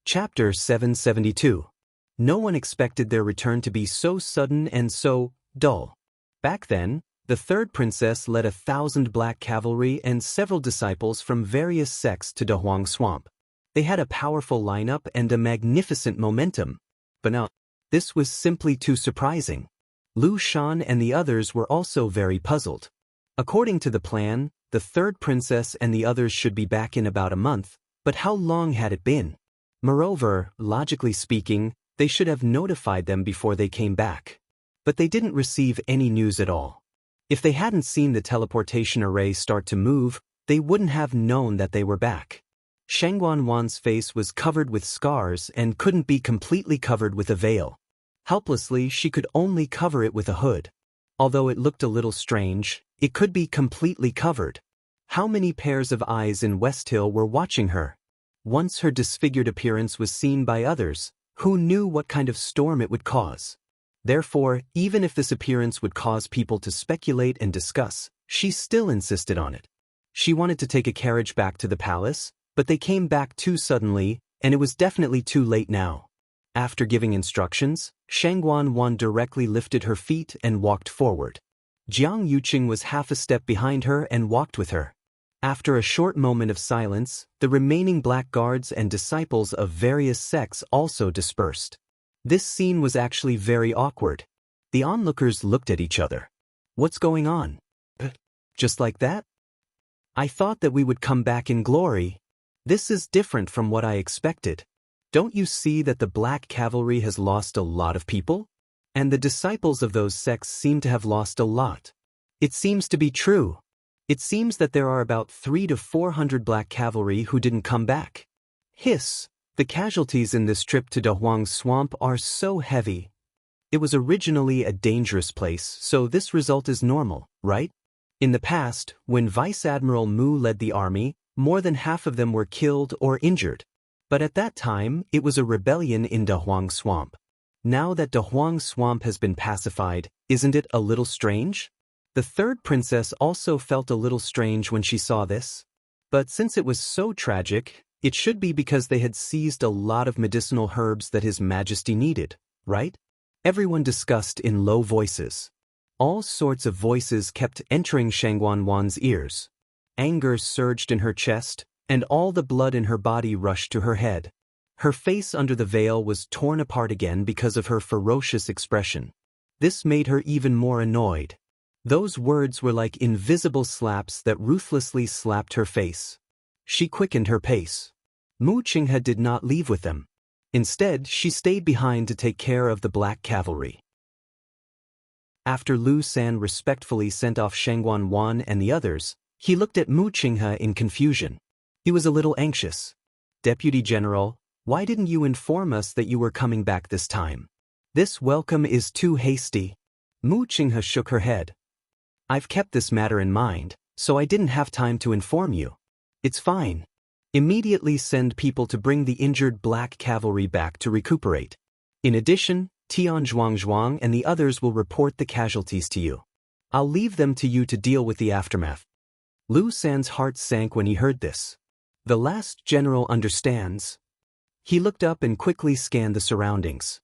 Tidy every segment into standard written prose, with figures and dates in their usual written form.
Chapter 772. No one expected their return to be so sudden and so dull. Back then, the third princess led 1,000 black cavalry and several disciples from various sects to Daoist Swamp. They had a powerful lineup and a magnificent momentum. But now, this was simply too surprising. Lu Shan and the others were also very puzzled. According to the plan, the third princess and the others should be back in about a month, but how long had it been? Moreover, logically speaking, they should have notified them before they came back. But they didn't receive any news at all. If they hadn't seen the teleportation array start to move, they wouldn't have known that they were back. Shangguanwan's face was covered with scars and couldn't be completely covered with a veil. Helplessly, she could only cover it with a hood. Although it looked a little strange, it could be completely covered. How many pairs of eyes in West Hill were watching her? Once her disfigured appearance was seen by others, who knew what kind of storm it would cause? Therefore, even if this appearance would cause people to speculate and discuss, she still insisted on it. She wanted to take a carriage back to the palace, but they came back too suddenly, and it was definitely too late now. After giving instructions, Shangguanwan directly lifted her feet and walked forward. Jiang Yuqing was half a step behind her and walked with her. After a short moment of silence, the remaining black guards and disciples of various sects also dispersed. This scene was actually very awkward. The onlookers looked at each other. What's going on? Just like that? I thought that we would come back in glory. This is different from what I expected. Don't you see that the black cavalry has lost a lot of people? And the disciples of those sects seem to have lost a lot. It seems to be true. It seems that there are about 300 to 400 black cavalry who didn't come back. Hiss, the casualties in this trip to Daoist Swamp are so heavy. It was originally a dangerous place, so this result is normal, right? In the past, when Vice Admiral Mu led the army, more than half of them were killed or injured. But at that time, it was a rebellion in Daoist Swamp. Now that Daoist Swamp has been pacified, isn't it a little strange? The third princess also felt a little strange when she saw this. But since it was so tragic, it should be because they had seized a lot of medicinal herbs that His Majesty needed, right? Everyone discussed in low voices. All sorts of voices kept entering Shangguanwan's ears. Anger surged in her chest, and all the blood in her body rushed to her head. Her face under the veil was torn apart again because of her ferocious expression. This made her even more annoyed. Those words were like invisible slaps that ruthlessly slapped her face. She quickened her pace. Mu Qinghe did not leave with them. Instead, she stayed behind to take care of the black cavalry. After Lu San respectfully sent off Shangguanwan and the others, he looked at Mu Qinghe in confusion. He was a little anxious. Deputy General, why didn't you inform us that you were coming back this time? This welcome is too hasty. Mu Qinghe shook her head. I've kept this matter in mind, so I didn't have time to inform you. It's fine. Immediately send people to bring the injured black cavalry back to recuperate. In addition, Tian Zhuangzhuang and the others will report the casualties to you. I'll leave them to you to deal with the aftermath. Lu San's heart sank when he heard this. The last general understands. He looked up and quickly scanned the surroundings.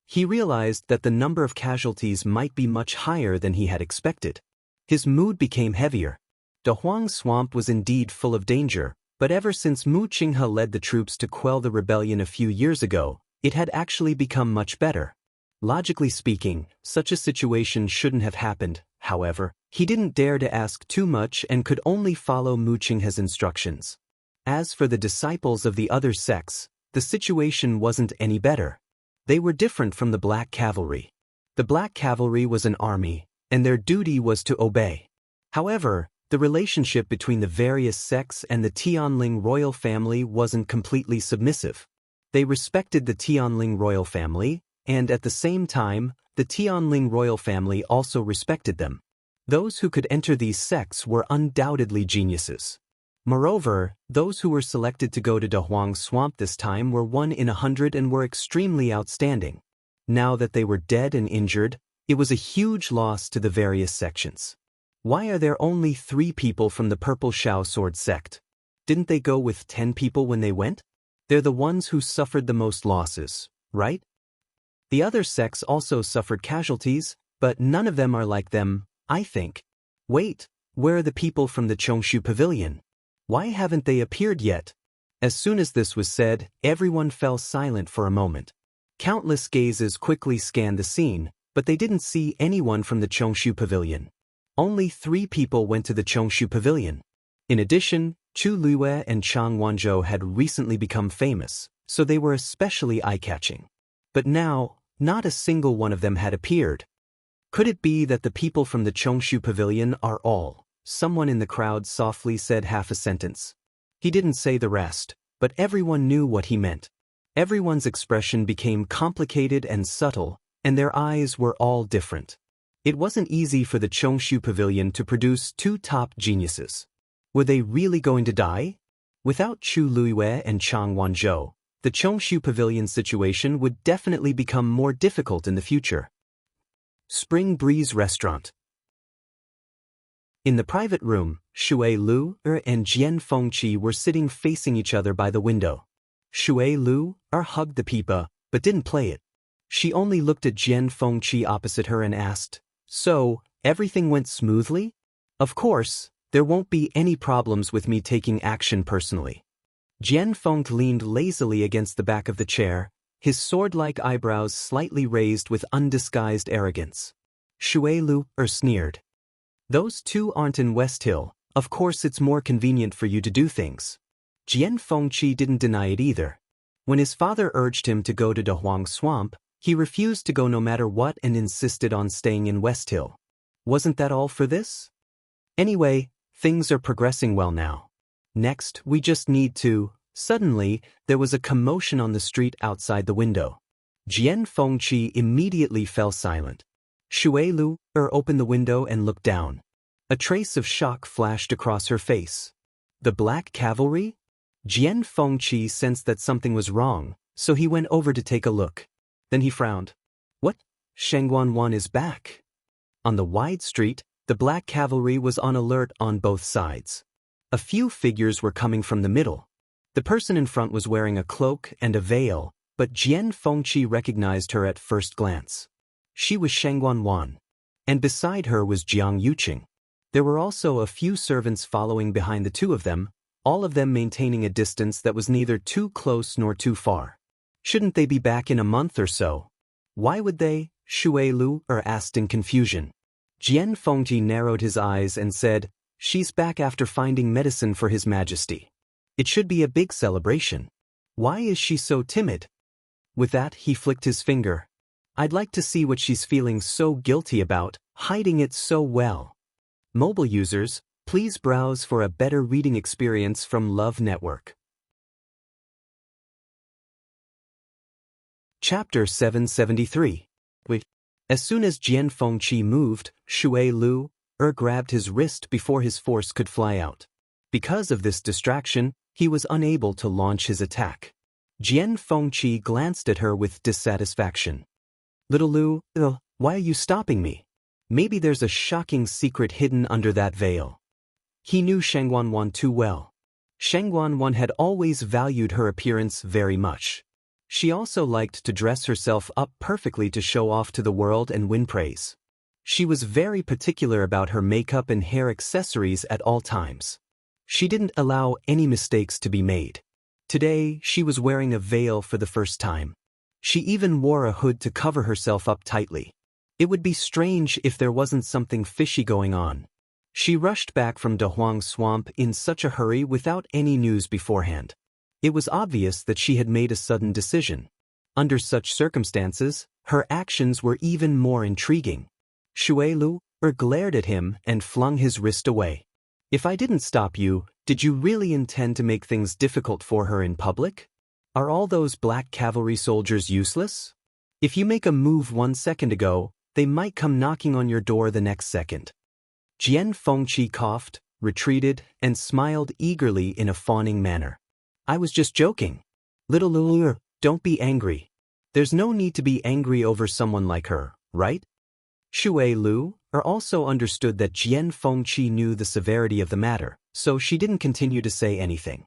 He realized that the number of casualties might be much higher than he had expected. His mood became heavier. Daoist Swamp was indeed full of danger, but ever since Mu Qinghe led the troops to quell the rebellion a few years ago, it had actually become much better. Logically speaking, such a situation shouldn't have happened. However, he didn't dare to ask too much and could only follow Mu Qinghe's instructions. As for the disciples of the other sects, the situation wasn't any better. They were different from the Black Cavalry. The Black Cavalry was an army, and their duty was to obey. However, the relationship between the various sects and the Tianling royal family wasn't completely submissive. They respected the Tianling royal family, and at the same time, the Tianling royal family also respected them. Those who could enter these sects were undoubtedly geniuses. Moreover, those who were selected to go to Daoist Swamp this time were 1 in 100 and were extremely outstanding. Now that they were dead and injured, it was a huge loss to the various sections. Why are there only 3 people from the Purple Shao Sword sect? Didn't they go with 10 people when they went? They're the ones who suffered the most losses, right? The other sects also suffered casualties, but none of them are like them, I think. Wait, where are the people from the Chongshu Pavilion? Why haven't they appeared yet? As soon as this was said, everyone fell silent for a moment. Countless gazes quickly scanned the scene, but they didn't see anyone from the Chongshu Pavilion. Only 3 people went to the Chongshu Pavilion. In addition, Chu Luiyue and Chang Wanzhou had recently become famous, so they were especially eye-catching. But now, not a single one of them had appeared. Could it be that the people from the Chongshu Pavilion are all? Someone in the crowd softly said half a sentence. He didn't say the rest, but everyone knew what he meant. Everyone's expression became complicated and subtle, and their eyes were all different. It wasn't easy for the Chongshu Pavilion to produce 2 top geniuses. Were they really going to die? Without Chu Luiyue and Chang Wanzhou, the Chongshu Pavilion situation would definitely become more difficult in the future. Spring Breeze Restaurant. In the private room, Shui Lu and Jian Fengqi were sitting facing each other by the window. Shui Lu hugged the pipa, but didn't play it. She only looked at Jian Fengqi opposite her and asked, "So, everything went smoothly?" "Of course, there won't be any problems with me taking action personally." Jian Feng leaned lazily against the back of the chair, his sword-like eyebrows slightly raised with undisguised arrogance. Shui Lu sneered. "Those 2 aren't in West Hill, of course it's more convenient for you to do things." Jian Fengqi didn't deny it either. When his father urged him to go to Dahuang Swamp, he refused to go no matter what and insisted on staying in West Hill. Wasn't that all for this? Anyway, things are progressing well now. Next, we just need to... Suddenly, there was a commotion on the street outside the window. Jian Fengqi immediately fell silent. Shui Lu opened the window and looked down. A trace of shock flashed across her face. The Black Cavalry? Jian Fengqi sensed that something was wrong, so he went over to take a look. Then he frowned. What? Shengguan is back. On the wide street, the Black Cavalry was on alert on both sides. A few figures were coming from the middle. The person in front was wearing a cloak and a veil, but Jian Fengqi recognized her at first glance. She was Shengguan, and beside her was Jiang Yuqing. There were also a few servants following behind the 2 of them, all of them maintaining a distance that was neither too close nor too far. Shouldn't they be back in a month or so? Why would they? Shui Lu asked in confusion. Jian Fengqi narrowed his eyes and said, "She's back after finding medicine for His Majesty. It should be a big celebration. Why is she so timid?" With that, he flicked his finger. "I'd like to see what she's feeling so guilty about, hiding it so well." Mobile users, please browse for a better reading experience from Love Network. Chapter 773. As soon as Jian Fengqi moved, Shui Lu grabbed his wrist before his force could fly out. Because of this distraction, he was unable to launch his attack. Jian Fengqi glanced at her with dissatisfaction. "Little Lu, why are you stopping me? Maybe there's a shocking secret hidden under that veil." He knew Shengguan too well. Shengguan had always valued her appearance very much. She also liked to dress herself up perfectly to show off to the world and win praise. She was very particular about her makeup and hair accessories at all times. She didn't allow any mistakes to be made. Today, she was wearing a veil for the first time. She even wore a hood to cover herself up tightly. It would be strange if there wasn't something fishy going on. She rushed back from Dahuang Swamp in such a hurry without any news beforehand. It was obvious that she had made a sudden decision. Under such circumstances, her actions were even more intriguing. Shui Lu glared at him and flung his wrist away. "If I didn't stop you, did you really intend to make things difficult for her in public? Are all those Black Cavalry soldiers useless? If you make a move 1 second ago, they might come knocking on your door the next second." Jian Fengqi coughed, retreated, and smiled eagerly in a fawning manner. "I was just joking. Little Lu, don't be angry. There's no need to be angry over someone like her, right?" Shui Lu also understood that Jian Fengqi knew the severity of the matter, so she didn't continue to say anything.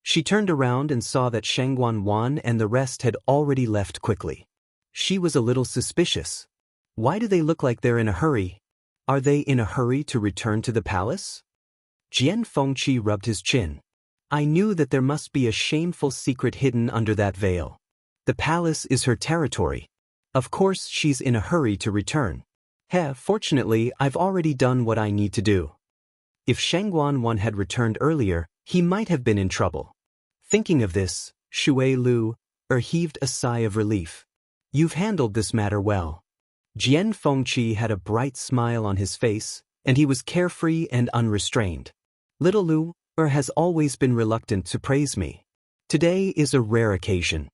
She turned around and saw that Shangguan and the rest had already left quickly. She was a little suspicious. Why do they look like they're in a hurry? Are they in a hurry to return to the palace? Jian Fengqi rubbed his chin. I knew that there must be a shameful secret hidden under that veil. The palace is her territory. Of course she's in a hurry to return. Fortunately, I've already done what I need to do. If Shangguan had returned earlier, he might have been in trouble. Thinking of this, Shui Lu heaved a sigh of relief. You've handled this matter well. Jian Fengqi had a bright smile on his face, and he was carefree and unrestrained. Little Lu has always been reluctant to praise me. Today is a rare occasion.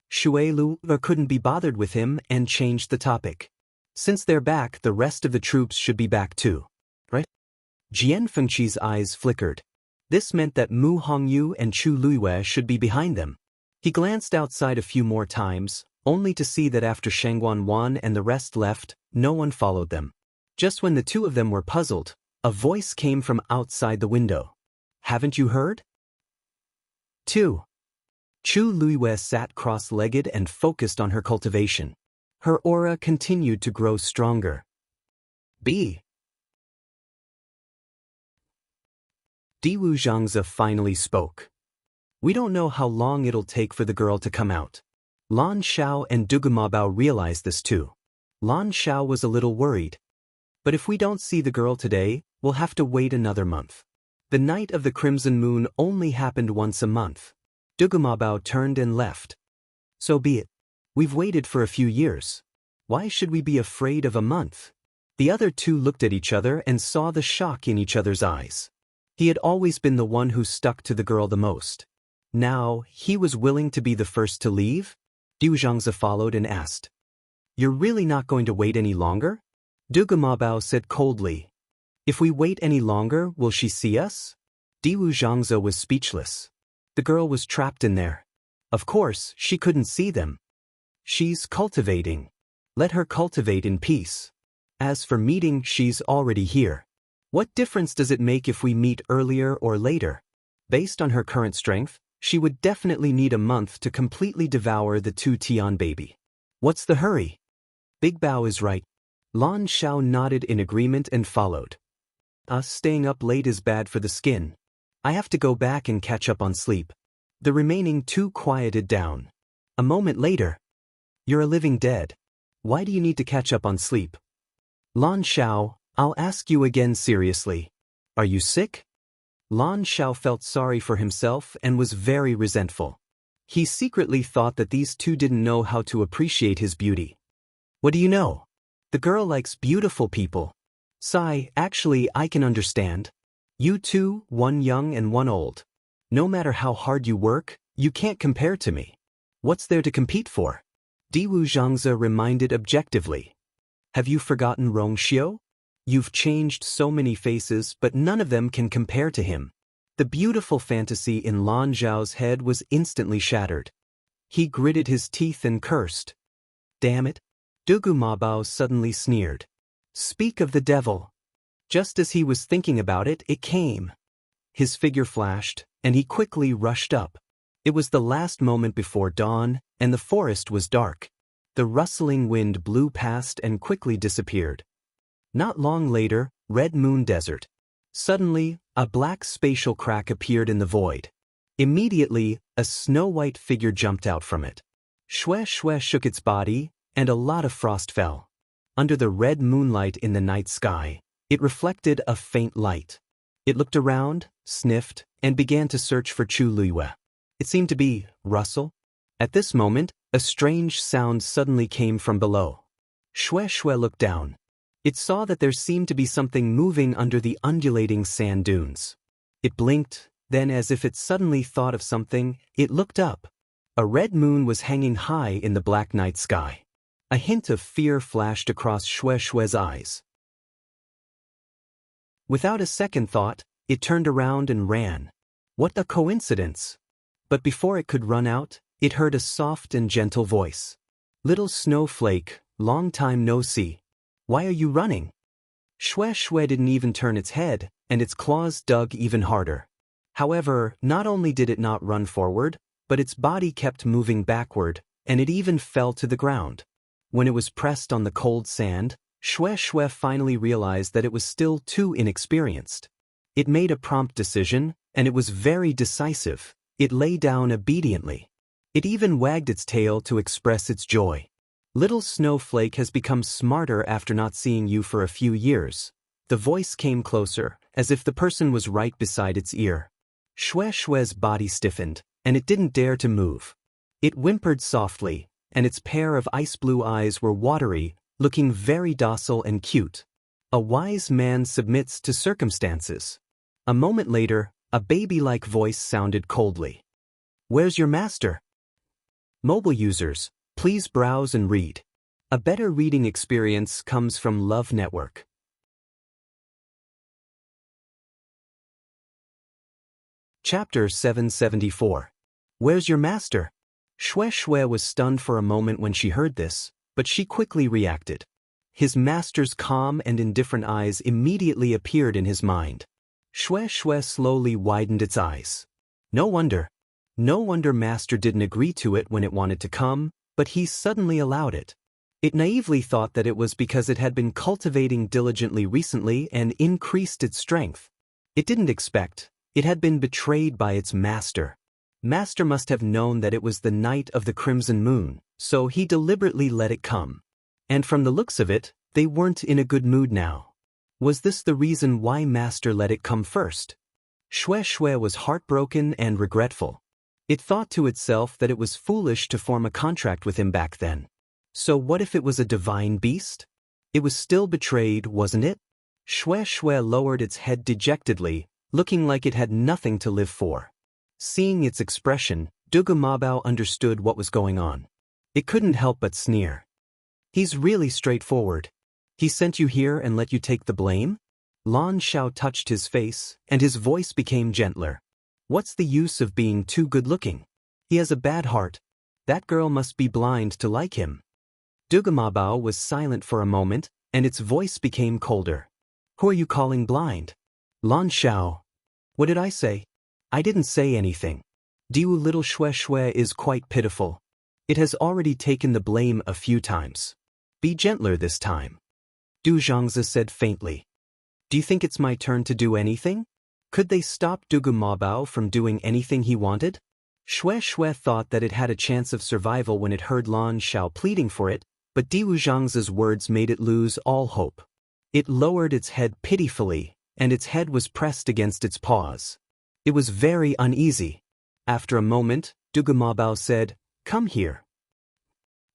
Shui Lu couldn't be bothered with him and changed the topic. Since they're back, the rest of the troops should be back too, right? Jian Fengqi's eyes flickered. This meant that Mu Hongyu and Chu Luiyue should be behind them. He glanced outside a few more times, only to see that after Shangguan and the rest left, no one followed them. Just when the two of them were puzzled, a voice came from outside the window. Haven't you heard? 2. Chu Luiyue sat cross-legged and focused on her cultivation. Her aura continued to grow stronger. B. Diwu Zhangzi finally spoke. We don't know how long it'll take for the girl to come out. Lan Xiao and Dugumabao realized this too. Lan Xiao was a little worried. But if we don't see the girl today, we'll have to wait another month. The night of the Crimson Moon only happened once a month. Dugumabao turned and left. So be it. We've waited for a few years. Why should we be afraid of a month? The other two looked at each other and saw the shock in each other's eyes. He had always been the one who stuck to the girl the most. Now, he was willing to be the first to leave? Diwu Zhangzi followed and asked. You're really not going to wait any longer? Dugumabao said coldly. If we wait any longer, will she see us? Diwu Zhangzi was speechless. The girl was trapped in there. Of course, she couldn't see them. She's cultivating. Let her cultivate in peace. As for meeting, she's already here. What difference does it make if we meet earlier or later? Based on her current strength, she would definitely need a month to completely devour the 2 Tian baby. What's the hurry? Big Bao is right. Lan Xiao nodded in agreement and followed. Us staying up late is bad for the skin. I have to go back and catch up on sleep. The remaining two quieted down. A moment later. You're a living dead. Why do you need to catch up on sleep? Lan Xiao, I'll ask you again seriously. Are you sick? Lan Xiao felt sorry for himself and was very resentful. He secretly thought that these two didn't know how to appreciate his beauty. What do you know? The girl likes beautiful people. Sigh, actually I can understand. You two, one young and one old. No matter how hard you work, you can't compare to me. What's there to compete for? Diwu Zhangzi reminded objectively. Have you forgotten Rongxiu? You've changed so many faces, but none of them can compare to him. The beautiful fantasy in Lan Zhao's head was instantly shattered. He gritted his teeth and cursed. Damn it. Dugumabao suddenly sneered. Speak of the devil. Just as he was thinking about it, it came. His figure flashed, and he quickly rushed up. It was the last moment before dawn, and the forest was dark. The rustling wind blew past and quickly disappeared. Not long later, Red Moon Desert. Suddenly, a black spatial crack appeared in the void. Immediately, a snow-white figure jumped out from it. Shue Shue shook its body, and a lot of frost fell. Under the red moonlight in the night sky, it reflected a faint light. It looked around, sniffed, and began to search for Chu Luiyue. It seemed to be Russell. At this moment, a strange sound suddenly came from below. Shue Shue looked down. It saw that there seemed to be something moving under the undulating sand dunes. It blinked, then as if it suddenly thought of something, it looked up. A red moon was hanging high in the black night sky. A hint of fear flashed across Shue Shue's eyes. Without a second thought, it turned around and ran. What a coincidence! But before it could run out, it heard a soft and gentle voice. Little snowflake, long time no see. Why are you running? Shue Shue didn't even turn its head, and its claws dug even harder. However, not only did it not run forward, but its body kept moving backward, and it even fell to the ground. When it was pressed on the cold sand, Xue finally realized that it was still too inexperienced. It made a prompt decision, and it was very decisive. It lay down obediently. It even wagged its tail to express its joy. Little snowflake has become smarter after not seeing you for a few years. The voice came closer, as if the person was right beside its ear. Xue's body stiffened, and it didn't dare to move. It whimpered softly, and its pair of ice-blue eyes were watery, looking very docile and cute. A wise man submits to circumstances. A moment later, a baby-like voice sounded coldly. "Where's your master?" Mobile users, please browse and read. A better reading experience comes from Love Network. Chapter 774. Where's your master? Xue was stunned for a moment when she heard this, but she quickly reacted. His master's calm and indifferent eyes immediately appeared in his mind. Xue slowly widened its eyes. No wonder master didn't agree to it when it wanted to come, but he suddenly allowed it. It naively thought that it was because it had been cultivating diligently recently and increased its strength. It didn't expect. It had been betrayed by its master. Master must have known that it was the night of the crimson moon, so he deliberately let it come. And from the looks of it, they weren't in a good mood now. Was this the reason why master let it come first? Xue was heartbroken and regretful. It thought to itself that it was foolish to form a contract with him back then. So what if it was a divine beast? It was still betrayed, wasn't it? Xue lowered its head dejectedly, looking like it had nothing to live for. Seeing its expression, Mabao understood what was going on. It couldn't help but sneer. He's really straightforward. He sent you here and let you take the blame? Lan Xiao touched his face, and his voice became gentler. What's the use of being too good-looking? He has a bad heart. That girl must be blind to like him. Mabao was silent for a moment, and its voice became colder. Who are you calling blind? Lan Xiao. What did I say? I didn't say anything. Little Xue is quite pitiful. It has already taken the blame a few times. Be gentler this time. Xianxia said faintly. Do you think it's my turn to do anything? Could they stop Mabao from doing anything he wanted? Xue thought that it had a chance of survival when it heard Lan Xiao pleading for it, but Xianxia's words made it lose all hope. It lowered its head pitifully, and its head was pressed against its paws. It was very uneasy. After a moment, Mabao said, "Come here."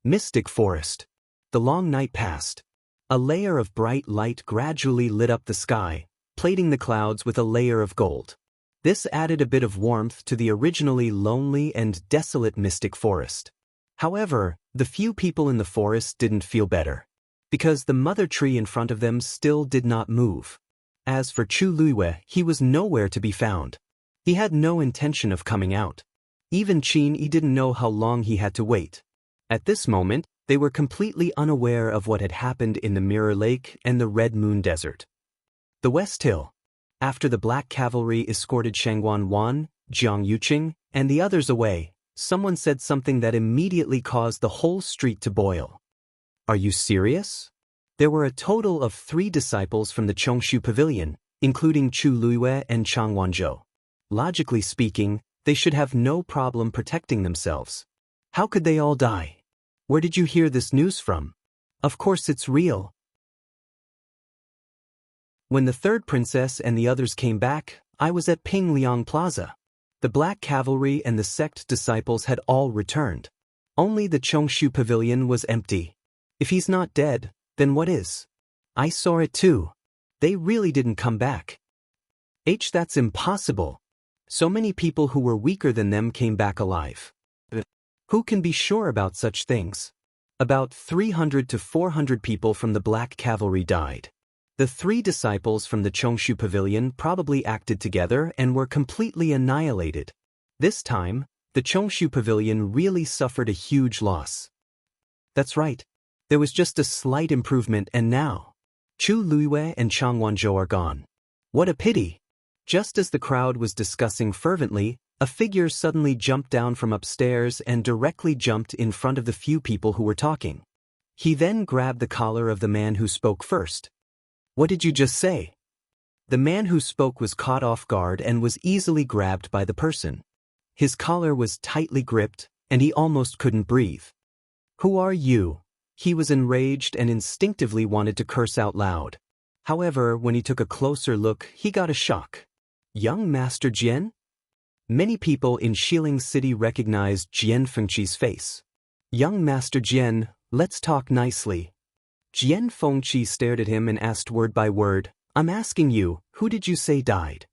Mystic Forest. The long night passed. A layer of bright light gradually lit up the sky, plating the clouds with a layer of gold. This added a bit of warmth to the originally lonely and desolate Mystic Forest. However, the few people in the forest didn't feel better, because the mother tree in front of them still did not move. As for Chu Luiyue, he was nowhere to be found. He had no intention of coming out. Even Qin Yi didn't know how long he had to wait. At this moment, they were completely unaware of what had happened in the Mirror Lake and the Red Moon Desert. The West Hill. After the Black Cavalry escorted Shangguan Wan, Jiang Yuqing, and the others away, someone said something that immediately caused the whole street to boil. Are you serious? There were a total of 3 disciples from the Chongshu Pavilion, including Chu Luiyue and Chang Wanzhou. Logically speaking, they should have no problem protecting themselves. How could they all die? Where did you hear this news from? Of course it's real. When the third princess and the others came back, I was at Pingliang Plaza. The Black Cavalry and the sect disciples had all returned. Only the Chongshu Pavilion was empty. If he's not dead, then what is? I saw it too. They really didn't come back. That's impossible. So many people who were weaker than them came back alive. Who can be sure about such things? About 300 to 400 people from the Black Cavalry died. The 3 disciples from the Chongshu Pavilion probably acted together and were completely annihilated. This time, the Chongshu Pavilion really suffered a huge loss. That's right. There was just a slight improvement, and now Chu Luiyue and Chang Wanzhou are gone. What a pity. Just as the crowd was discussing fervently, a figure suddenly jumped down from upstairs and directly jumped in front of the few people who were talking. He then grabbed the collar of the man who spoke first. "What did you just say?" The man who spoke was caught off guard and was easily grabbed by the person. His collar was tightly gripped, and he almost couldn't breathe. "Who are you?" He was enraged and instinctively wanted to curse out loud. However, when he took a closer look, he got a shock. Young Master Jian? Many people in Xiling City recognized Jian Fengqi's face. "Young Master Jian, let's talk nicely." Jian Fengqi stared at him and asked word by word, "I'm asking you, who did you say died?"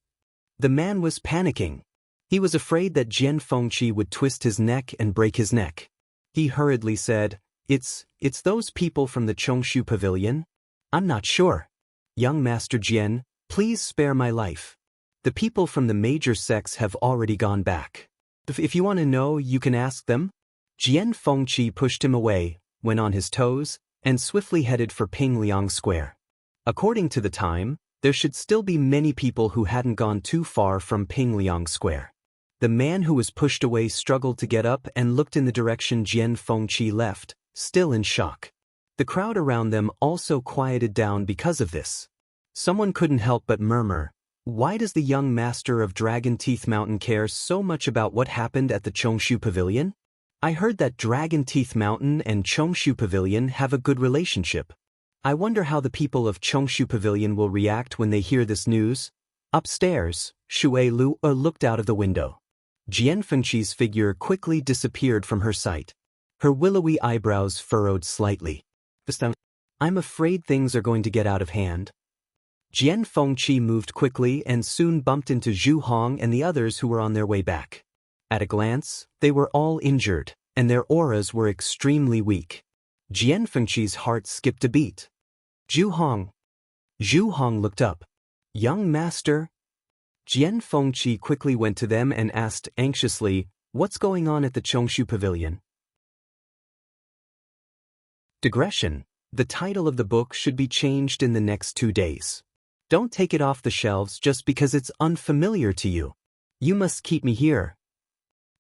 The man was panicking. He was afraid that Jian Fengqi would twist his neck and break his neck. He hurriedly said, It's those people from the Chongshu Pavilion? I'm not sure." "Young Master Jian, please spare my life. The people from the major sects have already gone back. If you want to know, you can ask them." Jian Fengqi pushed him away, went on his toes, and swiftly headed for Pingliang Square. According to the time, there should still be many people who hadn't gone too far from Pingliang Square. The man who was pushed away struggled to get up and looked in the direction Jian Fengqi left, still in shock. The crowd around them also quieted down because of this. Someone couldn't help but murmur, "Why does the young master of Dragon Teeth Mountain care so much about what happened at the Chongshu Pavilion? I heard that Dragon Teeth Mountain and Chongshu Pavilion have a good relationship. I wonder how the people of Chongshu Pavilion will react when they hear this news." Upstairs, Shui Lu looked out of the window. Jian Fengqi's figure quickly disappeared from her sight. Her willowy eyebrows furrowed slightly. "I'm afraid things are going to get out of hand." Jian Fengqi moved quickly and soon bumped into Zhu Hong and the others who were on their way back. At a glance, they were all injured, and their auras were extremely weak. Jian Fengqi's heart skipped a beat. "Zhu Hong looked up. "Young master?" Jian Fengqi quickly went to them and asked anxiously, "What's going on at the Chongshu Pavilion?" Digression. The title of the book should be changed in the next 2 days. Don't take it off the shelves just because it's unfamiliar to you. You must keep me here.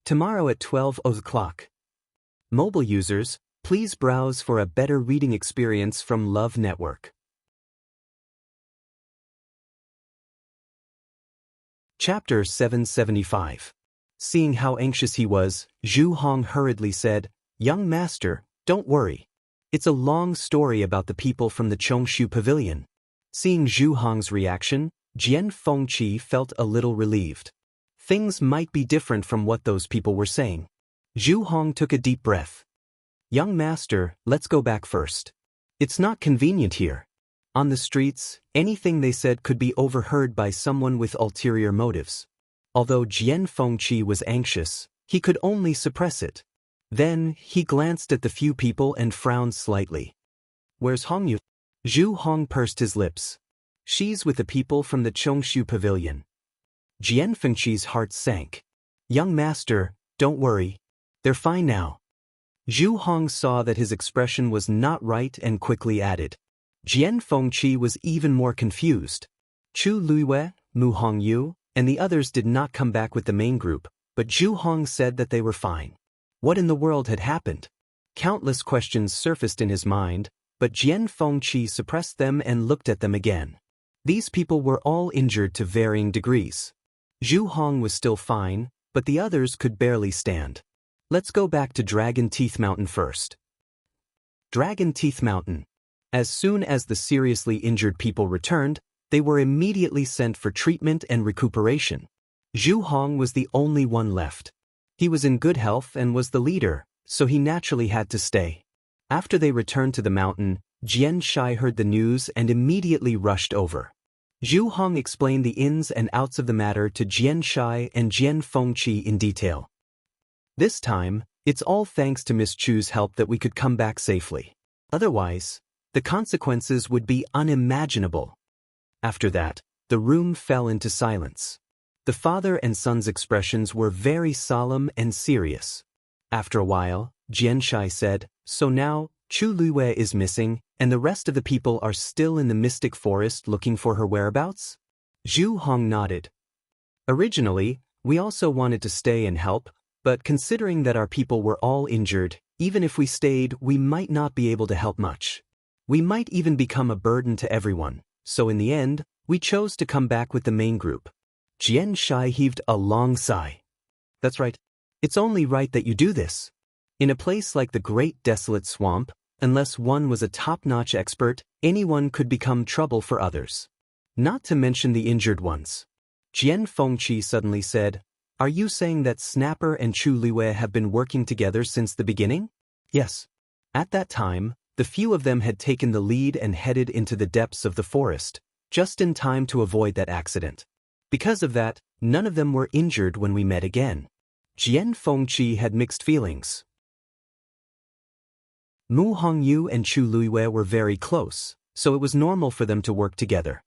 Tomorrow at 12 o'clock. Mobile users, please browse for a better reading experience from Love Network. Chapter 775. Seeing how anxious he was, Zhu Hong hurriedly said, "Young master, don't worry. It's a long story about the people from the Chongshu Pavilion." Seeing Zhu Hong's reaction, Jian Fengqi felt a little relieved. Things might be different from what those people were saying. Zhu Hong took a deep breath. "Young master, let's go back first. It's not convenient here." On the streets, anything they said could be overheard by someone with ulterior motives. Although Jian Fengqi was anxious, he could only suppress it. Then, he glanced at the few people and frowned slightly. "Where's Hongyu?" Zhu Hong pursed his lips. "She's with the people from the Chongshu Pavilion." Jian Fengqi's heart sank. "Young master, don't worry. They're fine now." Zhu Hong saw that his expression was not right and quickly added. Jian Fengqi was even more confused. Chu Luiyue, Mu Hongyu, and the others did not come back with the main group, but Zhu Hong said that they were fine. What in the world had happened? Countless questions surfaced in his mind, but Jian Fengqi suppressed them and looked at them again. These people were all injured to varying degrees. Zhu Hong was still fine, but the others could barely stand. Let's go back to Dragon Teeth Mountain first. Dragon Teeth Mountain. As soon as the seriously injured people returned, they were immediately sent for treatment and recuperation. Zhu Hong was the only one left. He was in good health and was the leader, so he naturally had to stay. After they returned to the mountain, Jian Shai heard the news and immediately rushed over. Zhu Hong explained the ins and outs of the matter to Jian Shai and Jian Fengqi in detail. This time, it's all thanks to Miss Chu's help that we could come back safely. Otherwise, the consequences would be unimaginable. After that, the room fell into silence. The father and son's expressions were very solemn and serious. After a while, Jian Shai said, "So now, Chu Luiyue is missing, and the rest of the people are still in the mystic forest looking for her whereabouts?" Zhu Hong nodded. Originally, we also wanted to stay and help, but considering that our people were all injured, even if we stayed, we might not be able to help much. We might even become a burden to everyone, so in the end, we chose to come back with the main group. Xianxia heaved a long sigh. That's right. It's only right that you do this. In a place like the Great Desolate Swamp, unless one was a top-notch expert, anyone could become trouble for others. Not to mention the injured ones. Jian Fengqi suddenly said, "Are you saying that Snapper and Chu Liwei have been working together since the beginning?" Yes. At that time, the few of them had taken the lead and headed into the depths of the forest, just in time to avoid that accident. Because of that, none of them were injured when we met again. Jian Fengqi had mixed feelings. Mu Hongyu and Chu Liwei were very close, so it was normal for them to work together.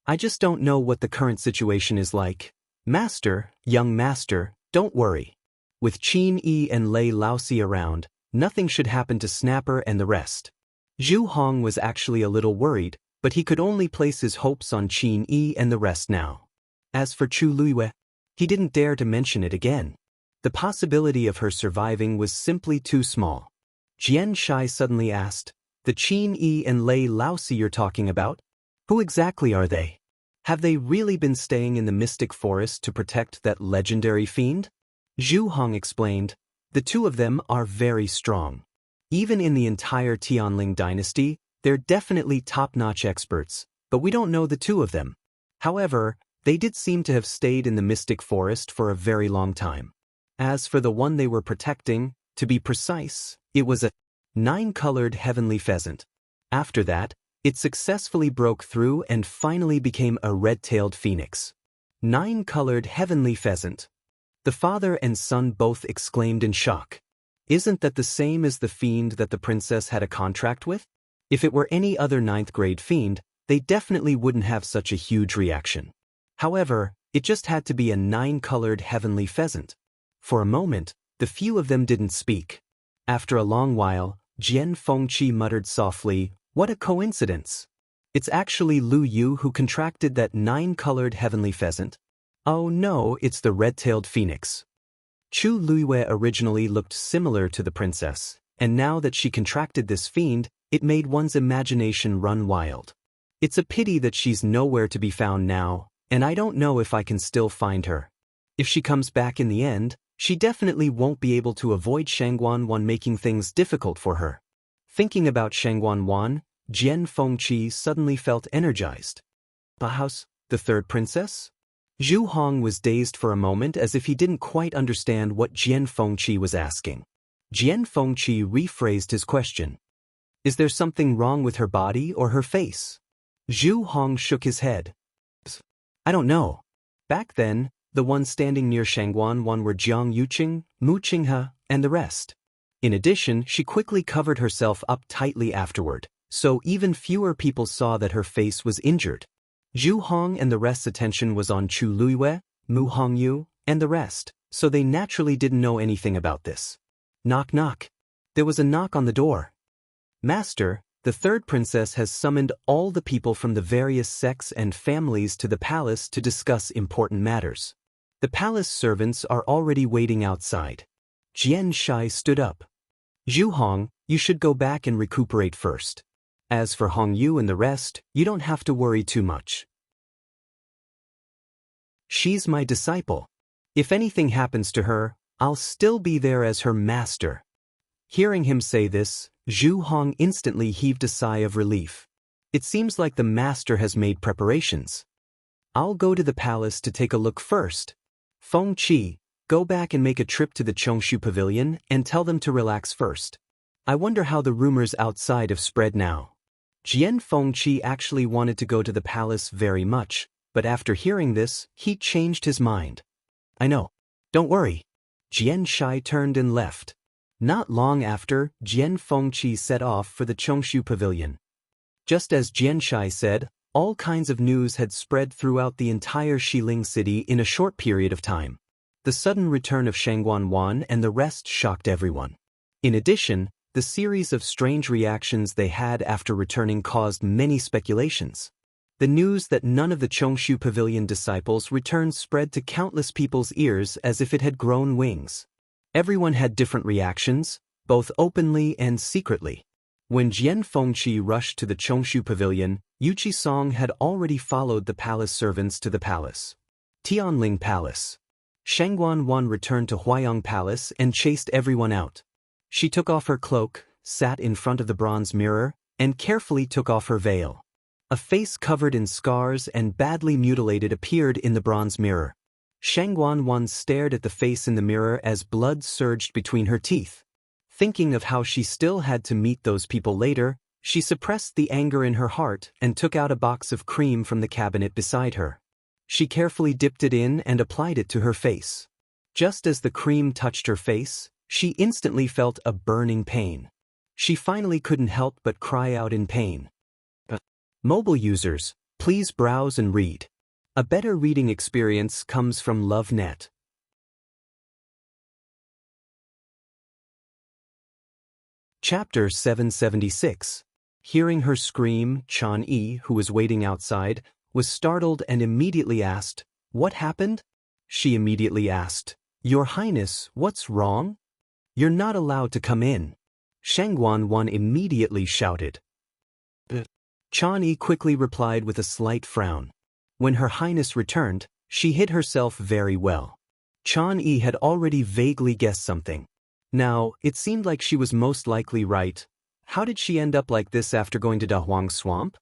I just don't know what the current situation is like. Master, young master, don't worry. With Qin Yi and Lei Laosi around, nothing should happen to Snapper and the rest. Zhu Hong was actually a little worried, but he could only place his hopes on Qin Yi and the rest now. As for Chu Liwei, he didn't dare to mention it again. The possibility of her surviving was simply too small. Jian Shai suddenly asked, "The Qin Yi and Lei Laosi you're talking about? Who exactly are they? Have they really been staying in the mystic forest to protect that legendary fiend?" Zhu Hong explained, "The two of them are very strong. Even in the entire Tianling dynasty, they're definitely top-notch experts, but we don't know the two of them. However, they did seem to have stayed in the mystic forest for a very long time. As for the one they were protecting, to be precise, it was a 9-colored heavenly pheasant. After that, it successfully broke through and finally became a red-tailed phoenix. 9-colored heavenly pheasant." The father and son both exclaimed in shock. Isn't that the same as the fiend that the princess had a contract with? If it were any other 9th-grade fiend, they definitely wouldn't have such a huge reaction. However, it just had to be a 9-colored heavenly pheasant. For a moment, the few of them didn't speak. After a long while, Jian Fengqi muttered softly, "What a coincidence! It's actually Lu Yu who contracted that 9-colored heavenly pheasant. Oh no, it's the red-tailed phoenix." Chu Liwei originally looked similar to the princess, and now that she contracted this fiend, it made one's imagination run wild. It's a pity that she's nowhere to be found now, and I don't know if I can still find her. If she comes back in the end, she definitely won't be able to avoid Shangguan Wan making things difficult for her. Thinking about Shangguan Wan, Jian Fengqi suddenly felt energized. Bahouse, the third princess? Zhu Hong was dazed for a moment as if he didn't quite understand what Jian Fengqi was asking. Jian Fengqi rephrased his question. Is there something wrong with her body or her face? Zhu Hong shook his head. I don't know. Back then, the ones standing near Shangguan Wan were Jiang Yuqing, Mu Qinghe, and the rest. In addition, she quickly covered herself up tightly afterward, so even fewer people saw that her face was injured. Zhu Hong and the rest's attention was on Chu Liwei, Mu Hongyu, and the rest, so they naturally didn't know anything about this. Knock knock. There was a knock on the door. Master, the third princess has summoned all the people from the various sects and families to the palace to discuss important matters. The palace servants are already waiting outside. Jian Shai stood up. Zhu Hong, you should go back and recuperate first. As for Hongyu and the rest, you don't have to worry too much. She's my disciple. If anything happens to her, I'll still be there as her master. Hearing him say this, Zhu Hong instantly heaved a sigh of relief. It seems like the master has made preparations. I'll go to the palace to take a look first. Fengqi, go back and make a trip to the Chongshu Pavilion and tell them to relax first. I wonder how the rumors outside have spread now. Jian Fengqi actually wanted to go to the palace very much, but after hearing this, he changed his mind. I know. Don't worry. Jian Shai turned and left. Not long after, Jian Fengqi set off for the Chongshu Pavilion. Just as Jian Shai said, all kinds of news had spread throughout the entire Xiling city in a short period of time. The sudden return of Shangguan Wan and the rest shocked everyone. In addition, the series of strange reactions they had after returning caused many speculations. The news that none of the Chongshu Pavilion disciples returned spread to countless people's ears as if it had grown wings. Everyone had different reactions, both openly and secretly. When Jian Fengqi rushed to the Chongshu Pavilion, Yu Qisong had already followed the palace servants to the palace. Tianling Palace. Shangguan Wan returned to Huayang Palace and chased everyone out. She took off her cloak, sat in front of the bronze mirror, and carefully took off her veil. A face covered in scars and badly mutilated appeared in the bronze mirror. Shangguan Wan stared at the face in the mirror as blood surged between her teeth. Thinking of how she still had to meet those people later, she suppressed the anger in her heart and took out a box of cream from the cabinet beside her. She carefully dipped it in and applied it to her face. Just as the cream touched her face, she instantly felt a burning pain. She finally couldn't help but cry out in pain. Mobile users, please browse and read. A better reading experience comes from LoveNet. Chapter 776. Hearing her scream, Chan Yi, who was waiting outside, was startled and immediately asked, "What happened?" She immediately asked, "Your Highness, what's wrong? You're not allowed to come in." Shangguan Wan immediately shouted. Chan Yi quickly replied with a slight frown. When Her Highness returned, she hid herself very well. Chan Yi had already vaguely guessed something. Now, it seemed like she was most likely right. How did she end up like this after going to Dahuang Swamp?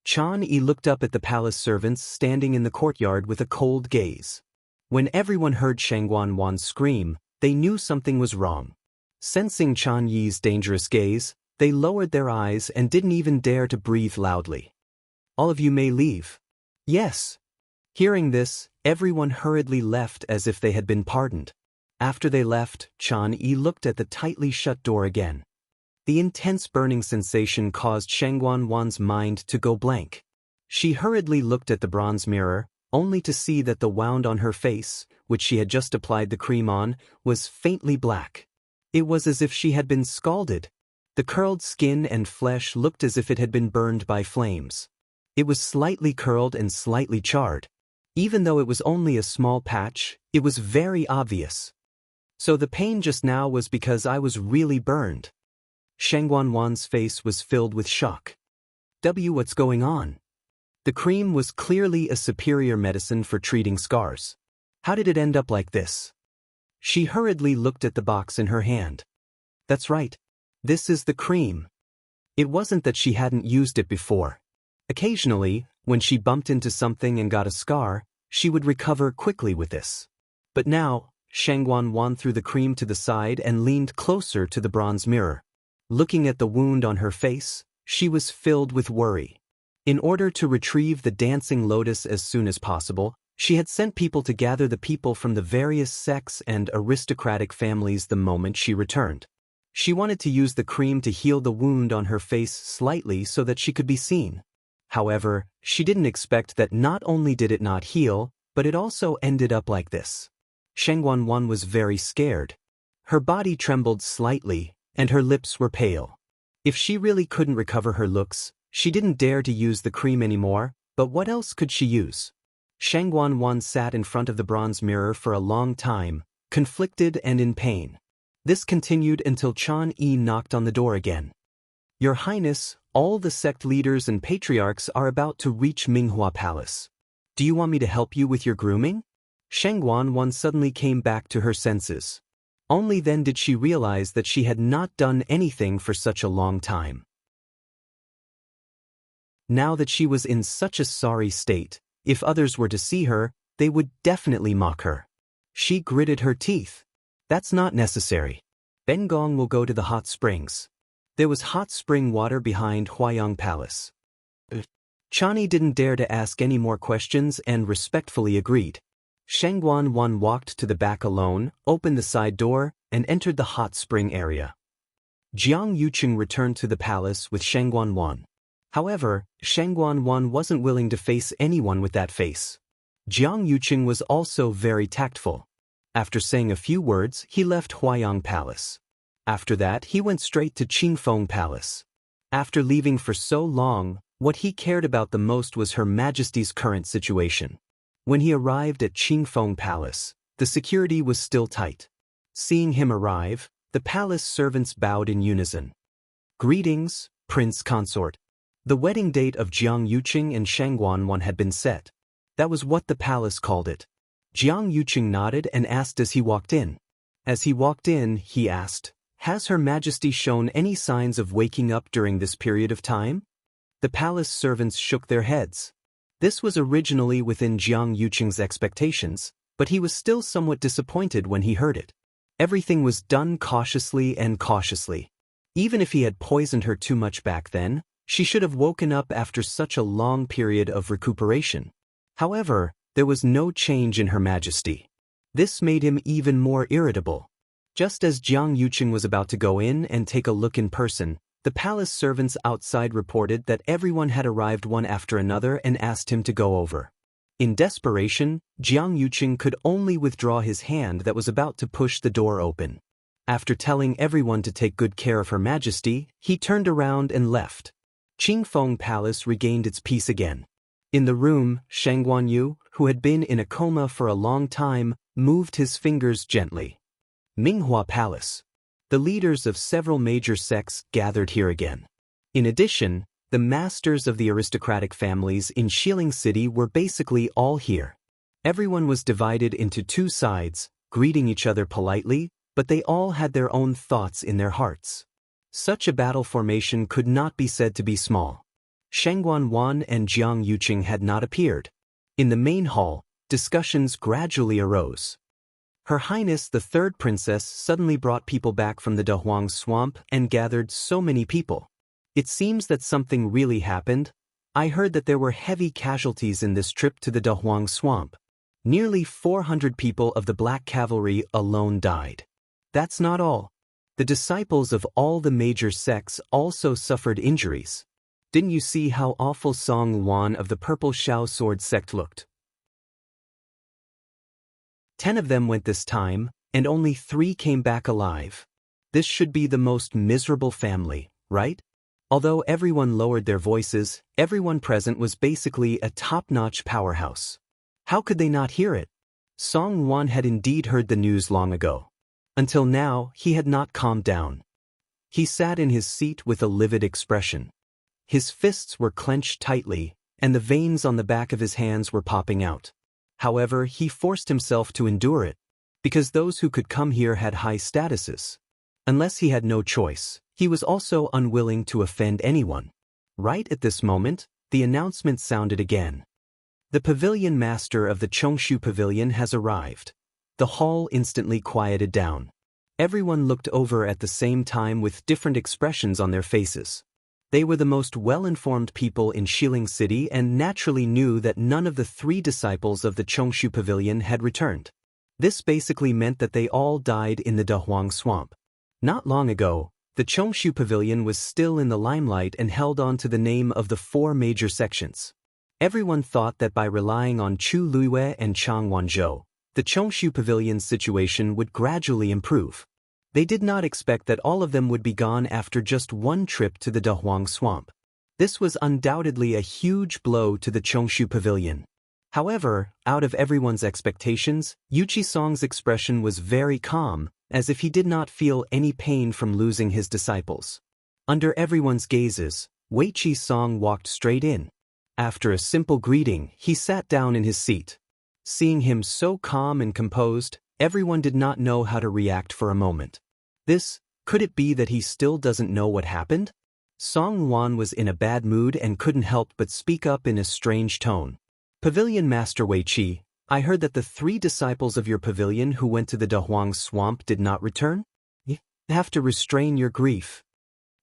Chan Yi looked up at the palace servants standing in the courtyard with a cold gaze. When everyone heard Shangguan Wan scream, they knew something was wrong. Sensing Chan Yi's dangerous gaze, they lowered their eyes and didn't even dare to breathe loudly. "All of you may leave." "Yes." Hearing this, everyone hurriedly left as if they had been pardoned. After they left, Chan Yi looked at the tightly shut door again. The intense burning sensation caused Shangguan Wan's mind to go blank. She hurriedly looked at the bronze mirror, only to see that the wound on her face, which she had just applied the cream on, was faintly black. It was as if she had been scalded. The curled skin and flesh looked as if it had been burned by flames. It was slightly curled and slightly charred. Even though it was only a small patch, it was very obvious. So the pain just now was because I was really burned. Shangguan Wan's face was filled with shock. What's going on? The cream was clearly a superior medicine for treating scars. How did it end up like this? She hurriedly looked at the box in her hand. That's right. This is the cream. It wasn't that she hadn't used it before. Occasionally, when she bumped into something and got a scar, she would recover quickly with this. But now, Shangguan Wan threw the cream to the side and leaned closer to the bronze mirror. Looking at the wound on her face, she was filled with worry. In order to retrieve the dancing lotus as soon as possible, she had sent people to gather the people from the various sects and aristocratic families the moment she returned. She wanted to use the cream to heal the wound on her face slightly so that she could be seen. However, she didn't expect that not only did it not heal, but it also ended up like this. Shangguan Wan was very scared. Her body trembled slightly, and her lips were pale. If she really couldn't recover her looks, she didn't dare to use the cream anymore, but what else could she use? Shangguan Wan sat in front of the bronze mirror for a long time, conflicted and in pain. This continued until Chan Yi knocked on the door again. "Your Highness, all the sect leaders and patriarchs are about to reach Minghua Palace. Do you want me to help you with your grooming?" Shangguan Wan suddenly came back to her senses. Only then did she realize that she had not done anything for such a long time. Now that she was in such a sorry state, if others were to see her, they would definitely mock her. She gritted her teeth. "That's not necessary. Ben Gong will go to the hot springs." There was hot spring water behind Huayang Palace. Chani didn't dare to ask any more questions and respectfully agreed. Shangguan Wan walked to the back alone, opened the side door, and entered the hot spring area. Jiang Yuqing returned to the palace with Shangguan Wan. However, Shangguan Wan wasn't willing to face anyone with that face. Jiang Yuqing was also very tactful. After saying a few words, he left Huayang Palace. After that, he went straight to Qingfeng Palace. After leaving for so long, What he cared about the most was Her Majesty's current situation. When he arrived at Qingfeng Palace, the security was still tight. Seeing him arrive, the palace servants bowed in unison. "Greetings, Prince Consort." The wedding date of Jiang Yuqing and Shangguan had been set. That was what the palace called it. Jiang Yuqing nodded and asked as he walked in. As he walked in, he asked, "Has Her Majesty shown any signs of waking up during this period of time?" The palace servants shook their heads. This was originally within Jiang Yuqing's expectations, but he was still somewhat disappointed when he heard it. Everything was done cautiously and cautiously. Even if he had poisoned her too much back then, she should have woken up after such a long period of recuperation. However, there was no change in Her Majesty. This made him even more irritable. Just as Jiang Yuqing was about to go in and take a look in person, the palace servants outside reported that everyone had arrived one after another and asked him to go over. In desperation, Jiang Yuqing could only withdraw his hand that was about to push the door open. After telling everyone to take good care of Her Majesty, he turned around and left. Qingfeng Palace regained its peace again. In the room, Shangguan Yu, who had been in a coma for a long time, moved his fingers gently. Minghua Palace. The leaders of several major sects gathered here again. In addition, the masters of the aristocratic families in Shilin City were basically all here. Everyone was divided into two sides, greeting each other politely, but they all had their own thoughts in their hearts. Such a battle formation could not be said to be small. Shangguan Wan and Jiang Yuqing had not appeared. In the main hall, discussions gradually arose. Her Highness the Third Princess suddenly brought people back from the Dahuang Swamp and gathered so many people. It seems that something really happened. I heard that there were heavy casualties in this trip to the Dahuang Swamp. Nearly 400 people of the Black Cavalry alone died. That's not all. The disciples of all the major sects also suffered injuries. Didn't you see how awful Song Wan of the Purple Shao Sword sect looked? 10 of them went this time, and only 3 came back alive. This should be the most miserable family, right? Although everyone lowered their voices, everyone present was basically a top-notch powerhouse. How could they not hear it? Song Wan had indeed heard the news long ago. Until now, he had not calmed down. He sat in his seat with a livid expression. His fists were clenched tightly, and the veins on the back of his hands were popping out. However, he forced himself to endure it, because those who could come here had high statuses. Unless he had no choice, he was also unwilling to offend anyone. Right at this moment, the announcement sounded again. The pavilion master of the Chongshu Pavilion has arrived. The hall instantly quieted down. Everyone looked over at the same time with different expressions on their faces. They were the most well-informed people in Shilin City and naturally knew that none of the 3 disciples of the Chongshu Pavilion had returned. This basically meant that they all died in the Dahuang Swamp. Not long ago, the Chongshu Pavilion was still in the limelight and held on to the name of the 4 major sections. Everyone thought that by relying on Chu Luiwei and Chang Wanzhou, the Chongshu Pavilion's situation would gradually improve. They did not expect that all of them would be gone after just one trip to the Dahuang Swamp. This was undoubtedly a huge blow to the Chongshu Pavilion. However, out of everyone's expectations, Yu Qisong's expression was very calm, as if he did not feel any pain from losing his disciples. Under everyone's gazes, Wei Qisong walked straight in. After a simple greeting, he sat down in his seat. Seeing him so calm and composed, everyone did not know how to react for a moment. Could it be that he still doesn't know what happened? Song Wan was in a bad mood and couldn't help but speak up in a strange tone. Pavilion Master Wei Qi, I heard that the 3 disciples of your pavilion who went to the Dahuang Swamp did not return? You have to restrain your grief.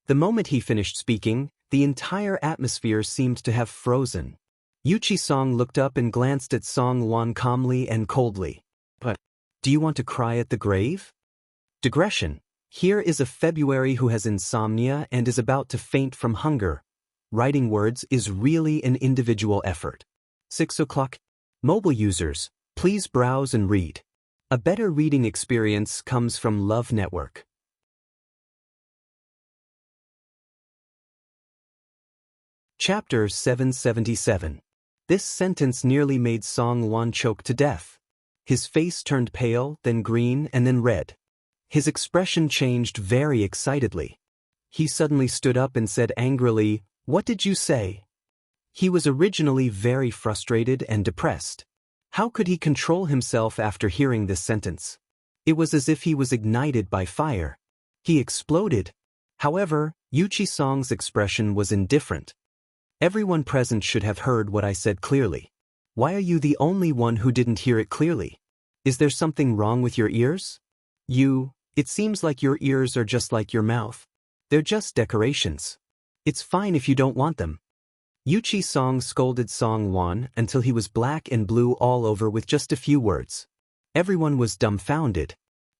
The moment he finished speaking, the entire atmosphere seemed to have frozen. Yu Qisong looked up and glanced at Song Wan calmly and coldly. But, do you want to cry at the grave? Digression. Here is a February who has insomnia and is about to faint from hunger. Writing words is really an individual effort. 6 o'clock. Mobile users, please browse and read. A better reading experience comes from Love Network. Chapter 777. This sentence nearly made Song Wan choke to death. His face turned pale, then green, and then red. His expression changed very excitedly. He suddenly stood up and said angrily, "What did you say?" He was originally very frustrated and depressed. How could he control himself after hearing this sentence? It was as if he was ignited by fire. He exploded. However, Yuchi Song's expression was indifferent. Everyone present should have heard what I said clearly. Why are you the only one who didn't hear it clearly? Is there something wrong with your ears? It seems like your ears are just like your mouth. They're just decorations. It's fine if you don't want them. Yuchi Song scolded Song Wan until he was black and blue all over with just a few words. Everyone was dumbfounded.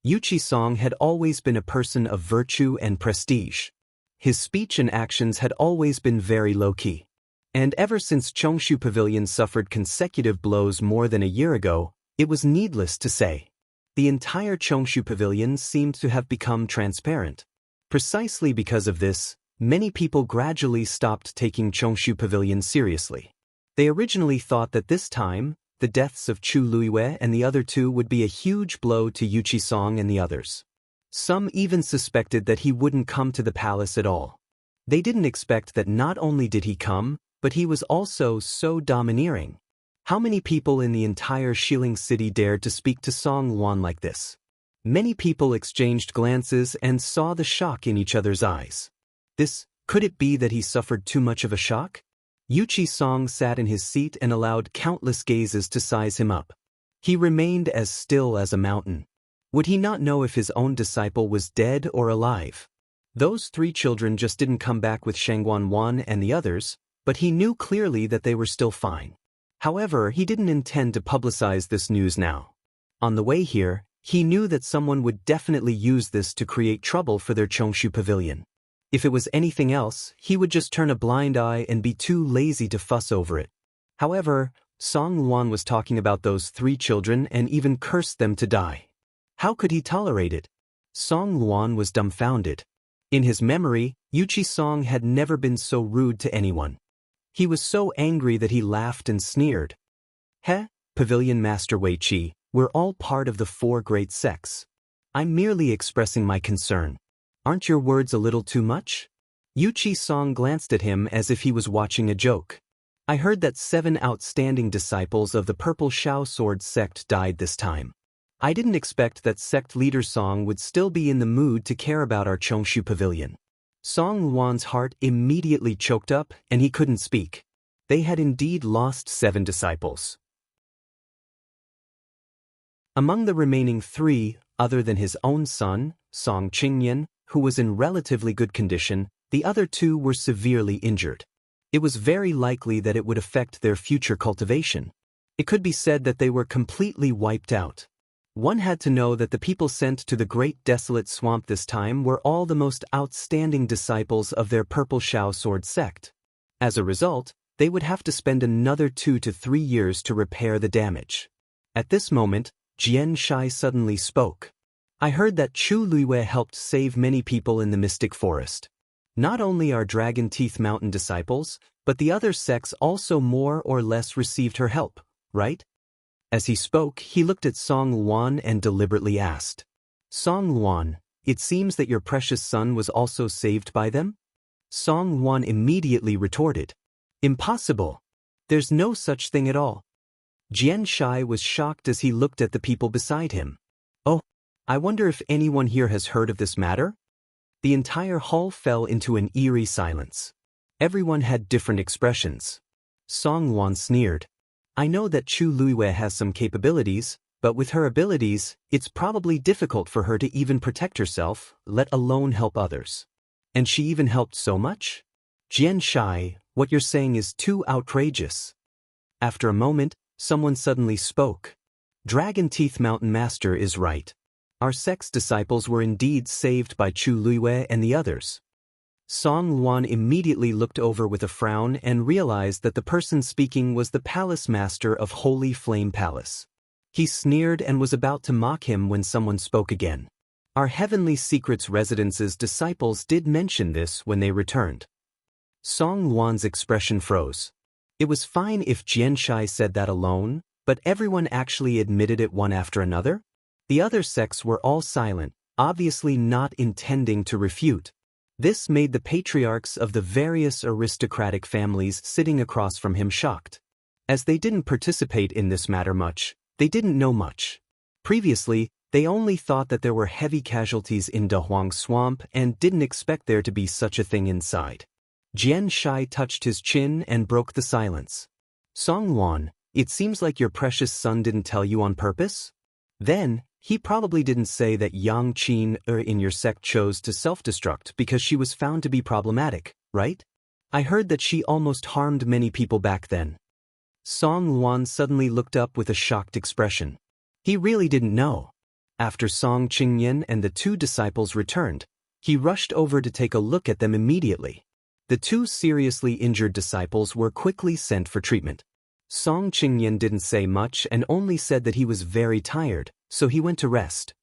Yuchi Song had always been a person of virtue and prestige. His speech and actions had always been very low-key. And ever since Chongshu Pavilion suffered consecutive blows more than a year ago, it was needless to say. The entire Chongshu Pavilion seemed to have become transparent. Precisely because of this, many people gradually stopped taking Chongshu Pavilion seriously. They originally thought that this time, the deaths of Chu Luiwei and the other two would be a huge blow to Yuchi Song and the others. Some even suspected that he wouldn't come to the palace at all. They didn't expect that not only did he come, but he was also so domineering. How many people in the entire Shilling City dared to speak to Song Wan like this? Many people exchanged glances and saw the shock in each other's eyes. Could it be that he suffered too much of a shock? Yuchi Song sat in his seat and allowed countless gazes to size him up. He remained as still as a mountain. Would he not know if his own disciple was dead or alive? Those three children just didn't come back with Shangguan Wan and the others, but he knew clearly that they were still fine. However, he didn't intend to publicize this news now. On the way here, he knew that someone would definitely use this to create trouble for their Chongshu Pavilion. If it was anything else, he would just turn a blind eye and be too lazy to fuss over it. However, Song Wan was talking about those three children and even cursed them to die. How could he tolerate it? Song Wan was dumbfounded. In his memory, Yuchi Song had never been so rude to anyone. He was so angry that he laughed and sneered. Pavilion Master Wei Qi, we're all part of the four great sects. I'm merely expressing my concern. Aren't your words a little too much? Yuchi Song glanced at him as if he was watching a joke. I heard that 7 outstanding disciples of the Purple Shao Sword sect died this time. I didn't expect that sect leader Song would still be in the mood to care about our Chongshu Pavilion. Song Wan's heart immediately choked up and he couldn't speak. They had indeed lost 7 disciples. Among the remaining 3, other than his own son, Song Qingyan, who was in relatively good condition, the other 2 were severely injured. It was very likely that it would affect their future cultivation. It could be said that they were completely wiped out. One had to know that the people sent to the Great Desolate Swamp this time were all the most outstanding disciples of their Purple Shao Sword sect. As a result, they would have to spend another 2 to 3 years to repair the damage. At this moment, Jian Shai suddenly spoke. I heard that Chu Luiwei helped save many people in the Mystic Forest. Not only our Dragon Teeth Mountain disciples, but the other sects also more or less received her help, right? As he spoke, he looked at Song Wan and deliberately asked, Song Wan, it seems that your precious son was also saved by them? Song Wan immediately retorted, Impossible. There's no such thing at all. Jian Shai was shocked as he looked at the people beside him. Oh, I wonder if anyone here has heard of this matter? The entire hall fell into an eerie silence. Everyone had different expressions. Song Wan sneered. I know that Chu Luiwei has some capabilities, but with her abilities, it's probably difficult for her to even protect herself, let alone help others. And she even helped so much? Jian Shai, what you're saying is too outrageous. After a moment, someone suddenly spoke. Dragon Teeth Mountain Master is right. Our sect's disciples were indeed saved by Chu Luiwei and the others. Song Wan immediately looked over with a frown and realized that the person speaking was the palace master of Holy Flame Palace. He sneered and was about to mock him when someone spoke again. Our Heavenly Secrets Residence's disciples did mention this when they returned. Song Luan's expression froze. It was fine if Xianxia said that alone, but everyone actually admitted it one after another? The other sects were all silent, obviously not intending to refute. This made the patriarchs of the various aristocratic families sitting across from him shocked. As they didn't participate in this matter much, they didn't know much. Previously, they only thought that there were heavy casualties in Dahuang Swamp and didn't expect there to be such a thing inside. Xianxia touched his chin and broke the silence. Song Luan, it seems like your precious son didn't tell you on purpose? Then, he probably didn't say that Yang Qin in your sect chose to self-destruct because she was found to be problematic, right? I heard that she almost harmed many people back then. Song Luan suddenly looked up with a shocked expression. He really didn't know. After Song Qingyan and the two disciples returned, he rushed over to take a look at them immediately. The two seriously injured disciples were quickly sent for treatment. Song Qingyan didn't say much and only said that he was very tired, so he went to rest.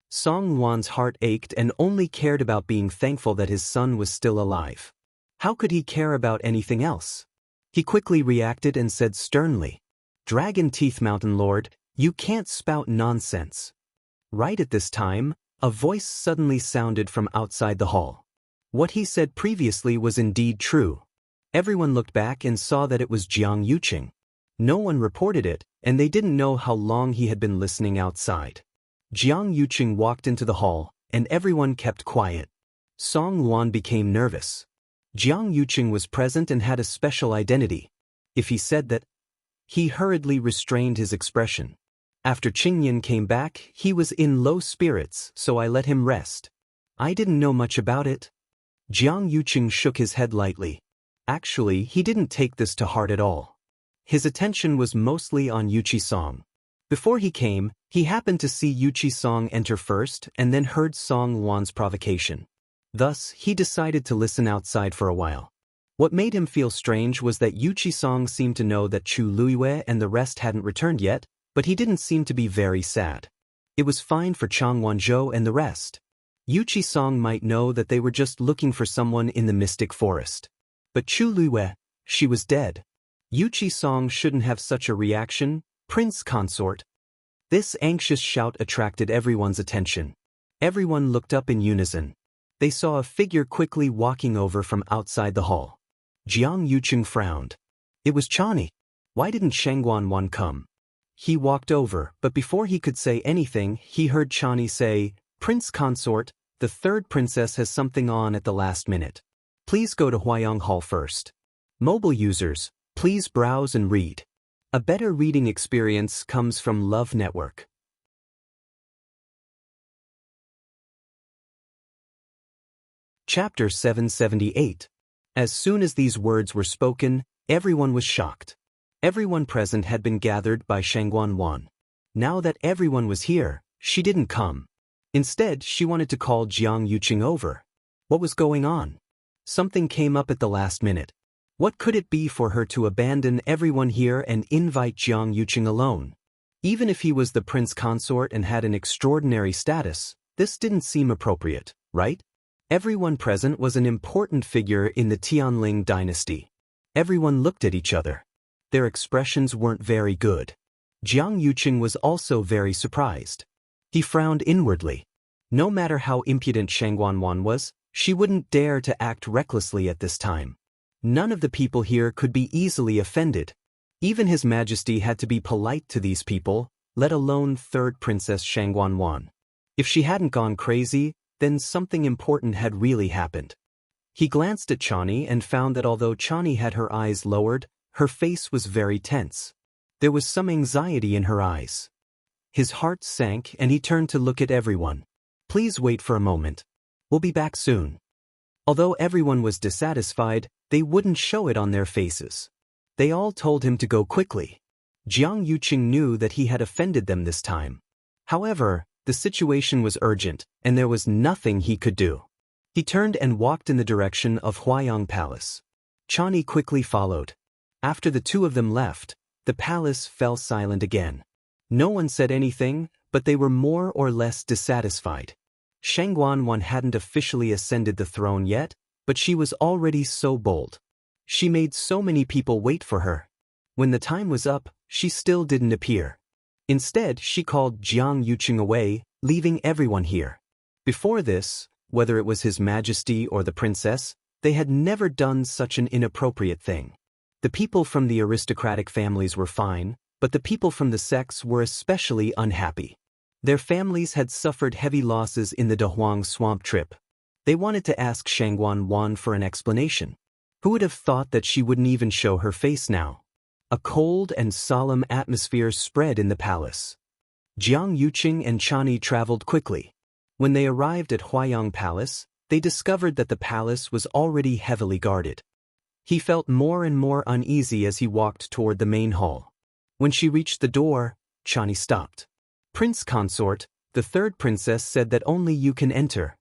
Song Luan's heart ached and only cared about being thankful that his son was still alive. How could he care about anything else? He quickly reacted and said sternly, "Dragon Teeth Mountain Lord, you can't spout nonsense." Right at this time, a voice suddenly sounded from outside the hall. What he said previously was indeed true. Everyone looked back and saw that it was Jiang Yuqing. No one reported it, and they didn't know how long he had been listening outside. Jiang Yuqing walked into the hall, and everyone kept quiet. Song Luan became nervous. Jiang Yuqing was present and had a special identity. If he said that, he hurriedly restrained his expression. After Qingyan came back, he was in low spirits, so I let him rest. I didn't know much about it. Jiang Yuqing shook his head lightly. Actually, he didn't take this to heart at all. His attention was mostly on Yuqi Song. Before he came, he happened to see Yuqi Song enter first and then heard Song Luan's provocation. Thus, he decided to listen outside for a while. What made him feel strange was that Yuqi Song seemed to know that Chu Luiyue and the rest hadn't returned yet, but he didn't seem to be very sad. It was fine for Chang Wanzhou and the rest. Yuqi Song might know that they were just looking for someone in the mystic forest. But Chu Luiyue, she was dead. Yuqi Song shouldn't have such a reaction, Prince Consort. This anxious shout attracted everyone's attention. Everyone looked up in unison. They saw a figure quickly walking over from outside the hall. Jiang Yuqing frowned. It was Chani. Why didn't Shangguan come? He walked over, but before he could say anything, he heard Chani say, "Prince Consort, the third princess has something on at the last minute. Please go to Huayang Hall first. Mobile users, please browse and read. A better reading experience comes from Love Network." Chapter 778. As soon as these words were spoken, everyone was shocked. Everyone present had been gathered by Shangguan Wan. Now that everyone was here, she didn't come. Instead, she wanted to call Jiang Yuqing over. What was going on? Something came up at the last minute. What could it be for her to abandon everyone here and invite Jiang Yuqing alone? Even if he was the prince consort and had an extraordinary status, this didn't seem appropriate, right? Everyone present was an important figure in the Tianling dynasty. Everyone looked at each other. Their expressions weren't very good. Jiang Yuqing was also very surprised. He frowned inwardly. No matter how impudent Shangguan Wan was, she wouldn't dare to act recklessly at this time. None of the people here could be easily offended. Even His Majesty had to be polite to these people, let alone third Princess Shangguan Wan. If she hadn't gone crazy, then something important had really happened. He glanced at Chani and found that although Chani had her eyes lowered, her face was very tense. There was some anxiety in her eyes. His heart sank and he turned to look at everyone. "Please wait for a moment. We'll be back soon." Although everyone was dissatisfied, they wouldn't show it on their faces. They all told him to go quickly. Jiang Yuqing knew that he had offended them this time. However, the situation was urgent, and there was nothing he could do. He turned and walked in the direction of Huayang Palace. Chani quickly followed. After the two of them left, the palace fell silent again. No one said anything, but they were more or less dissatisfied. Shangguan hadn't officially ascended the throne yet, but she was already so bold. She made so many people wait for her. When the time was up, she still didn't appear. Instead, she called Jiang Yuqing away, leaving everyone here. Before this, whether it was His Majesty or the princess, they had never done such an inappropriate thing. The people from the aristocratic families were fine, but the people from the sects were especially unhappy. Their families had suffered heavy losses in the Dahuang swamp trip. They wanted to ask Shangguan for an explanation. Who would have thought that she wouldn't even show her face now? A cold and solemn atmosphere spread in the palace. Jiang Yuqing and Chani traveled quickly. When they arrived at Huayang Palace, they discovered that the palace was already heavily guarded. He felt more and more uneasy as he walked toward the main hall. When she reached the door, Chani stopped. Prince Consort, the third princess, said that only you can enter.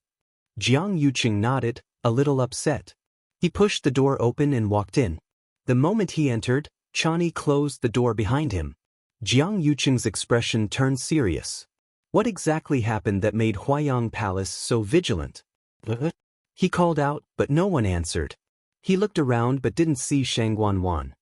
Jiang Yuqing nodded, a little upset. He pushed the door open and walked in. The moment he entered, Chani closed the door behind him. Jiang Yuqing's expression turned serious. What exactly happened that made Huayang Palace so vigilant? He called out, but no one answered. He looked around but didn't see Shangguan.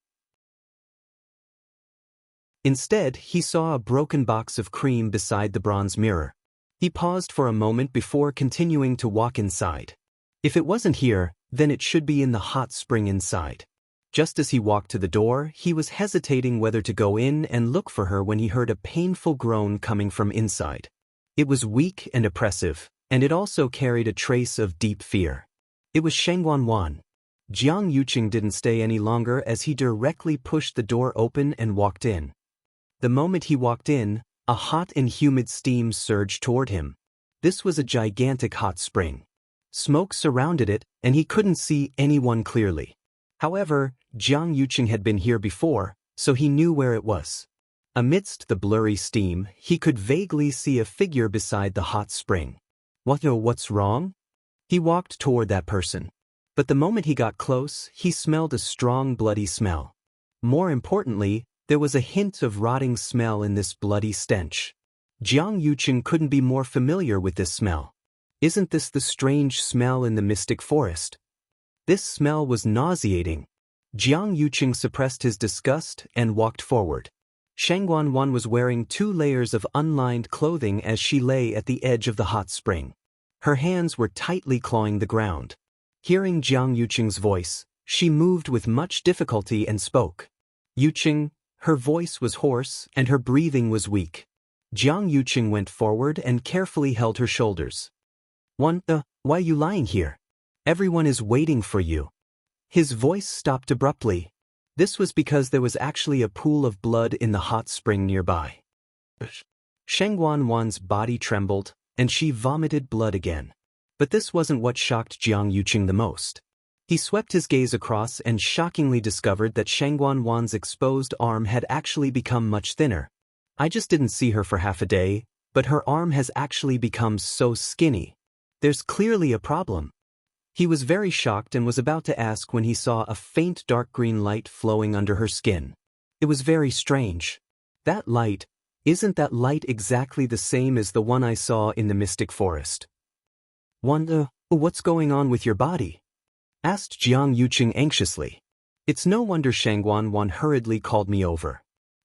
Instead, he saw a broken box of cream beside the bronze mirror. He paused for a moment before continuing to walk inside. If it wasn't here, then it should be in the hot spring inside. Just as he walked to the door, he was hesitating whether to go in and look for her when he heard a painful groan coming from inside. It was weak and oppressive, and it also carried a trace of deep fear. It was Shangguan. Jiang Yuqing didn't stay any longer as he directly pushed the door open and walked in. The moment he walked in, a hot and humid steam surged toward him. This was a gigantic hot spring. Smoke surrounded it, and he couldn't see anyone clearly. However, Jiang Yuqing had been here before, so he knew where it was. Amidst the blurry steam, he could vaguely see a figure beside the hot spring. What's wrong? He walked toward that person. But the moment he got close, he smelled a strong bloody smell. More importantly, there was a hint of rotting smell in this bloody stench. Jiang Yuqing couldn't be more familiar with this smell. Isn't this the strange smell in the mystic forest? This smell was nauseating. Jiang Yuqing suppressed his disgust and walked forward. Shangguan was wearing 2 layers of unlined clothing as she lay at the edge of the hot spring. Her hands were tightly clawing the ground. Hearing Jiang Yuqing's voice, she moved with much difficulty and spoke. Yuqing. Her voice was hoarse and her breathing was weak. Jiang Yuqing went forward and carefully held her shoulders. Why are you lying here? Everyone is waiting for you. His voice stopped abruptly. This was because there was actually a pool of blood in the hot spring nearby. Shangguan's body trembled, and she vomited blood again. But this wasn't what shocked Jiang Yuqing the most. He swept his gaze across and shockingly discovered that Shangguan's exposed arm had actually become much thinner. I just didn't see her for half a day, but her arm has actually become so skinny. There's clearly a problem. He was very shocked and was about to ask when he saw a faint dark green light flowing under her skin. It was very strange. Isn't that light exactly the same as the one I saw in the mystic forest? What's going on with your body? Asked Jiang Yuqing anxiously. It's no wonder Shangguan hurriedly called me over.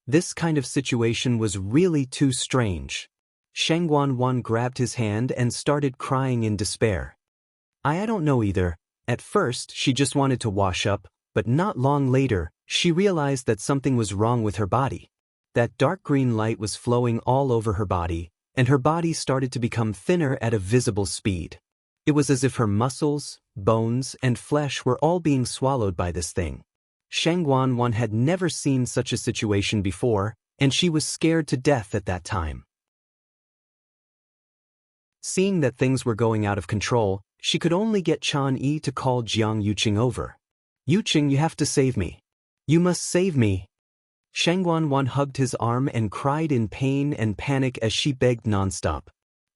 This kind of situation was really too strange. Shangguan grabbed his hand and started crying in despair. I don't know either. At first, she just wanted to wash up, but not long later, she realized that something was wrong with her body. That dark green light was flowing all over her body, and her body started to become thinner at a visible speed. It was as if her muscles, bones, and flesh were all being swallowed by this thing. Shangguan had never seen such a situation before, and she was scared to death at that time. Seeing that things were going out of control, she could only get Chan Yi to call Jiang Yuqing over. Yuqing, you have to save me. You must save me. Shangguan hugged his arm and cried in pain and panic as she begged nonstop.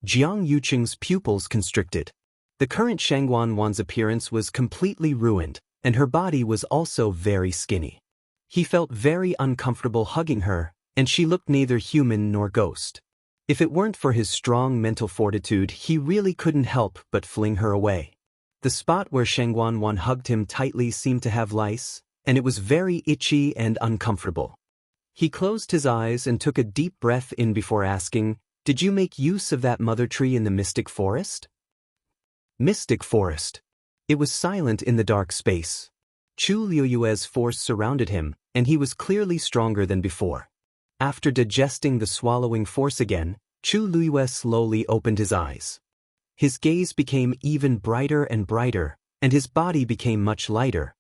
Jiang Yuqing's pupils constricted. The current Shangguan's appearance was completely ruined, and her body was also very skinny. He felt very uncomfortable hugging her, and she looked neither human nor ghost. If it weren't for his strong mental fortitude, he really couldn't help but fling her away. The spot where Shengguan hugged him tightly seemed to have lice, and it was very itchy and uncomfortable. He closed his eyes and took a deep breath in before asking, "Did you make use of that mother tree in the mystic forest?" Mystic forest. It was silent in the dark space. Chu Liuyue's force surrounded him, and he was clearly stronger than before. After digesting the swallowing force again, Chu Liyue slowly opened his eyes. His gaze became even brighter and brighter, and his body became much lighter.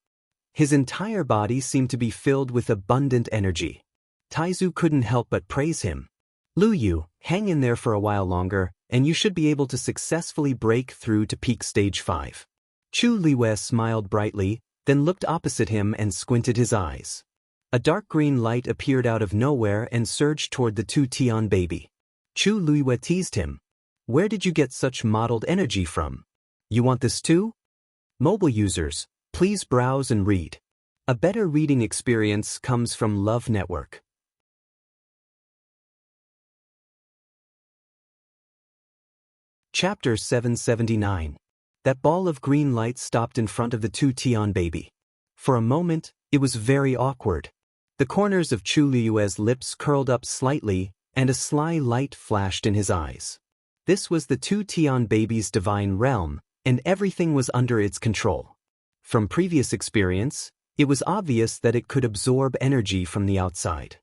His entire body seemed to be filled with abundant energy. Taizu couldn't help but praise him. "Liu, hang in there for a while longer, and you should be able to successfully break through to peak stage 5. Chu Liyue smiled brightly, then looked opposite him and squinted his eyes. A dark green light appeared out of nowhere and surged toward the 2-Tian baby. Chu Liyue teased him. "Where did you get such modeled energy from? You want this too?" Mobile users, please browse and read. A better reading experience comes from Love Network. Chapter 779. That ball of green light stopped in front of the 2-Tian baby. For a moment, it was very awkward. The corners of Chu Liyue's lips curled up slightly, and a sly light flashed in his eyes. This was the 2-Tian baby's divine realm, and everything was under its control. From previous experience, it was obvious that it could absorb energy from the outside.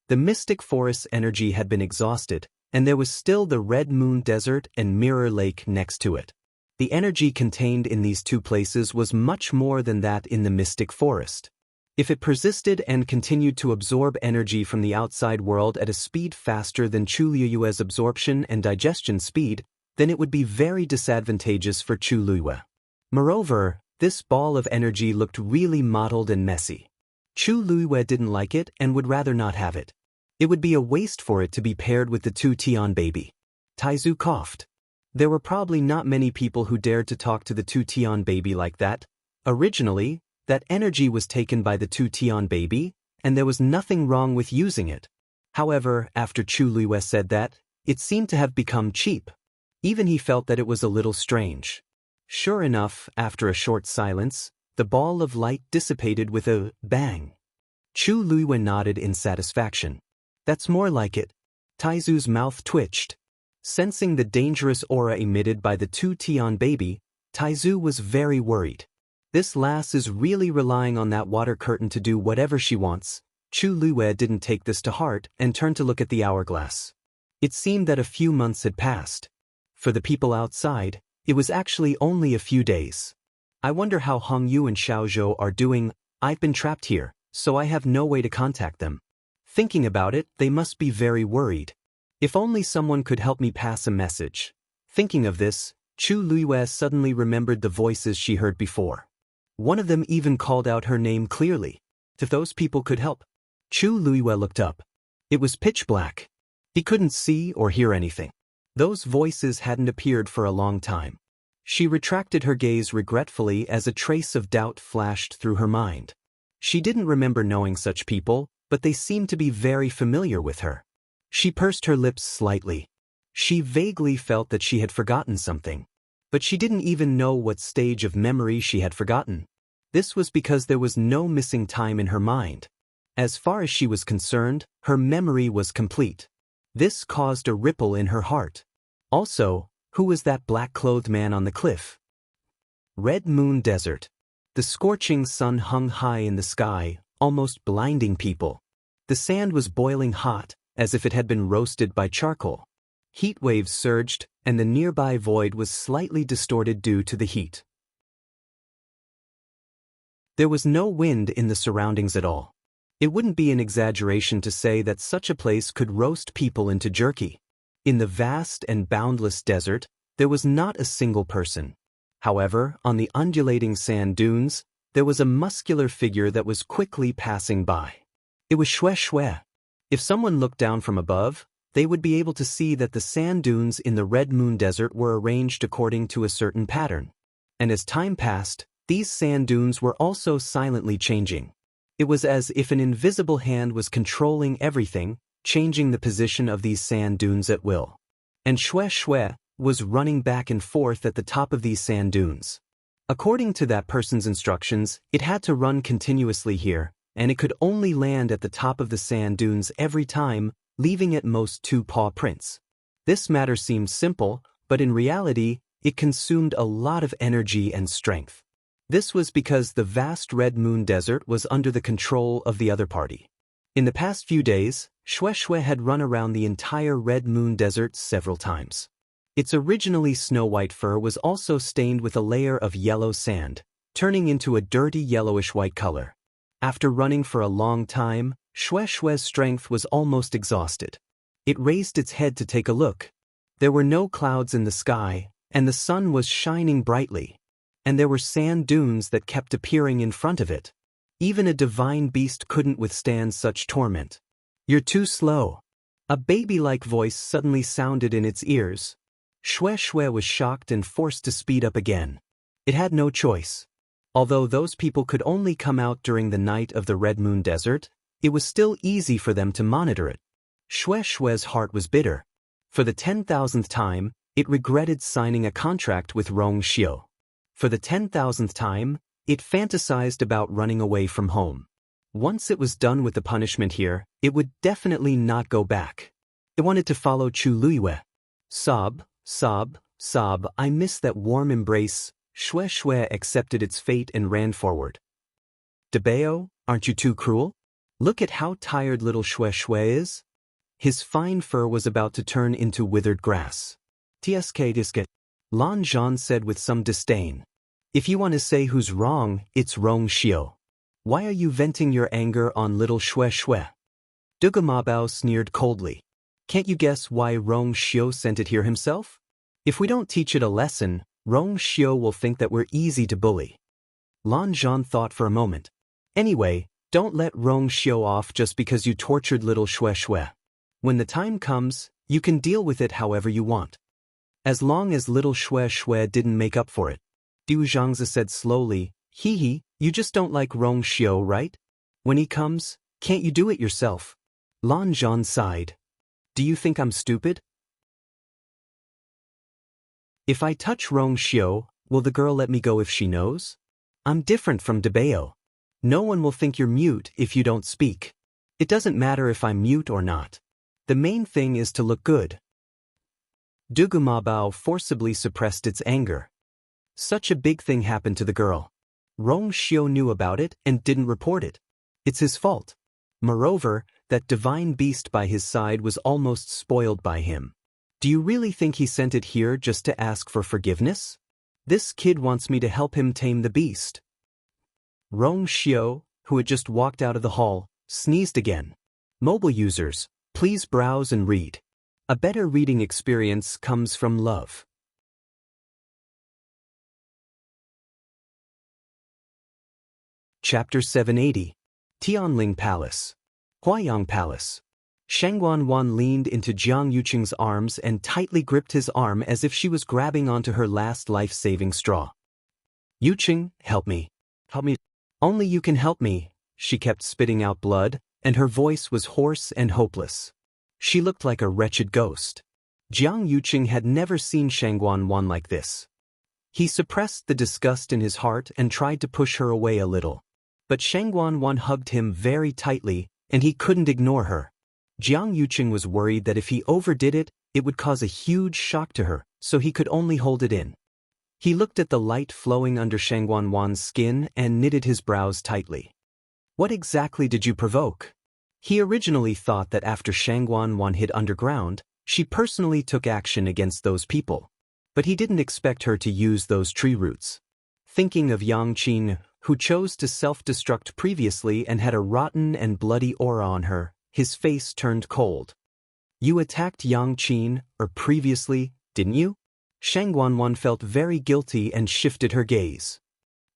The mystic forest's energy had been exhausted, and there was still the Red Moon Desert and Mirror Lake next to it. The energy contained in these two places was much more than that in the mystic forest. If it persisted and continued to absorb energy from the outside world at a speed faster than Chu Liyue's absorption and digestion speed, then it would be very disadvantageous for Chu Liyue. Moreover, this ball of energy looked really mottled and messy. Chu Liyue didn't like it and would rather not have it. It would be a waste for it to be paired with the 2-Tian baby. Taizu coughed. There were probably not many people who dared to talk to the 2-Tian baby like that. Originally, that energy was taken by the 2-Tian baby, and there was nothing wrong with using it. However, after Chu Liyue said that, it seemed to have become cheap. Even he felt that it was a little strange. Sure enough, after a short silence, the ball of light dissipated with a bang. Chu Liyue nodded in satisfaction. "That's more like it." Taizu's mouth twitched. Sensing the dangerous aura emitted by the 2-Tian baby, Taizu was very worried. This lass is really relying on that water curtain to do whatever she wants. Chu Liyue didn't take this to heart and turned to look at the hourglass. It seemed that a few months had passed. For the people outside, it was actually only a few days. "I wonder how Hongyu and Xiaozhou are doing. I've been trapped here, so I have no way to contact them. Thinking about it, they must be very worried. If only someone could help me pass a message." Thinking of this, Chu Liyue suddenly remembered the voices she heard before. One of them even called out her name clearly. If those people could help. Chu Liyue looked up. It was pitch black. He couldn't see or hear anything. Those voices hadn't appeared for a long time. She retracted her gaze regretfully as a trace of doubt flashed through her mind. She didn't remember knowing such people, but they seemed to be very familiar with her. She pursed her lips slightly. She vaguely felt that she had forgotten something. But she didn't even know what stage of memory she had forgotten. This was because there was no missing time in her mind. As far as she was concerned, her memory was complete. This caused a ripple in her heart. Also, who was that black-clothed man on the cliff? Red Moon Desert. The scorching sun hung high in the sky, almost blinding people. The sand was boiling hot, as if it had been roasted by charcoal. Heat waves surged, and the nearby void was slightly distorted due to the heat. There was no wind in the surroundings at all. It wouldn't be an exaggeration to say that such a place could roast people into jerky. In the vast and boundless desert, there was not a single person. However, on the undulating sand dunes, there was a muscular figure that was quickly passing by. It was Xue Xue. If someone looked down from above, they would be able to see that the sand dunes in the Red Moon Desert were arranged according to a certain pattern. And as time passed, these sand dunes were also silently changing. It was as if an invisible hand was controlling everything, changing the position of these sand dunes at will. and Xue Xue was running back and forth at the top of these sand dunes. According to that person's instructions, it had to run continuously here, and it could only land at the top of the sand dunes every time, leaving at most 2 paw prints. This matter seemed simple, but in reality, it consumed a lot of energy and strength. This was because the vast Red Moon Desert was under the control of the other party. In the past few days, Xue Xue had run around the entire Red Moon Desert several times. Its originally snow-white fur was also stained with a layer of yellow sand, turning into a dirty yellowish-white color. After running for a long time, Xue Xue's strength was almost exhausted. It raised its head to take a look. There were no clouds in the sky, and the sun was shining brightly. And there were sand dunes that kept appearing in front of it. Even a divine beast couldn't withstand such torment. "You're too slow." A baby-like voice suddenly sounded in its ears. Xue Xue was shocked and forced to speed up again. It had no choice. Although those people could only come out during the night of the Red Moon Desert, it was still easy for them to monitor it. Xue Xue's heart was bitter. For the 10,000th time, it regretted signing a contract with Rong Xiu. For the 10,000th time, it fantasized about running away from home. Once it was done with the punishment here, it would definitely not go back. It wanted to follow Chu Luiyue. Sob, sob, sob, I miss that warm embrace. Xue Xue accepted its fate and ran forward. Dabeo, aren't you too cruel? Look at how tired little Xue Xue is. His fine fur was about to turn into withered grass. Tsk. Lan Zhan said with some disdain. If you want to say who's wrong, it's Rong Xiu. Why are you venting your anger on little Xue Xue? Duge Mabao sneered coldly. Can't you guess why Rong Xiu sent it here himself? If we don't teach it a lesson, Rong Xiu will think that we're easy to bully. Lan Zhan thought for a moment. Anyway, don't let Rong Xiu off just because you tortured little Xue Xue. When the time comes, you can deal with it however you want. As long as little Xue Xue didn't make up for it. Du Zhangzi said slowly, Hee, you just don't like Rong Xiu, right? When he comes, can't you do it yourself? Lan Zhan sighed. Do you think I'm stupid? If I touch Rong Xiu, will the girl let me go if she knows? I'm different from Dabeo. No one will think you're mute if you don't speak. It doesn't matter if I'm mute or not. The main thing is to look good. Duge Mabao forcibly suppressed its anger. Such a big thing happened to the girl. Rong Xiu knew about it and didn't report it. It's his fault. Moreover, that divine beast by his side was almost spoiled by him. Do you really think he sent it here just to ask for forgiveness? This kid wants me to help him tame the beast. Rong Xiu, who had just walked out of the hall, sneezed again. Mobile users, please browse and read. A better reading experience comes from love. Chapter 780. Tianling Palace. Huayang Palace. Shangguan leaned into Jiang Yuqing's arms and tightly gripped his arm as if she was grabbing onto her last life-saving straw. Yuqing, help me. Help me. Only you can help me. She kept spitting out blood, and her voice was hoarse and hopeless. She looked like a wretched ghost. Jiang Yuqing had never seen Shangguan like this. He suppressed the disgust in his heart and tried to push her away a little. But Shangguan hugged him very tightly, and he couldn't ignore her. Jiang Yuqing was worried that if he overdid it, it would cause a huge shock to her, so he could only hold it in. He looked at the light flowing under Shangguan's skin and knitted his brows tightly. What exactly did you provoke? He originally thought that after Shangguan hid underground, she personally took action against those people. But he didn't expect her to use those tree roots. Thinking of Yang Qin, who chose to self-destruct previously and had a rotten and bloody aura on her, his face turned cold. You attacked Yang Qin, previously, didn't you? Shangguan felt very guilty and shifted her gaze.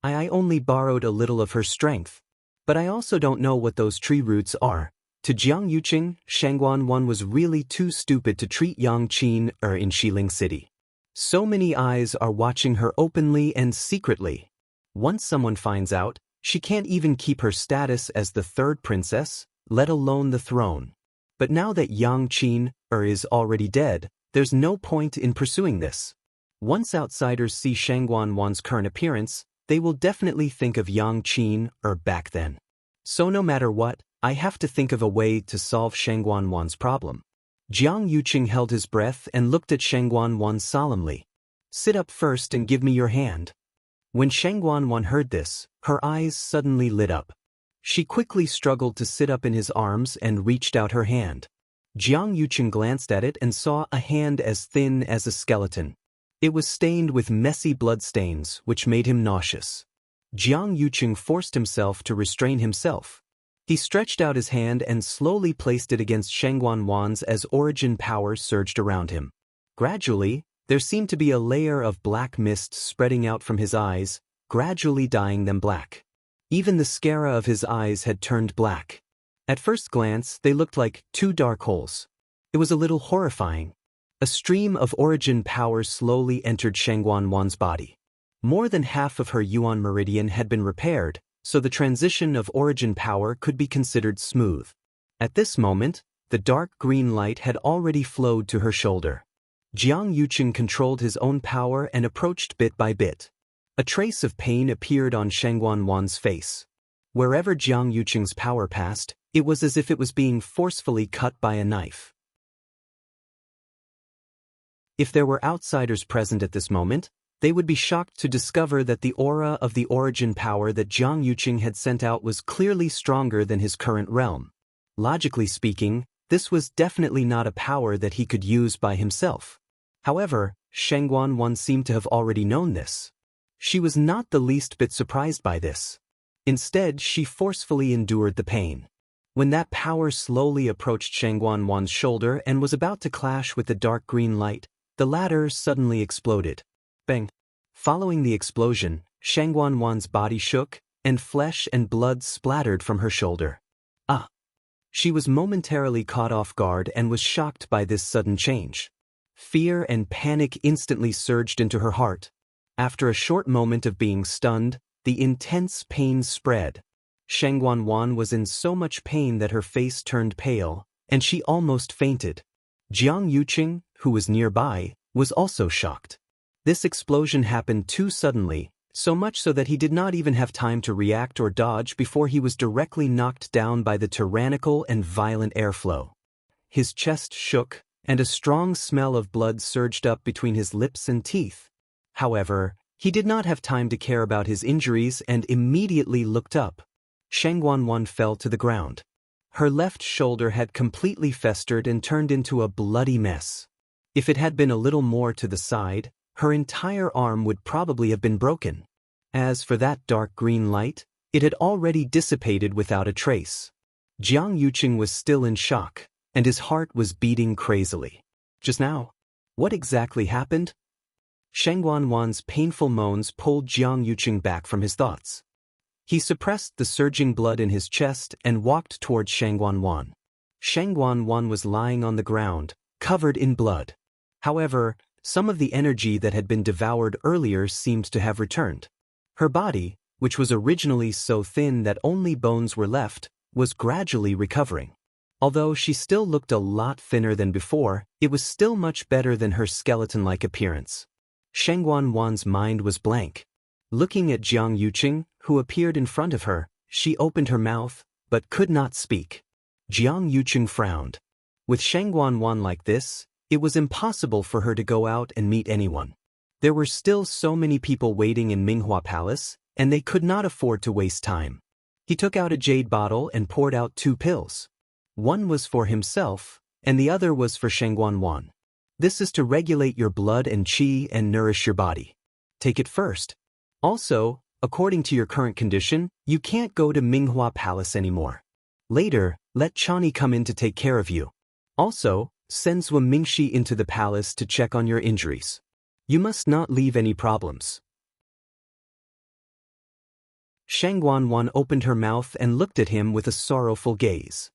I only borrowed a little of her strength. But I also don't know what those tree roots are. To Jiang Yuqing, Shangguan was really too stupid to treat Yang Qin in Xiling City. So many eyes are watching her openly and secretly. Once someone finds out, she can't even keep her status as the third princess, let alone the throne. But now that Yang Qin is already dead, there's no point in pursuing this. Once outsiders see Shangguan Wan's current appearance, they will definitely think of Yang Qin or back then. So no matter what, I have to think of a way to solve Shangguan Wan's problem. Jiang Yuqing held his breath and looked at Shangguan Wan solemnly. Sit up first and give me your hand. When Shangguan Wan heard this, her eyes suddenly lit up. She quickly struggled to sit up in his arms and reached out her hand. Jiang Yuqing glanced at it and saw a hand as thin as a skeleton. It was stained with messy bloodstains, which made him nauseous. Jiang Yuqing forced himself to restrain himself. He stretched out his hand and slowly placed it against Shangguan Wan's as origin power surged around him. Gradually, there seemed to be a layer of black mist spreading out from his eyes, gradually dyeing them black. Even the sclera of his eyes had turned black. At first glance, they looked like two dark holes. It was a little horrifying. A stream of origin power slowly entered Shangguan Wan's body. More than half of her Yuan meridian had been repaired, so the transition of origin power could be considered smooth. At this moment, the dark green light had already flowed to her shoulder. Jiang Yuqing controlled his own power and approached bit by bit. A trace of pain appeared on Shangguan Wan's face. Wherever Jiang Yuqing's power passed, it was as if it was being forcefully cut by a knife. If there were outsiders present at this moment, they would be shocked to discover that the aura of the origin power that Jiang Yuqing had sent out was clearly stronger than his current realm. Logically speaking, this was definitely not a power that he could use by himself. However, Shangguan Wan seemed to have already known this. She was not the least bit surprised by this. Instead, she forcefully endured the pain. When that power slowly approached Shangguan Wan's shoulder and was about to clash with the dark green light, the latter suddenly exploded. Bang! Following the explosion, Shangguan Wan's body shook, and flesh and blood splattered from her shoulder. Ah! She was momentarily caught off guard and was shocked by this sudden change. Fear and panic instantly surged into her heart. After a short moment of being stunned, the intense pain spread. Shangguan Wan was in so much pain that her face turned pale, and she almost fainted. Jiang Yuqing, who was nearby, was also shocked. This explosion happened too suddenly, so much so that he did not even have time to react or dodge before he was directly knocked down by the tyrannical and violent airflow. His chest shook, and a strong smell of blood surged up between his lips and teeth. However, he did not have time to care about his injuries and immediately looked up. Shangguan Wan fell to the ground. Her left shoulder had completely festered and turned into a bloody mess. If it had been a little more to the side, her entire arm would probably have been broken. As for that dark green light, it had already dissipated without a trace. Jiang Yuqing was still in shock, and his heart was beating crazily. Just now, what exactly happened? Shangguan Wan's painful moans pulled Jiang Yuqing back from his thoughts. He suppressed the surging blood in his chest and walked towards Shangguan Wan. Shangguan Wan was lying on the ground, covered in blood. However, some of the energy that had been devoured earlier seemed to have returned. Her body, which was originally so thin that only bones were left, was gradually recovering. Although she still looked a lot thinner than before, it was still much better than her skeleton-like appearance. Shangguan Wan's mind was blank. Looking at Jiang Yuqing, who appeared in front of her, she opened her mouth, but could not speak. Jiang Yuqing frowned. With Shangguan Wan like this, it was impossible for her to go out and meet anyone. There were still so many people waiting in Minghua Palace, and they could not afford to waste time. He took out a jade bottle and poured out 2 pills. One was for himself, and the other was for Shangguan Wan. This is to regulate your blood and qi and nourish your body. Take it first. Also, according to your current condition, you can't go to Minghua Palace anymore. Later, let Chani come in to take care of you. Also, send Zhou Mingxi into the palace to check on your injuries. You must not leave any problems. Shangguan Wan opened her mouth and looked at him with a sorrowful gaze.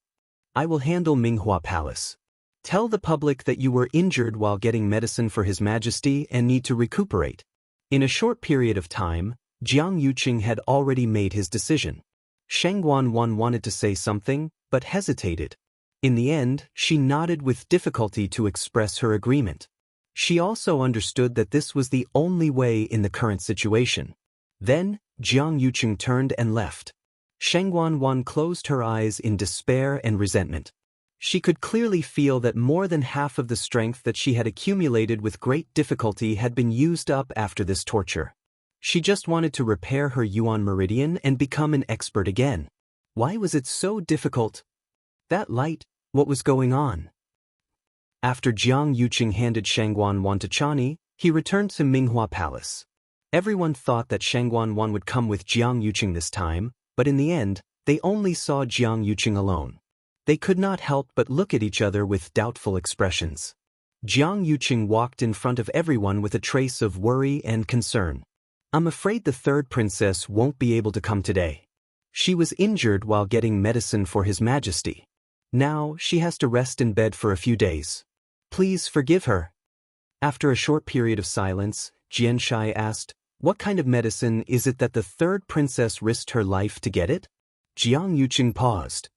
I will handle Minghua Palace. Tell the public that you were injured while getting medicine for His Majesty and need to recuperate. In a short period of time, Jiang Yuqing had already made his decision. Shangguan Wan wanted to say something, but hesitated. In the end, she nodded with difficulty to express her agreement. She also understood that this was the only way in the current situation. Then, Jiang Yuqing turned and left. Shengguan Wan closed her eyes in despair and resentment. She could clearly feel that more than half of the strength that she had accumulated with great difficulty had been used up after this torture. She just wanted to repair her Yuan meridian and become an expert again. Why was it so difficult? That light, what was going on? After Jiang Yuqing handed Shengguan Wan to Chani, he returned to Minghua Palace. Everyone thought that Shengguan Wan would come with Jiang Yuqing this time, but in the end, they only saw Jiang Yuqing alone. They could not help but look at each other with doubtful expressions. Jiang Yuqing walked in front of everyone with a trace of worry and concern. "I'm afraid the third princess won't be able to come today. She was injured while getting medicine for His Majesty. Now she has to rest in bed for a few days. Please forgive her." After a short period of silence, Xianxia asked, "What kind of medicine is it that the third princess risked her life to get it?" Jiang Yuqing paused.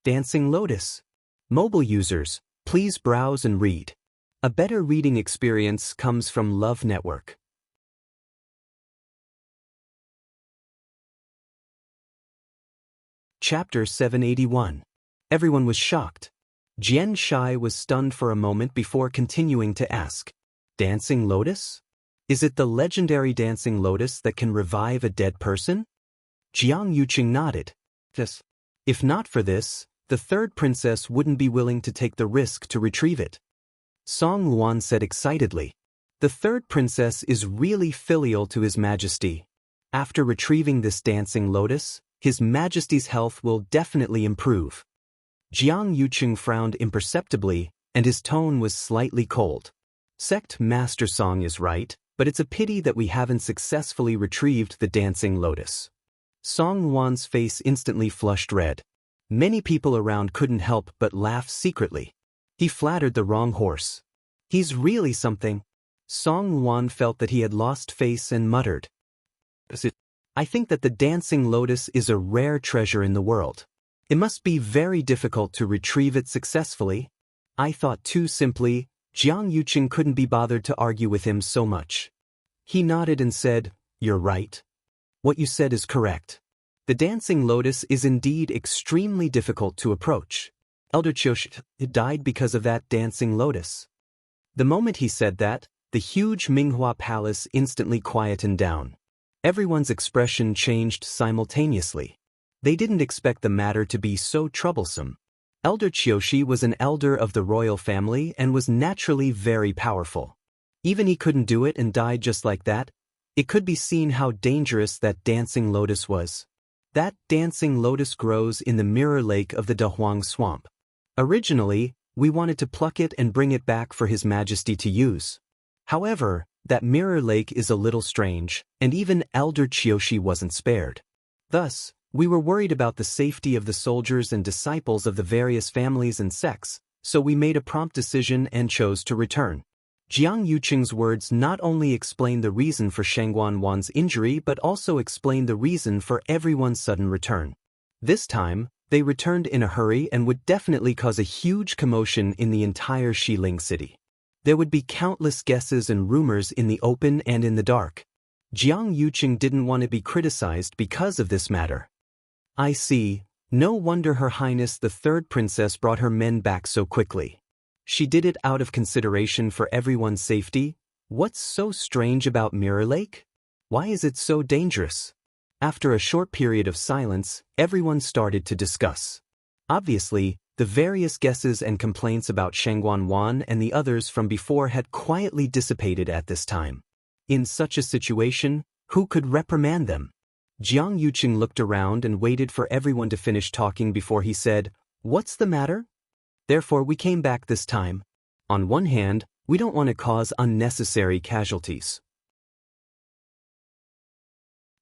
"Dancing Lotus. Mobile users, please browse and read. A better reading experience comes from Love Network." Chapter 781. Everyone was shocked. Xianxia was stunned for a moment before continuing to ask, "Dancing Lotus? Is it the legendary Dancing Lotus that can revive a dead person?" Jiang Yuqing nodded. "Yes. If not for this, the third princess wouldn't be willing to take the risk to retrieve it." Song Luan said excitedly, "The third princess is really filial to His Majesty. After retrieving this Dancing Lotus, His Majesty's health will definitely improve." Jiang Yuqing frowned imperceptibly, and his tone was slightly cold. "Sect Master Song is right, but it's a pity that we haven't successfully retrieved the Dancing Lotus." Song Luan's face instantly flushed red. Many people around couldn't help but laugh secretly. He flattered the wrong horse. "He's really something." Song Luan felt that he had lost face and muttered, "I think that the Dancing Lotus is a rare treasure in the world. It must be very difficult to retrieve it successfully." I thought too simply. Jiang Yuqing couldn't be bothered to argue with him so much. He nodded and said, "You're right. What you said is correct. The Dancing Lotus is indeed extremely difficult to approach. Elder Qiushi died because of that Dancing Lotus." The moment he said that, the huge Minghua Palace instantly quietened down. Everyone's expression changed simultaneously. They didn't expect the matter to be so troublesome. Elder Qiushi was an elder of the royal family and was naturally very powerful. Even he couldn't do it and died just like that. It could be seen how dangerous that Dancing Lotus was. That Dancing Lotus grows in the Mirror Lake of the Dahuang Swamp. Originally, we wanted to pluck it and bring it back for His Majesty to use. However, that Mirror Lake is a little strange, and even Elder Qiushi wasn't spared. Thus, we were worried about the safety of the soldiers and disciples of the various families and sects, so we made a prompt decision and chose to return. Jiang Yuqing's words not only explained the reason for Shengguan Wan's injury but also explained the reason for everyone's sudden return. This time, they returned in a hurry and would definitely cause a huge commotion in the entire Xiling city. There would be countless guesses and rumors in the open and in the dark. Jiang Yuqing didn't want to be criticized because of this matter. "I see. No wonder Her Highness the Third Princess brought her men back so quickly. She did it out of consideration for everyone's safety. What's so strange about Mirror Lake? Why is it so dangerous?" After a short period of silence, everyone started to discuss. Obviously, the various guesses and complaints about Shengguan Wan and the others from before had quietly dissipated at this time. In such a situation, who could reprimand them? Jiang Yuqing looked around and waited for everyone to finish talking before he said, "What's the matter? Therefore we came back this time. On one hand, we don't want to cause unnecessary casualties.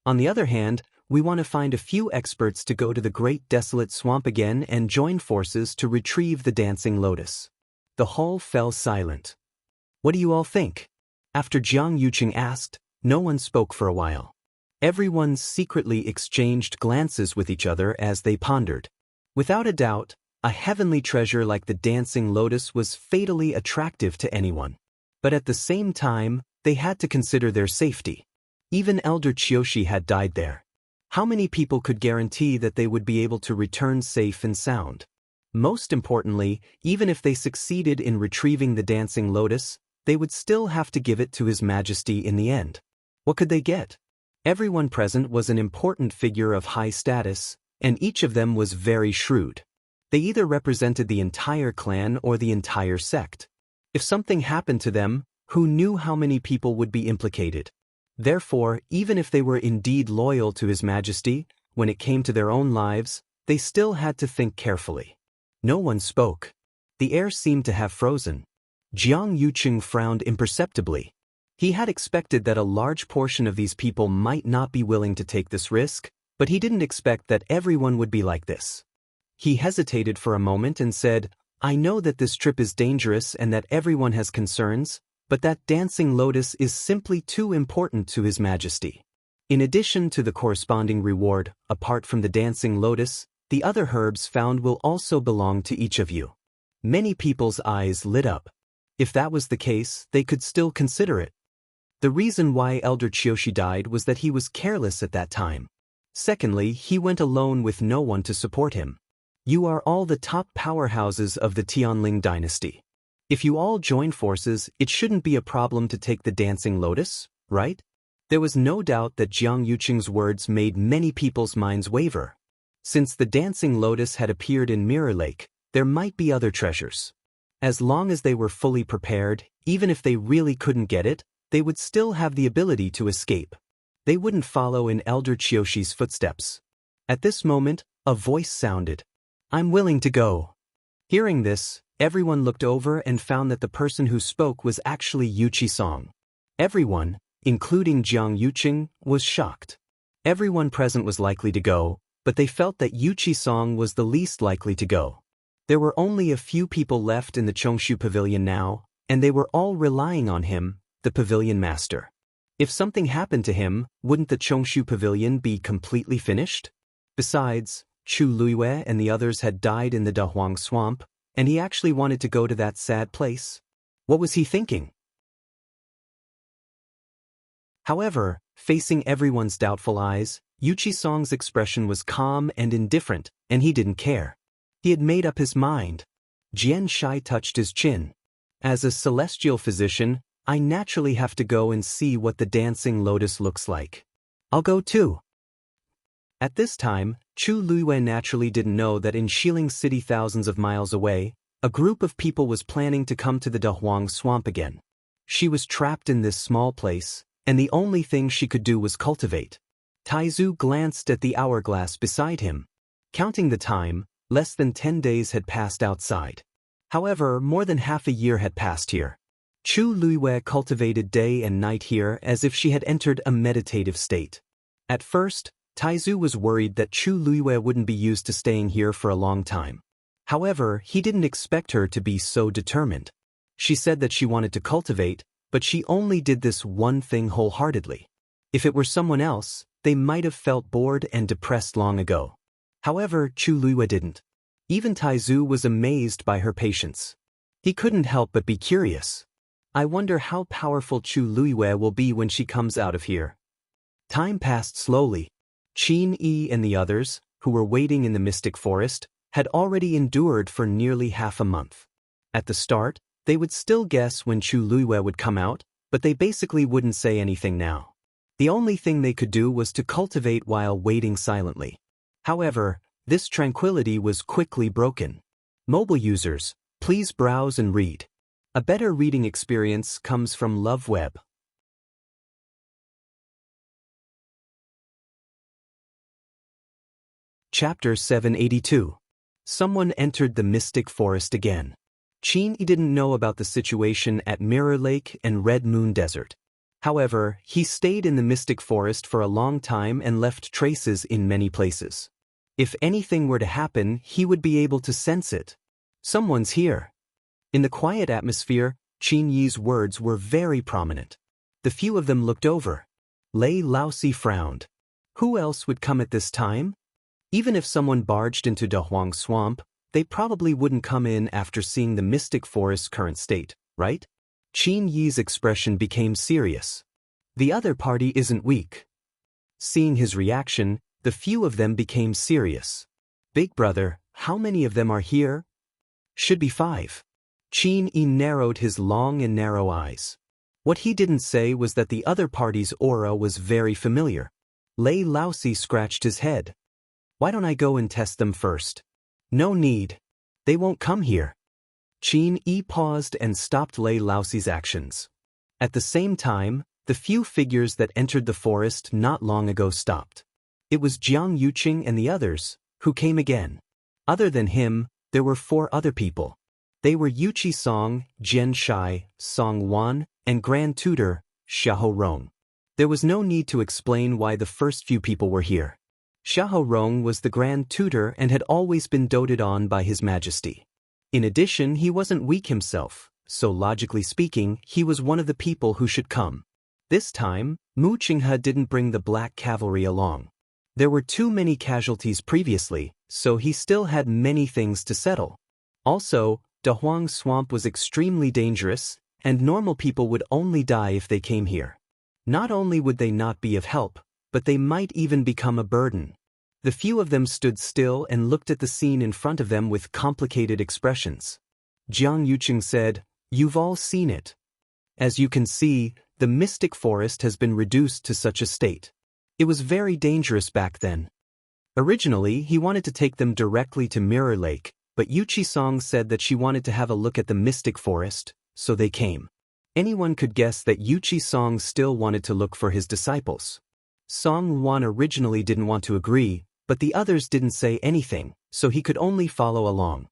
On the other hand, we want to find a few experts to go to the Great Desolate Swamp again and join forces to retrieve the Dancing Lotus." The hall fell silent. "What do you all think?" After Jiang Yuqing asked, no one spoke for a while. Everyone secretly exchanged glances with each other as they pondered. Without a doubt, A heavenly treasure like the dancing lotus was fatally attractive to anyone. But at the same time, they had to consider their safety. Even Elder Qiushi had died there. How many people could guarantee that they would be able to return safe and sound? Most importantly, even if they succeeded in retrieving the dancing lotus, they would still have to give it to His Majesty in the end. What could they get? Everyone present was an important figure of high status, and each of them was very shrewd. They either represented the entire clan or the entire sect. If something happened to them, who knew how many people would be implicated? Therefore, even if they were indeed loyal to His Majesty, when it came to their own lives, they still had to think carefully. No one spoke. The air seemed to have frozen. Jiang Yuqing frowned imperceptibly. He had expected that a large portion of these people might not be willing to take this risk, but he didn't expect that everyone would be like this. He hesitated for a moment and said, "I know that this trip is dangerous and that everyone has concerns, but that dancing lotus is simply too important to His Majesty. In addition to the corresponding reward, apart from the dancing lotus, the other herbs found will also belong to each of you." Many people's eyes lit up. If that was the case, they could still consider it. The reason why Elder Qiushi died was that he was careless at that time. Secondly, he went alone with no one to support him. You are all the top powerhouses of the Tianling dynasty. If you all join forces, it shouldn't be a problem to take the dancing lotus, right? There was no doubt that Jiang Yuqing's words made many people's minds waver. Since the dancing lotus had appeared in Mirror Lake, there might be other treasures. As long as they were fully prepared, even if they really couldn't get it, they would still have the ability to escape. They wouldn't follow in Elder Qiushi's footsteps. At this moment, a voice sounded. "I'm willing to go." Hearing this, everyone looked over and found that the person who spoke was actually Yu Qisong. Everyone, including Jiang Yuqing, was shocked. Everyone present was likely to go, but they felt that Yu Qisong was the least likely to go. There were only a few people left in the Chongshu Pavilion now, and they were all relying on him, the pavilion master. If something happened to him, wouldn't the Chongshu Pavilion be completely finished? Besides, Chu Luiyue and the others had died in the Dahuang swamp, and he actually wanted to go to that sad place. What was he thinking? However, facing everyone's doubtful eyes, Yu Qisong's expression was calm and indifferent, and he didn't care. He had made up his mind. Jian Shai touched his chin. As a celestial physician, I naturally have to go and see what the dancing lotus looks like. I'll go too. At this time, Chu Luiyue naturally didn't know that in Xiling City thousands of miles away, a group of people was planning to come to the Dahuang swamp again. She was trapped in this small place, and the only thing she could do was cultivate. Taizu glanced at the hourglass beside him. Counting the time, less than 10 days had passed outside. However, more than half a year had passed here. Chu Luiyue cultivated day and night here as if she had entered a meditative state. At first, Taizu was worried that Chu Luiyue wouldn't be used to staying here for a long time. However, he didn't expect her to be so determined. She said that she wanted to cultivate, but she only did this one thing wholeheartedly. If it were someone else, they might have felt bored and depressed long ago. However, Chu Luiyue didn't. Even Taizu was amazed by her patience. He couldn't help but be curious. I wonder how powerful Chu Luiyue will be when she comes out of here. Time passed slowly. Qin Yi and the others, who were waiting in the mystic forest, had already endured for nearly half a month. At the start, they would still guess when Chu Luiyue would come out, but they basically wouldn't say anything now. The only thing they could do was to cultivate while waiting silently. However, this tranquility was quickly broken. Mobile users, please browse and read. A better reading experience comes from LoveWeb. Chapter 782. Someone entered the mystic forest again. Qin Yi didn't know about the situation at Mirror Lake and Red Moon Desert. However, he stayed in the mystic forest for a long time and left traces in many places. If anything were to happen, he would be able to sense it. Someone's here. In the quiet atmosphere, Qin Yi's words were very prominent. The few of them looked over. Lei Laosi frowned. Who else would come at this time? Even if someone barged into Dahuang Swamp, They probably wouldn't come in after seeing the mystic forest's current state, right? Qin Yi's expression became serious. The other party isn't weak. Seeing his reaction, the few of them became serious. Big brother, how many of them are here? Should be 5. Qin Yi narrowed his long and narrow eyes. What he didn't say was that the other party's aura was very familiar. Lei Laosi scratched his head. Why don't I go and test them first? No need. They won't come here. Qin Yi paused and stopped Lei Laosi's actions. At the same time, the few figures that entered the forest not long ago stopped. It was Jiang Yuqing and the others, who came again. Other than him, there were 4 other people. They were Yuqi Song, Jian Shai, Song Wan, and Grand Tutor, Xiahou Rong. There was no need to explain why the first few people were here. Xiahou Rong was the Grand Tutor and had always been doted on by His Majesty. In addition, he wasn't weak himself, so logically speaking, he was one of the people who should come. This time, Mu Qinghe didn't bring the Black Cavalry along. There were too many casualties previously, so he still had many things to settle. Also, Dahuang Swamp was extremely dangerous, and normal people would only die if they came here. Not only would they not be of help, but they might even become a burden. The few of them stood still and looked at the scene in front of them with complicated expressions. Jiang Yuqing said, "You've all seen it. As you can see, the mystic forest has been reduced to such a state. It was very dangerous back then. Originally, he wanted to take them directly to Mirror Lake, but Yuqi Song said that she wanted to have a look at the mystic forest, so they came. Anyone could guess that Yuqi Song still wanted to look for his disciples. Song Wan originally didn't want to agree, but the others didn't say anything, so he could only follow along.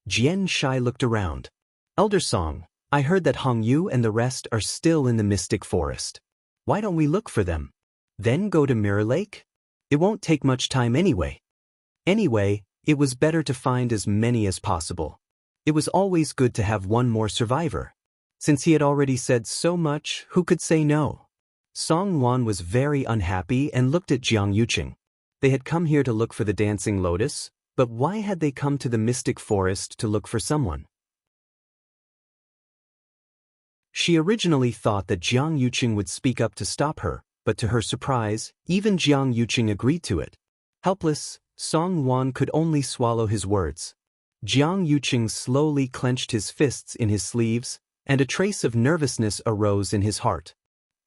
Jian Shai looked around. Elder Song, I heard that Hong Yu and the rest are still in the mystic forest. Why don't we look for them? Then go to Mirror Lake? It won't take much time anyway. Anyway, it was better to find as many as possible. It was always good to have one more survivor. Since he had already said so much, who could say no? Song Wan was very unhappy and looked at Jiang Yuqing. They had come here to look for the dancing lotus, but why had they come to the mystic forest to look for someone? She originally thought that Jiang Yuqing would speak up to stop her, but to her surprise, even Jiang Yuqing agreed to it. Helpless, Song Wan could only swallow his words. Jiang Yuqing slowly clenched his fists in his sleeves, and a trace of nervousness arose in his heart.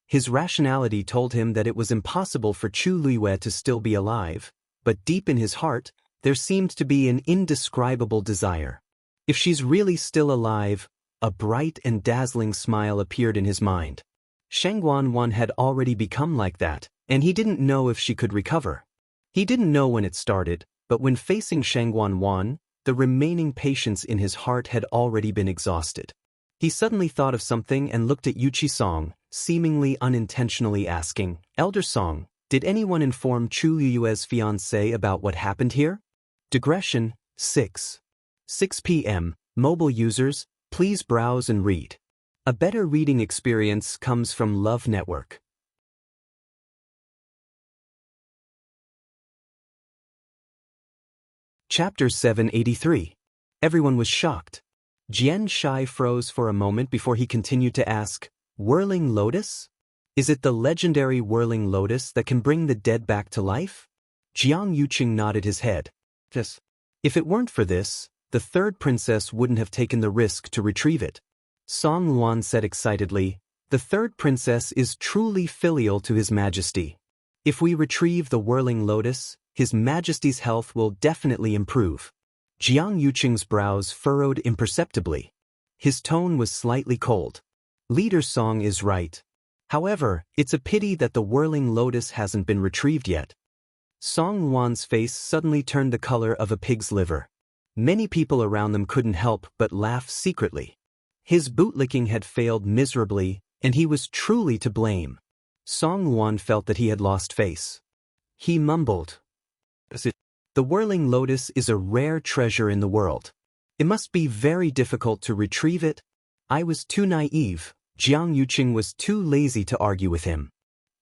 His rationality told him that it was impossible for Chu Luiyue to still be alive, but deep in his heart, there seemed to be an indescribable desire. If she's really still alive, a bright and dazzling smile appeared in his mind. Shengguan Wan had already become like that, and he didn't know if she could recover. He didn't know when it started, but when facing Shengguan Wan, the remaining patience in his heart had already been exhausted. He suddenly thought of something and looked at Yuqi Song, seemingly unintentionally asking, Elder Song, did anyone inform Chu Liyue's fiancé about what happened here? Digression 6 p.m. Mobile users, please browse and read. A better reading experience comes from Love Network. Chapter 783. Everyone was shocked. Jian Shai froze for a moment before he continued to ask, Whirling Lotus? Is it the legendary Whirling Lotus that can bring the dead back to life? Jiang Yuqing nodded his head. Yes. If it weren't for this, the third princess wouldn't have taken the risk to retrieve it. Song Luan said excitedly, the third princess is truly filial to His Majesty. If we retrieve the Whirling Lotus, His Majesty's health will definitely improve. Jiang Yuqing's brows furrowed imperceptibly. His tone was slightly cold. Leader Song is right. However, it's a pity that the Whirling Lotus hasn't been retrieved yet. Song Wan's face suddenly turned the color of a pig's liver. Many people around them couldn't help but laugh secretly. His bootlicking had failed miserably, and he was truly to blame. Song Wan felt that he had lost face. He mumbled. The Whirling Lotus is a rare treasure in the world. It must be very difficult to retrieve it. I was too naive. Jiang Yuqing was too lazy to argue with him.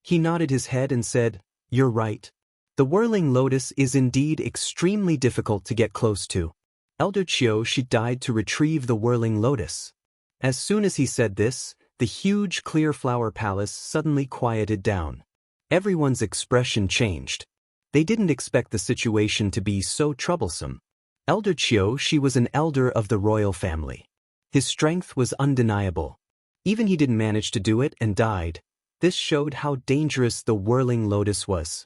He nodded his head and said, You're right. The Whirling Lotus is indeed extremely difficult to get close to. Elder Qiu, she died to retrieve the whirling lotus. As soon as he said this, the huge clear flower palace suddenly quieted down. Everyone's expression changed. They didn't expect the situation to be so troublesome. Elder Qiu, she was an elder of the royal family. His strength was undeniable. Even he didn't manage to do it and died. This showed how dangerous the whirling lotus was.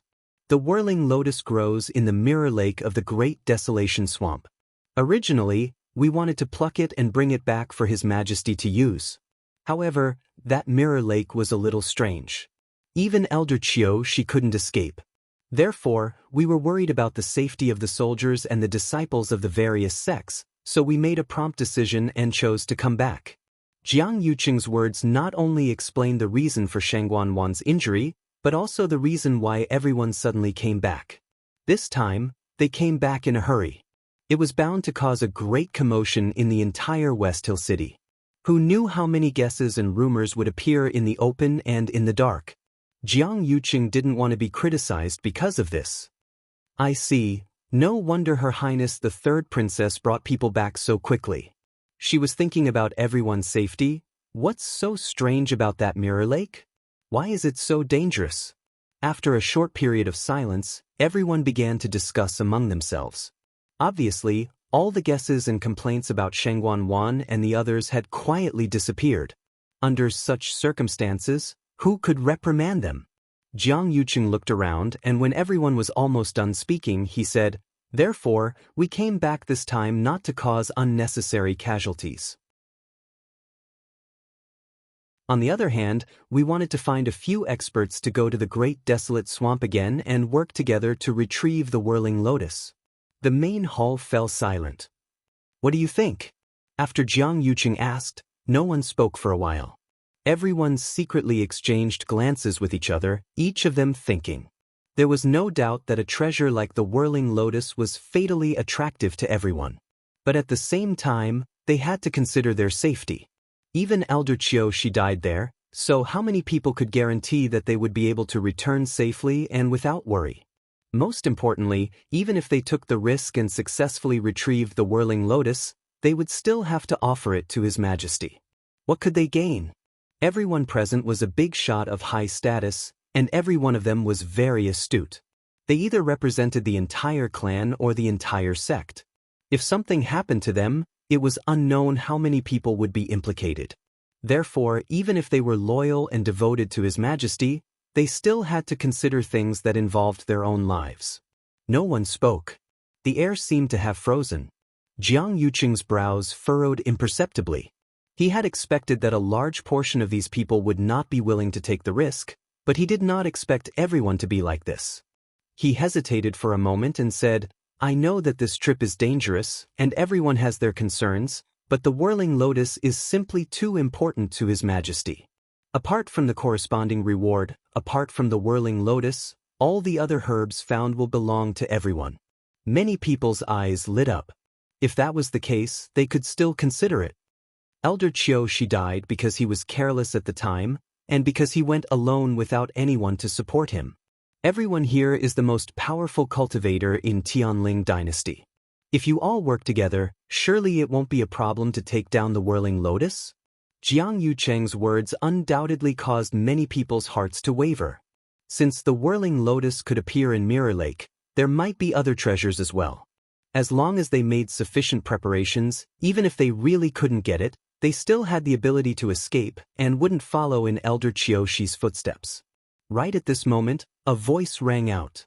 The whirling lotus grows in the mirror lake of the Great Desolation Swamp. Originally, we wanted to pluck it and bring it back for His Majesty to use. However, that mirror lake was a little strange. Even Elder Qiu, she couldn't escape. Therefore, we were worried about the safety of the soldiers and the disciples of the various sects, so we made a prompt decision and chose to come back. Jiang Yuqing's words not only explained the reason for Shangguan Wan's injury, but also the reason why everyone suddenly came back. This time, they came back in a hurry. It was bound to cause a great commotion in the entire West Hill City. Who knew how many guesses and rumors would appear in the open and in the dark? Jiang Yuqing didn't want to be criticized because of this. I see. No wonder Her Highness the Third Princess brought people back so quickly. She was thinking about everyone's safety. What's so strange about that mirror lake? Why is it so dangerous? After a short period of silence, everyone began to discuss among themselves. Obviously, all the guesses and complaints about Shangguan Wan and the others had quietly disappeared. Under such circumstances, who could reprimand them? Jiang Yuqing looked around, and when everyone was almost done speaking, he said, "Therefore, we came back this time not to cause unnecessary casualties. On the other hand, we wanted to find a few experts to go to the Great Desolate Swamp again and work together to retrieve the whirling lotus." The main hall fell silent. "What do you think?" After Jiang Yuqing asked, no one spoke for a while. Everyone secretly exchanged glances with each other, each of them thinking. There was no doubt that a treasure like the whirling lotus was fatally attractive to everyone. But at the same time, they had to consider their safety. Even Elder Qiu, she died there, so how many people could guarantee that they would be able to return safely and without worry? Most importantly, even if they took the risk and successfully retrieved the whirling lotus, they would still have to offer it to His Majesty. What could they gain? Everyone present was a big shot of high status, and every one of them was very astute. They either represented the entire clan or the entire sect. If something happened to them, it was unknown how many people would be implicated. Therefore, even if they were loyal and devoted to His Majesty, they still had to consider things that involved their own lives. No one spoke. The air seemed to have frozen. Jiang Yuqing's brows furrowed imperceptibly. He had expected that a large portion of these people would not be willing to take the risk, but he did not expect everyone to be like this. He hesitated for a moment and said, "I know that this trip is dangerous, and everyone has their concerns, but the whirling lotus is simply too important to His Majesty. Apart from the corresponding reward, apart from the whirling lotus, all the other herbs found will belong to everyone." Many people's eyes lit up. If that was the case, they could still consider it. Elder Qiu, she died because he was careless at the time, and because he went alone without anyone to support him. Everyone here is the most powerful cultivator in Tianling dynasty. If you all work together, surely it won't be a problem to take down the whirling lotus? Jiang Yuqing's words undoubtedly caused many people's hearts to waver. Since the whirling lotus could appear in Mirror Lake, there might be other treasures as well. As long as they made sufficient preparations, even if they really couldn't get it, they still had the ability to escape and wouldn't follow in Elder Qiuxi's footsteps. Right at this moment, a voice rang out.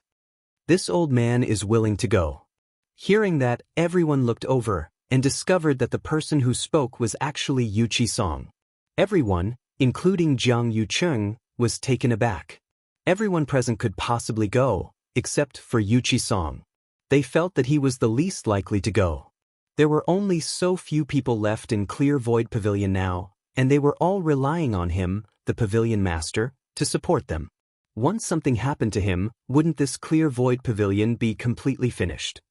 "This old man is willing to go." Hearing that, everyone looked over and discovered that the person who spoke was actually Yu Qisong. Everyone, including Jiang Yuqing, was taken aback. Everyone present could possibly go, except for Yu Qisong. They felt that he was the least likely to go. There were only so few people left in Clear Void Pavilion now, and they were all relying on him, the pavilion master, to support them. Once something happened to him, wouldn't this Clear Void Pavilion be completely finished?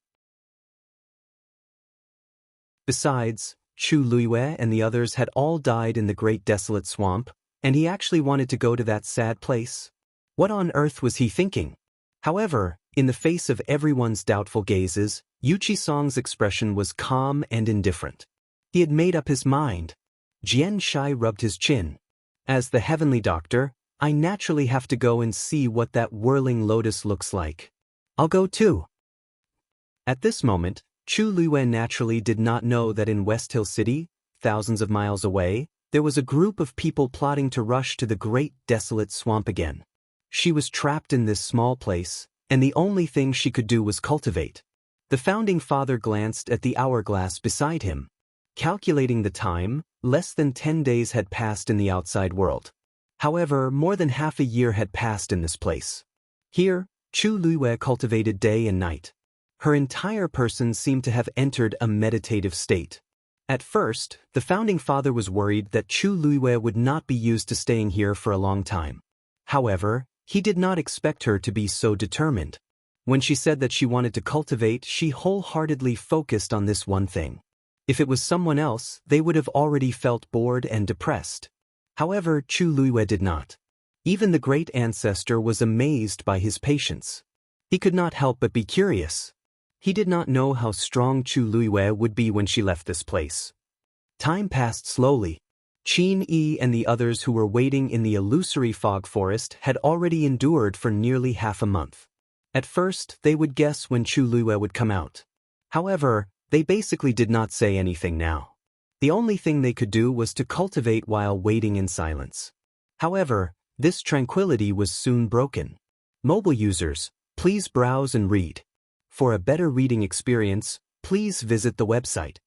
Besides, Chu Luiyue and the others had all died in the Great Desolate Swamp, and he actually wanted to go to that sad place. What on earth was he thinking? However, in the face of everyone's doubtful gazes, Yuchi-sang's expression was calm and indifferent. He had made up his mind. Xianxia rubbed his chin. As the heavenly doctor, I naturally have to go and see what that whirling lotus looks like. I'll go too. At this moment, Chu Luiyue naturally did not know that in West Hill City, thousands of miles away, there was a group of people plotting to rush to the great desolate swamp again. She was trapped in this small place, and the only thing she could do was cultivate. The founding father glanced at the hourglass beside him. Calculating the time, less than 10 days had passed in the outside world. However, more than half a year had passed in this place. Here, Chu Luiyue cultivated day and night. Her entire person seemed to have entered a meditative state. At first, the founding father was worried that Chu Luiyue would not be used to staying here for a long time. However, he did not expect her to be so determined. When she said that she wanted to cultivate, she wholeheartedly focused on this one thing. If it was someone else, they would have already felt bored and depressed. However, Chu Luiyue did not. Even the great ancestor was amazed by his patience. He could not help but be curious. He did not know how strong Chu Luiyue would be when she left this place. Time passed slowly. Qin Yi and the others who were waiting in the illusory fog forest had already endured for nearly half a month. At first, they would guess when Chu Luiyue would come out. However, they basically did not say anything now. The only thing they could do was to cultivate while waiting in silence. However, this tranquility was soon broken. Mobile users, please browse and read. For a better reading experience, please visit the website.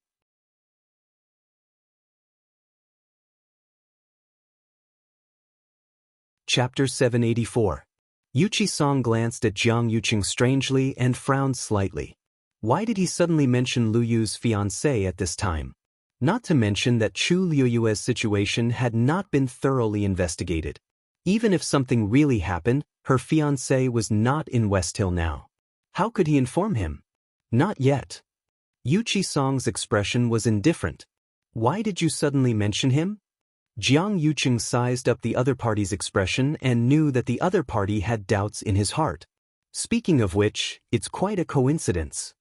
Chapter 784. Yuchi-sang glanced at Jiang Yuqing strangely and frowned slightly. Why did he suddenly mention Lu Yu's fiancée at this time? Not to mention that Chu Luiyue's situation had not been thoroughly investigated. Even if something really happened, her fiancé was not in West Hill now. How could he inform him? Not yet. Yuchi-sang's expression was indifferent. Why did you suddenly mention him? Jiang Yuqing sized up the other party's expression and knew that the other party had doubts in his heart. Speaking of which, it's quite a coincidence.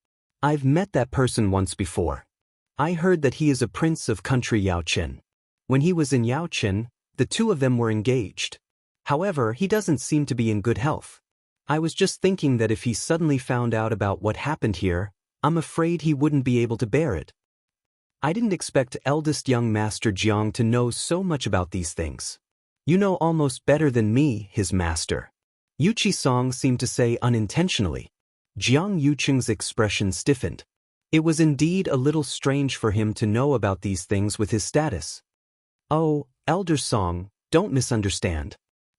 I've met that person once before. I heard that he is a prince of country Yaochen. When he was in Yaochen, the two of them were engaged. However, he doesn't seem to be in good health. I was just thinking that if he suddenly found out about what happened here, I'm afraid he wouldn't be able to bear it. I didn't expect eldest young master Jiang to know so much about these things. You know almost better than me, his master. Yuchi-sang seemed to say unintentionally. Jiang Yuqing's expression stiffened. It was indeed a little strange for him to know about these things with his status. Oh, Elder Song, don't misunderstand.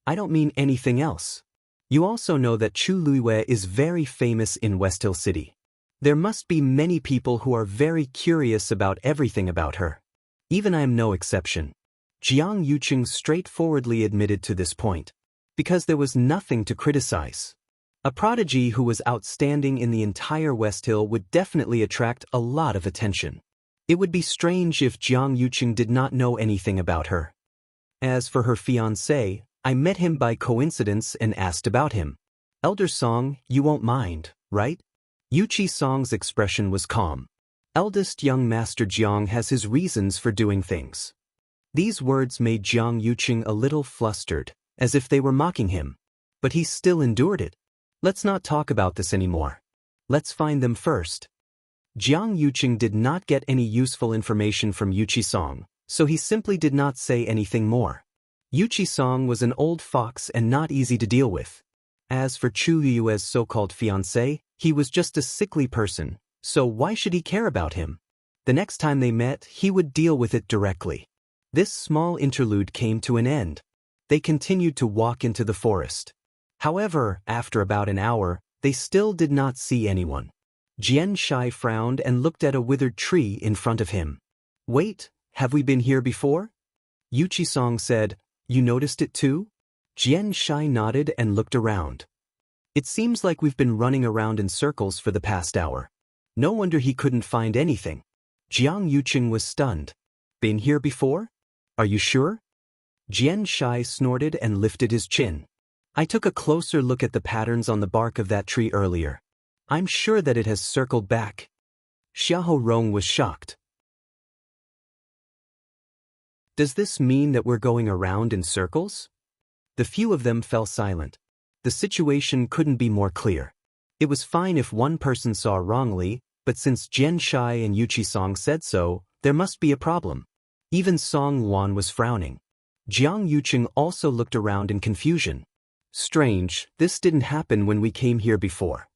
I don't mean anything else. You also know that Chu Luiyue is very famous in West Hill City. There must be many people who are very curious about everything about her. Even I am no exception. Jiang Yuqing straightforwardly admitted to this point. Because there was nothing to criticize. A prodigy who was outstanding in the entire West Hill would definitely attract a lot of attention. It would be strange if Jiang Yuqing did not know anything about her. As for her fiancé, I met him by coincidence and asked about him. Elder Song, you won't mind, right? Yuchi-sang's expression was calm. Eldest young master Jiang has his reasons for doing things. These words made Jiang Yuqing a little flustered, as if they were mocking him. But he still endured it. Let's not talk about this anymore. Let's find them first. Jiang Yuqing did not get any useful information from Yuchi-sang, so he simply did not say anything more. Yuchi-sang was an old fox and not easy to deal with. As for Chu Luiyue's so-called fiancé, he was just a sickly person, so why should he care about him? The next time they met, he would deal with it directly. This small interlude came to an end. They continued to walk into the forest. However, after about an hour, they still did not see anyone. Xianxia frowned and looked at a withered tree in front of him. Wait, have we been here before? Yuchi-sang said, you noticed it too? Xianxia nodded and looked around. It seems like we've been running around in circles for the past hour. No wonder he couldn't find anything. Jiang Yuqing was stunned. Been here before? Are you sure? Xianxia snorted and lifted his chin. I took a closer look at the patterns on the bark of that tree earlier. I'm sure that it has circled back. Xiahou Rong was shocked. Does this mean that we're going around in circles? The few of them fell silent. The situation couldn't be more clear. It was fine if one person saw wrongly, but since Jian Shai and Yuqi Song said so, there must be a problem. Even Song Wan was frowning. Jiang Yuqing also looked around in confusion. Strange, this didn't happen when we came here before.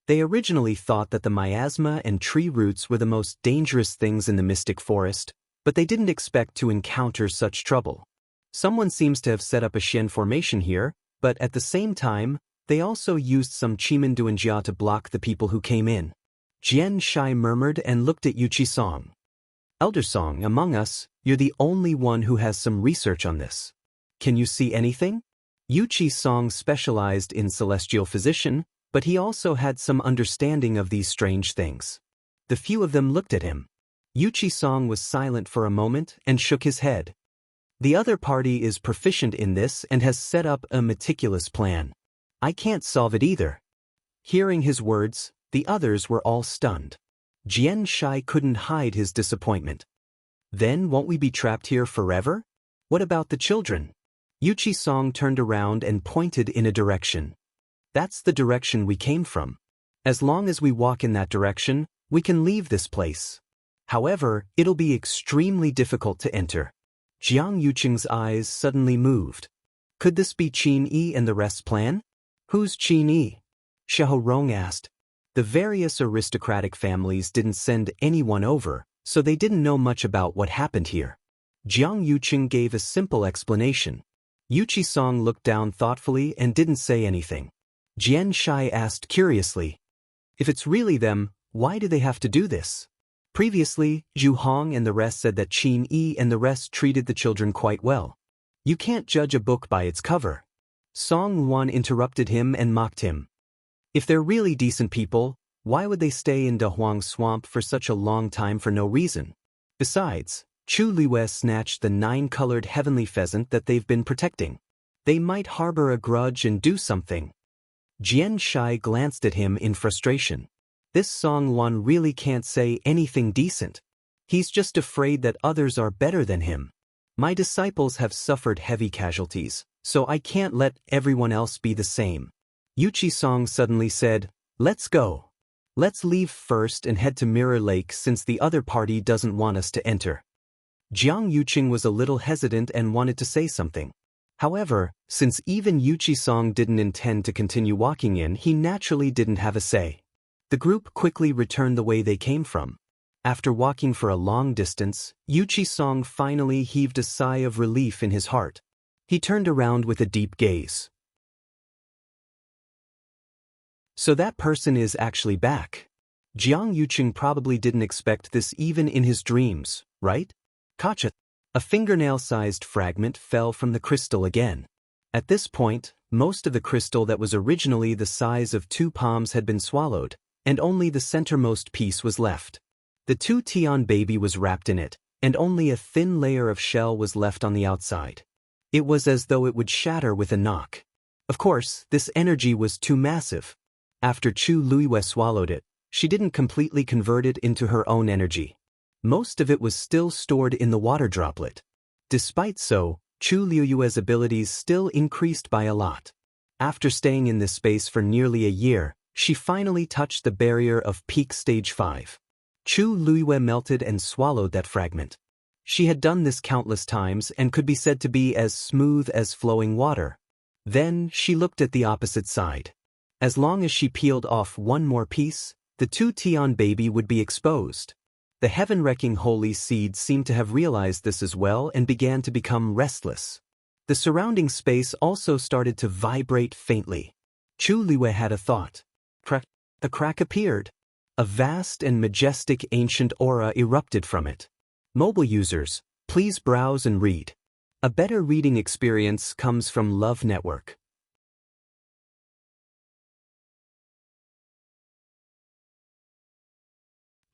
They originally thought that the miasma and tree roots were the most dangerous things in the mystic forest, but they didn't expect to encounter such trouble. Someone seems to have set up a Xian formation here, but at the same time, they also used some Chimen Duanjia to block the people who came in. Jian Shai murmured and looked at Yuqi Song. Elder Song, among us, you're the only one who has some research on this. Can you see anything? Yuqi Song specialized in celestial physician, but he also had some understanding of these strange things. The few of them looked at him. Yuqi Song was silent for a moment and shook his head. The other party is proficient in this and has set up a meticulous plan. I can't solve it either. Hearing his words, the others were all stunned. Jian Shai couldn't hide his disappointment. Then won't we be trapped here forever? What about the children? Yuqi Song turned around and pointed in a direction. That's the direction we came from. As long as we walk in that direction, we can leave this place. However, it'll be extremely difficult to enter. Jiang Yuqing's eyes suddenly moved. Could this be Qin Yi and the rest's plan? Who's Qin Yi? Xiahou Rong asked. The various aristocratic families didn't send anyone over, so they didn't know much about what happened here. Jiang Yuqing gave a simple explanation. Yuqi Song looked down thoughtfully and didn't say anything. Jian Shai asked curiously. If it's really them, why do they have to do this? Previously, Zhu Hong and the rest said that Qin Yi and the rest treated the children quite well. You can't judge a book by its cover. Song Wan interrupted him and mocked him. If they're really decent people, why would they stay in De Huang Swamp for such a long time for no reason? Besides, Chu Liwei snatched the 9-colored heavenly pheasant that they've been protecting. They might harbor a grudge and do something. Jian Shai glanced at him in frustration. This Song Wan really can't say anything decent. He's just afraid that others are better than him. My disciples have suffered heavy casualties, so I can't let everyone else be the same. Yuqi Song suddenly said, "Let's go. Let's leave first and head to Mirror Lake since the other party doesn't want us to enter." Jiang Yuqing was a little hesitant and wanted to say something. However, since even Yuqi Song didn't intend to continue walking in, he naturally didn't have a say. The group quickly returned the way they came from. After walking for a long distance, Yuqi Song finally heaved a sigh of relief in his heart. He turned around with a deep gaze. So that person is actually back. Jiang Yuqing probably didn't expect this even in his dreams, right? Kacha. A fingernail-sized fragment fell from the crystal again. At this point, most of the crystal that was originally the size of 2 palms had been swallowed, and only the centermost piece was left. The 2 Tian baby was wrapped in it, and only a thin layer of shell was left on the outside. It was as though it would shatter with a knock. Of course, this energy was too massive. After Chu Liwei swallowed it, she didn't completely convert it into her own energy. Most of it was still stored in the water droplet. Despite so, Chu Liu's abilities still increased by a lot. After staying in this space for nearly a year, she finally touched the barrier of peak stage 5. Chu Liwei melted and swallowed that fragment. She had done this countless times and could be said to be as smooth as flowing water. Then she looked at the opposite side. As long as she peeled off one more piece, the 2 Tian baby would be exposed. The heaven-wrecking holy seed seemed to have realized this as well and began to become restless. The surrounding space also started to vibrate faintly. Chu Liwei had a thought. A crack appeared. A vast and majestic ancient aura erupted from it. Mobile users, please browse and read. A better reading experience comes from Love Network.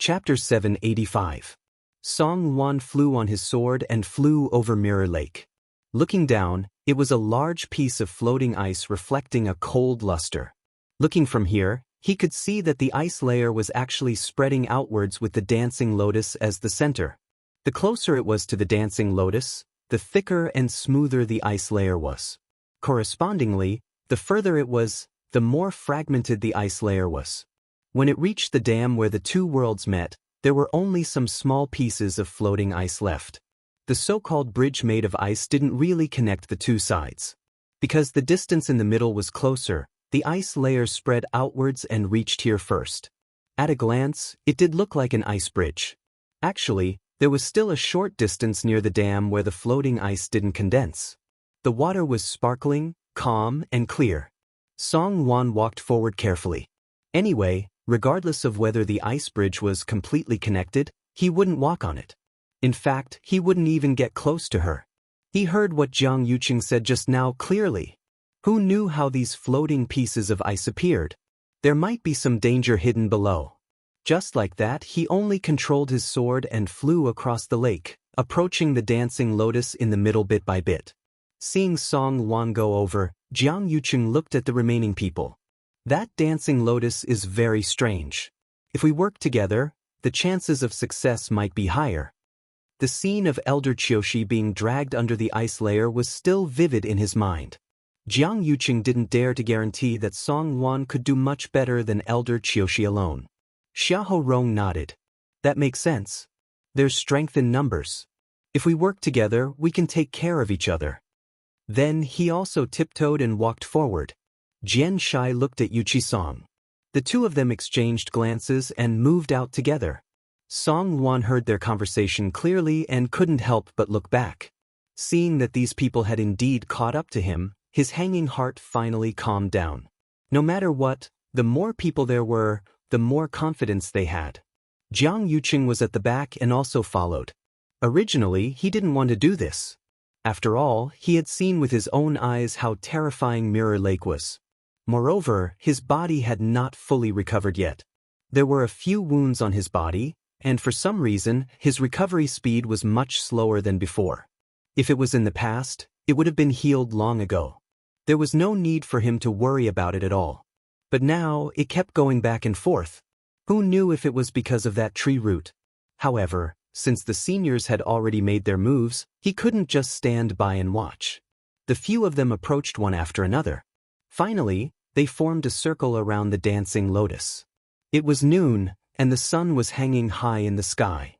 Chapter 785. Song Wan flew on his sword and flew over Mirror Lake. Looking down, It was a large piece of floating ice reflecting a cold luster. Looking from here, he could see that the ice layer was actually spreading outwards with the dancing lotus as the center. The closer it was to the dancing lotus, the thicker and smoother the ice layer was. Correspondingly, the further it was, the more fragmented the ice layer was. When it reached the dam where the two worlds met, there were only some small pieces of floating ice left. The so-called bridge made of ice didn't really connect the two sides. Because the distance in the middle was closer, the ice layer spread outwards and reached here first. At a glance, it did look like an ice bridge. Actually, there was still a short distance near the dam where the floating ice didn't condense. The water was sparkling, calm, and clear. Song Wan walked forward carefully. Anyway, regardless of whether the ice bridge was completely connected, he wouldn't walk on it. In fact, he wouldn't even get close to her. He heard what Jiang Yuqing said just now clearly. Who knew how these floating pieces of ice appeared? There might be some danger hidden below. Just like that, he only controlled his sword and flew across the lake, approaching the dancing lotus in the middle bit by bit. Seeing Song Wan go over, Jiang Yuqing looked at the remaining people. That dancing lotus is very strange. If we work together, the chances of success might be higher. The scene of Elder Qiushi being dragged under the ice layer was still vivid in his mind. Jiang Yuqing didn't dare to guarantee that Song Wan could do much better than Elder Qiushi alone. Xiahou Rong nodded. That makes sense. There's strength in numbers. If we work together, we can take care of each other. Then he also tiptoed and walked forward. Jian Shai looked at Yuqi Song. The two of them exchanged glances and moved out together. Song Wan heard their conversation clearly and couldn't help but look back. Seeing that these people had indeed caught up to him, his hanging heart finally calmed down. No matter what, the more people there were, the more confidence they had. Jiang Yuqing was at the back and also followed. Originally, he didn't want to do this. After all, he had seen with his own eyes how terrifying Mirror Lake was. Moreover, his body had not fully recovered yet. There were a few wounds on his body, and for some reason, his recovery speed was much slower than before. If it was in the past, it would have been healed long ago. There was no need for him to worry about it at all. But now, it kept going back and forth. Who knew if it was because of that tree root? However, since the seniors had already made their moves, he couldn't just stand by and watch. The few of them approached one after another. Finally, they formed a circle around the dancing lotus. It was noon, and the sun was hanging high in the sky.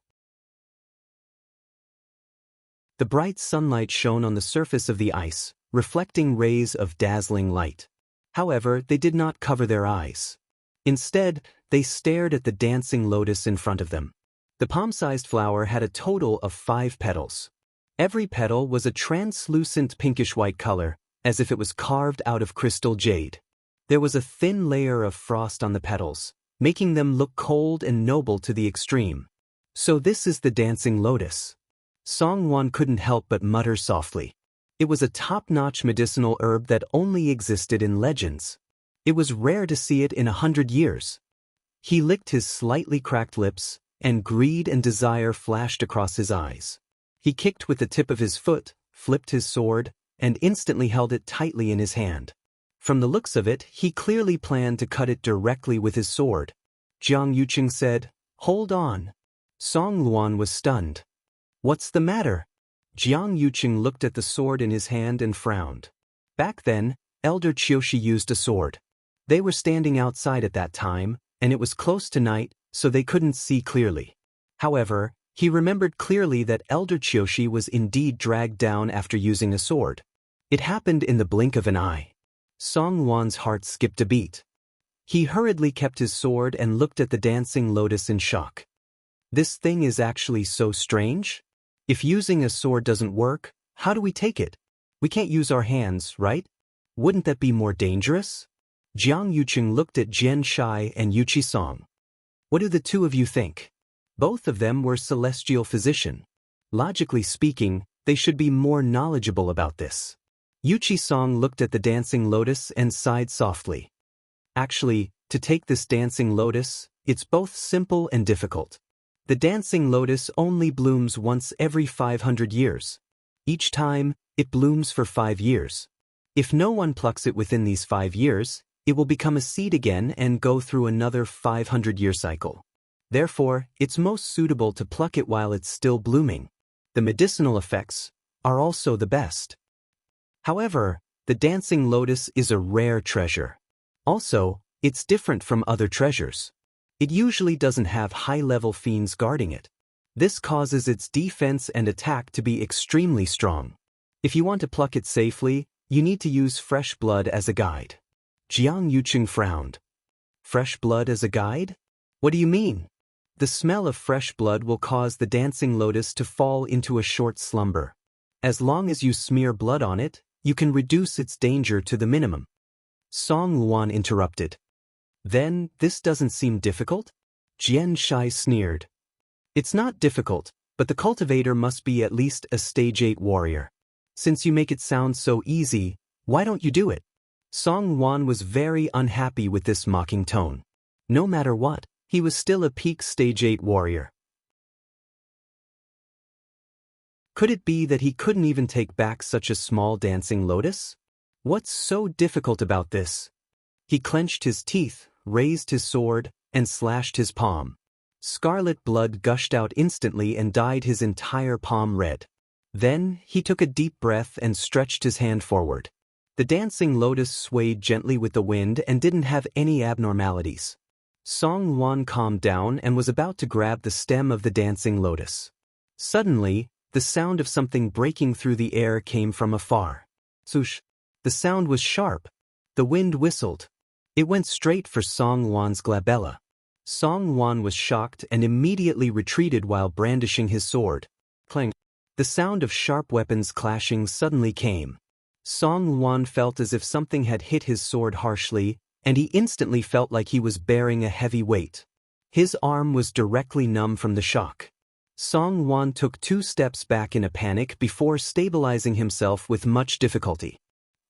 The bright sunlight shone on the surface of the ice, reflecting rays of dazzling light. However, they did not cover their eyes. Instead, they stared at the dancing lotus in front of them. The palm-sized flower had a total of 5 petals. Every petal was a translucent pinkish-white color, as if it was carved out of crystal jade. There was a thin layer of frost on the petals, making them look cold and noble to the extreme. So this is the dancing lotus. Song Wan couldn't help but mutter softly. It was a top-notch medicinal herb that only existed in legends. It was rare to see it in 100 years. He licked his slightly cracked lips, and greed and desire flashed across his eyes. He kicked with the tip of his foot, flipped his sword, and instantly held it tightly in his hand. From the looks of it, he clearly planned to cut it directly with his sword. Jiang Yuqing said, "Hold on." Song Luan was stunned. "What's the matter?" Jiang Yuqing looked at the sword in his hand and frowned. Back then, Elder Qiushi used a sword. They were standing outside at that time, and it was close to night, so they couldn't see clearly. However, he remembered clearly that Elder Qiushi was indeed dragged down after using a sword. It happened in the blink of an eye. Song Wan's heart skipped a beat. He hurriedly kept his sword and looked at the dancing lotus in shock. This thing is actually so strange? If using a sword doesn't work, how do we take it? We can't use our hands, right? Wouldn't that be more dangerous? Jiang Yuqing looked at Jian Shai and Yuqi Song. What do the two of you think? Both of them were celestial physician. Logically speaking, they should be more knowledgeable about this. Yuqi Song looked at the dancing lotus and sighed softly. Actually, to take this dancing lotus, it's both simple and difficult. The dancing lotus only blooms once every 500 years. Each time, it blooms for 5 years. If no one plucks it within these 5 years, it will become a seed again and go through another 500-year cycle. Therefore, it's most suitable to pluck it while it's still blooming. The medicinal effects are also the best. However, the dancing lotus is a rare treasure. Also, it's different from other treasures. It usually doesn't have high-level fiends guarding it. This causes its defense and attack to be extremely strong. If you want to pluck it safely, you need to use fresh blood as a guide. Jiang Yuqing frowned. Fresh blood as a guide? What do you mean? The smell of fresh blood will cause the dancing lotus to fall into a short slumber. As long as you smear blood on it, you can reduce its danger to the minimum. Song Luan interrupted. Then, this doesn't seem difficult? Jian Shai sneered. It's not difficult, but the cultivator must be at least a stage 8 warrior. Since you make it sound so easy, why don't you do it? Song Luan was very unhappy with this mocking tone. No matter what, he was still a peak stage 8 warrior. Could it be that he couldn't even take back such a small dancing lotus? What's so difficult about this? He clenched his teeth, raised his sword, and slashed his palm. Scarlet blood gushed out instantly and dyed his entire palm red. Then, he took a deep breath and stretched his hand forward. The dancing lotus swayed gently with the wind and didn't have any abnormalities. Song Luan calmed down and was about to grab the stem of the dancing lotus. Suddenly, the sound of something breaking through the air came from afar. Swoosh! The sound was sharp. The wind whistled. It went straight for Song Luan's glabella. Song Luan was shocked and immediately retreated while brandishing his sword. Clang! The sound of sharp weapons clashing suddenly came. Song Luan felt as if something had hit his sword harshly, and he instantly felt like he was bearing a heavy weight. His arm was directly numb from the shock. Song Luan took 2 steps back in a panic before stabilizing himself with much difficulty.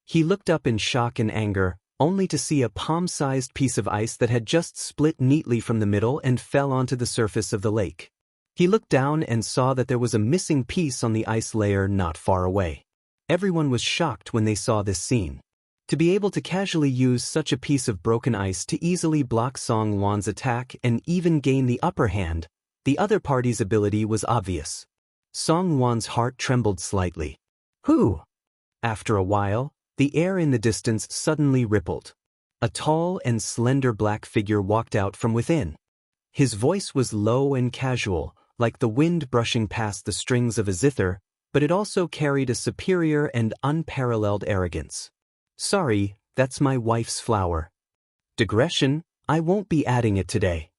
He looked up in shock and anger, only to see a palm-sized piece of ice that had just split neatly from the middle and fell onto the surface of the lake. He looked down and saw that there was a missing piece on the ice layer not far away. Everyone was shocked when they saw this scene. To be able to casually use such a piece of broken ice to easily block Song Luan's attack and even gain the upper hand, the other party's ability was obvious. Song Luan's heart trembled slightly. Who? After a while, the air in the distance suddenly rippled. A tall and slender black figure walked out from within. His voice was low and casual, like the wind brushing past the strings of a zither, but it also carried a superior and unparalleled arrogance. Sorry, that's my wife's flower. Digression, I won't be adding it today.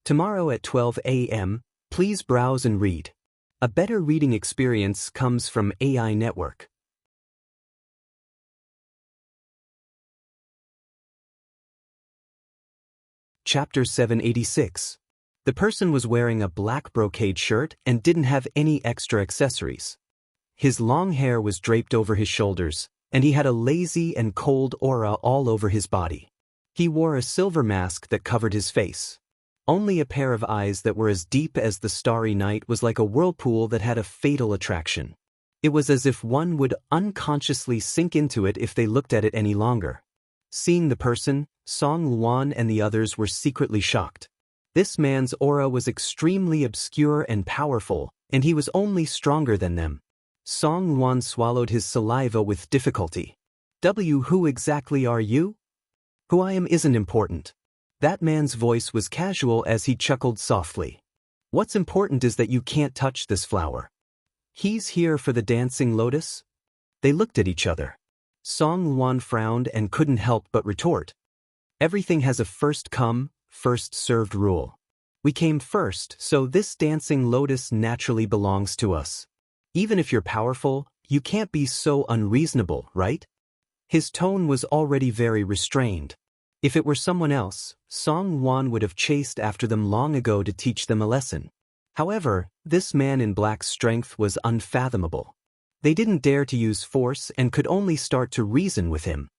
Tomorrow at 12 a.m., please browse and read. A better reading experience comes from AI Network. Chapter 786. The person was wearing a black brocade shirt and didn't have any extra accessories. His long hair was draped over his shoulders, and he had a lazy and cold aura all over his body. He wore a silver mask that covered his face. Only a pair of eyes that were as deep as the starry night was like a whirlpool that had a fatal attraction. It was as if one would unconsciously sink into it if they looked at it any longer. Seeing the person, Song Luan and the others were secretly shocked. This man's aura was extremely obscure and powerful, and he was only stronger than them. Song Luan swallowed his saliva with difficulty. Who exactly are you? Who I am isn't important. That man's voice was casual as he chuckled softly. What's important is that you can't touch this flower. He's here for the dancing lotus? They looked at each other. Song Luan frowned and couldn't help but retort. Everything has a first come, first served rule. We came first, so this dancing lotus naturally belongs to us. Even if you're powerful, you can't be so unreasonable, right? His tone was already very restrained. If it were someone else, Song Luan would have chased after them long ago to teach them a lesson. However, this man in black's strength was unfathomable. They didn't dare to use force and could only start to reason with him.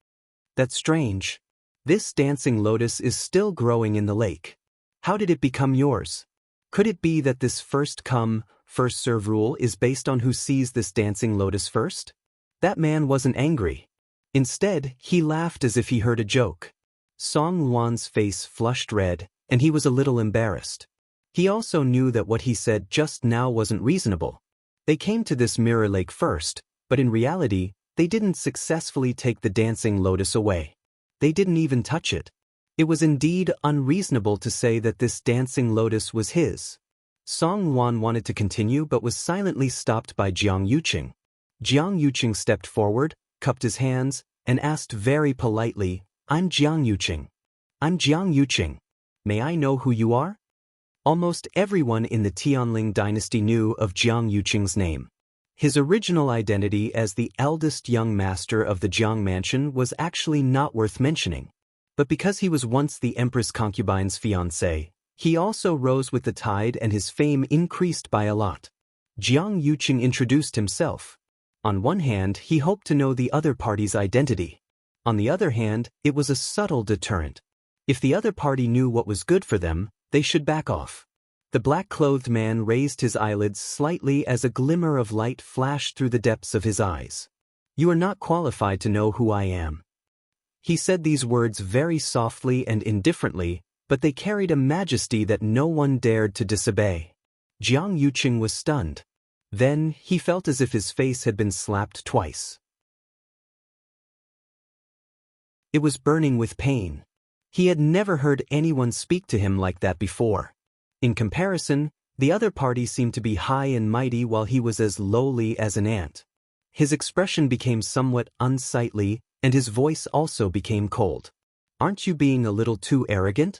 That's strange. This dancing lotus is still growing in the lake. How did it become yours? Could it be that this first come, first serve rule is based on who sees this dancing lotus first? That man wasn't angry. Instead, he laughed as if he heard a joke. Song Luan's face flushed red, and he was a little embarrassed. He also knew that what he said just now wasn't reasonable. They came to this mirror lake first, but in reality, they didn't successfully take the dancing lotus away. They didn't even touch it. It was indeed unreasonable to say that this dancing lotus was his. Song Luan wanted to continue but was silently stopped by Jiang Yuqing. Jiang Yuqing stepped forward, cupped his hands, and asked very politely, "I'm Jiang Yuqing. I'm Jiang Yuqing. May I know who you are?" Almost everyone in the Tianling dynasty knew of Jiang Yuqing's name. His original identity as the eldest young master of the Jiang mansion was actually not worth mentioning. But because he was once the empress concubine's fiancé, he also rose with the tide and his fame increased by a lot. Jiang Yuqing introduced himself. On one hand, he hoped to know the other party's identity. On the other hand, it was a subtle deterrent. If the other party knew what was good for them, they should back off. The black-clothed man raised his eyelids slightly as a glimmer of light flashed through the depths of his eyes. "You are not qualified to know who I am." He said these words very softly and indifferently, but they carried a majesty that no one dared to disobey. Jiang Yuqing was stunned. Then, he felt as if his face had been slapped twice. It was burning with pain. He had never heard anyone speak to him like that before. In comparison, the other party seemed to be high and mighty while he was as lowly as an ant. His expression became somewhat unsightly, and his voice also became cold. "Aren't you being a little too arrogant?"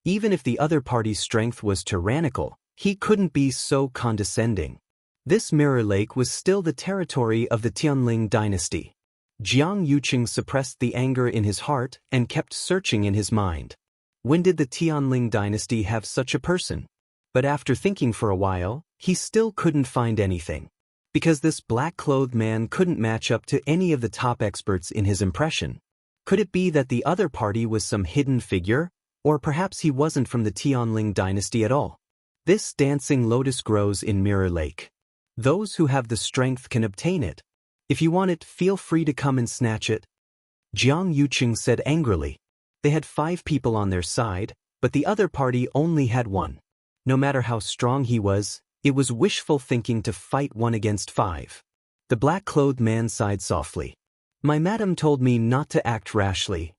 Even if the other party's strength was tyrannical, he couldn't be so condescending. This mirror lake was still the territory of the Tianling dynasty. Jiang Yuqing suppressed the anger in his heart and kept searching in his mind. When did the Tianling dynasty have such a person? But after thinking for a while, he still couldn't find anything. Because this black-clothed man couldn't match up to any of the top experts in his impression. Could it be that the other party was some hidden figure? Or perhaps he wasn't from the Tianling dynasty at all? This dancing lotus grows in Mirror Lake. Those who have the strength can obtain it. If you want it, feel free to come and snatch it. Jiang Yuqing said angrily. They had 5 people on their side, but the other party only had 1. No matter how strong he was, it was wishful thinking to fight 1 against 5. The black-clothed man sighed softly. "My madam told me not to act rashly."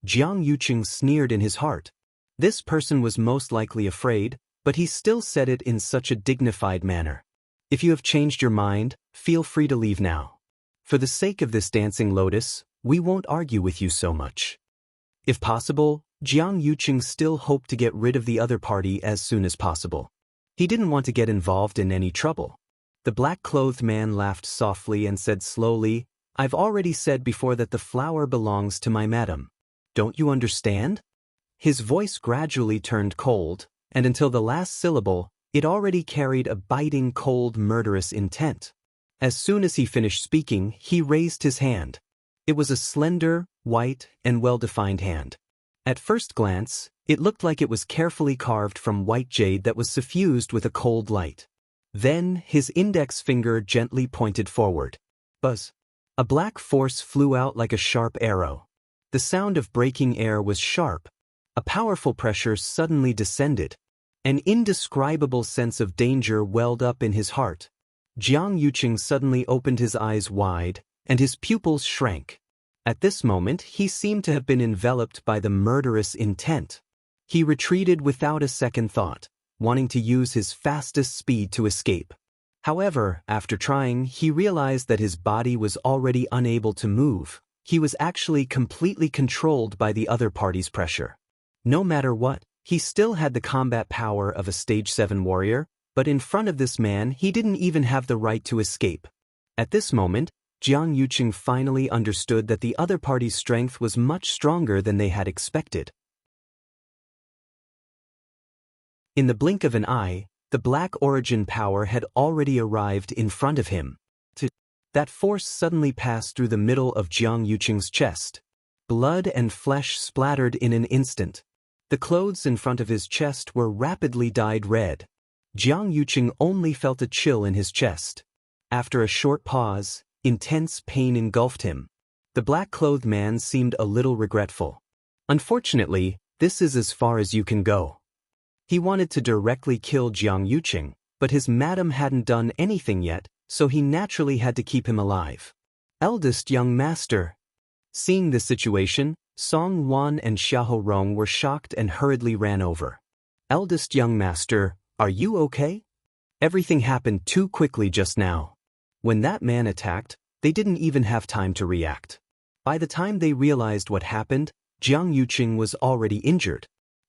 Jiang Yuqing sneered in his heart. This person was most likely afraid, but he still said it in such a dignified manner. "If you have changed your mind, feel free to leave now. For the sake of this dancing lotus, we won't argue with you so much." If possible, Jiang Yuqing still hoped to get rid of the other party as soon as possible. He didn't want to get involved in any trouble. The black-clothed man laughed softly and said slowly, "I've already said before that the flower belongs to my madam. Don't you understand?" His voice gradually turned cold, and until the last syllable, it already carried a biting, cold, murderous intent. As soon as he finished speaking, he raised his hand. It was a slender, white, and well-defined hand. At first glance, it looked like it was carefully carved from white jade that was suffused with a cold light. Then, his index finger gently pointed forward. Buzz! A black force flew out like a sharp arrow. The sound of breaking air was sharp. A powerful pressure suddenly descended. An indescribable sense of danger welled up in his heart. Jiang Yuqing suddenly opened his eyes wide, and his pupils shrank. At this moment, he seemed to have been enveloped by the murderous intent. He retreated without a second thought, wanting to use his fastest speed to escape. However, after trying, he realized that his body was already unable to move. He was actually completely controlled by the other party's pressure. No matter what, he still had the combat power of a Stage 7 warrior, but in front of this man, he didn't even have the right to escape. At this moment, Jiang Yuqing finally understood that the other party's strength was much stronger than they had expected. In the blink of an eye, the black origin power had already arrived in front of him. That force suddenly passed through the middle of Jiang Yuqing's chest. Blood and flesh splattered in an instant. The clothes in front of his chest were rapidly dyed red. Jiang Yuqing only felt a chill in his chest. After a short pause, intense pain engulfed him. The black-clothed man seemed a little regretful. Unfortunately, this is as far as you can go. He wanted to directly kill Jiang Yuqing, but his madam hadn't done anything yet, so he naturally had to keep him alive. Eldest young master. Seeing this situation, Song Wan and Xiahou Rong were shocked and hurriedly ran over. Eldest young master, are you okay? Everything happened too quickly just now. When that man attacked, they didn't even have time to react. By the time they realized what happened, Jiang Yuqing was already injured.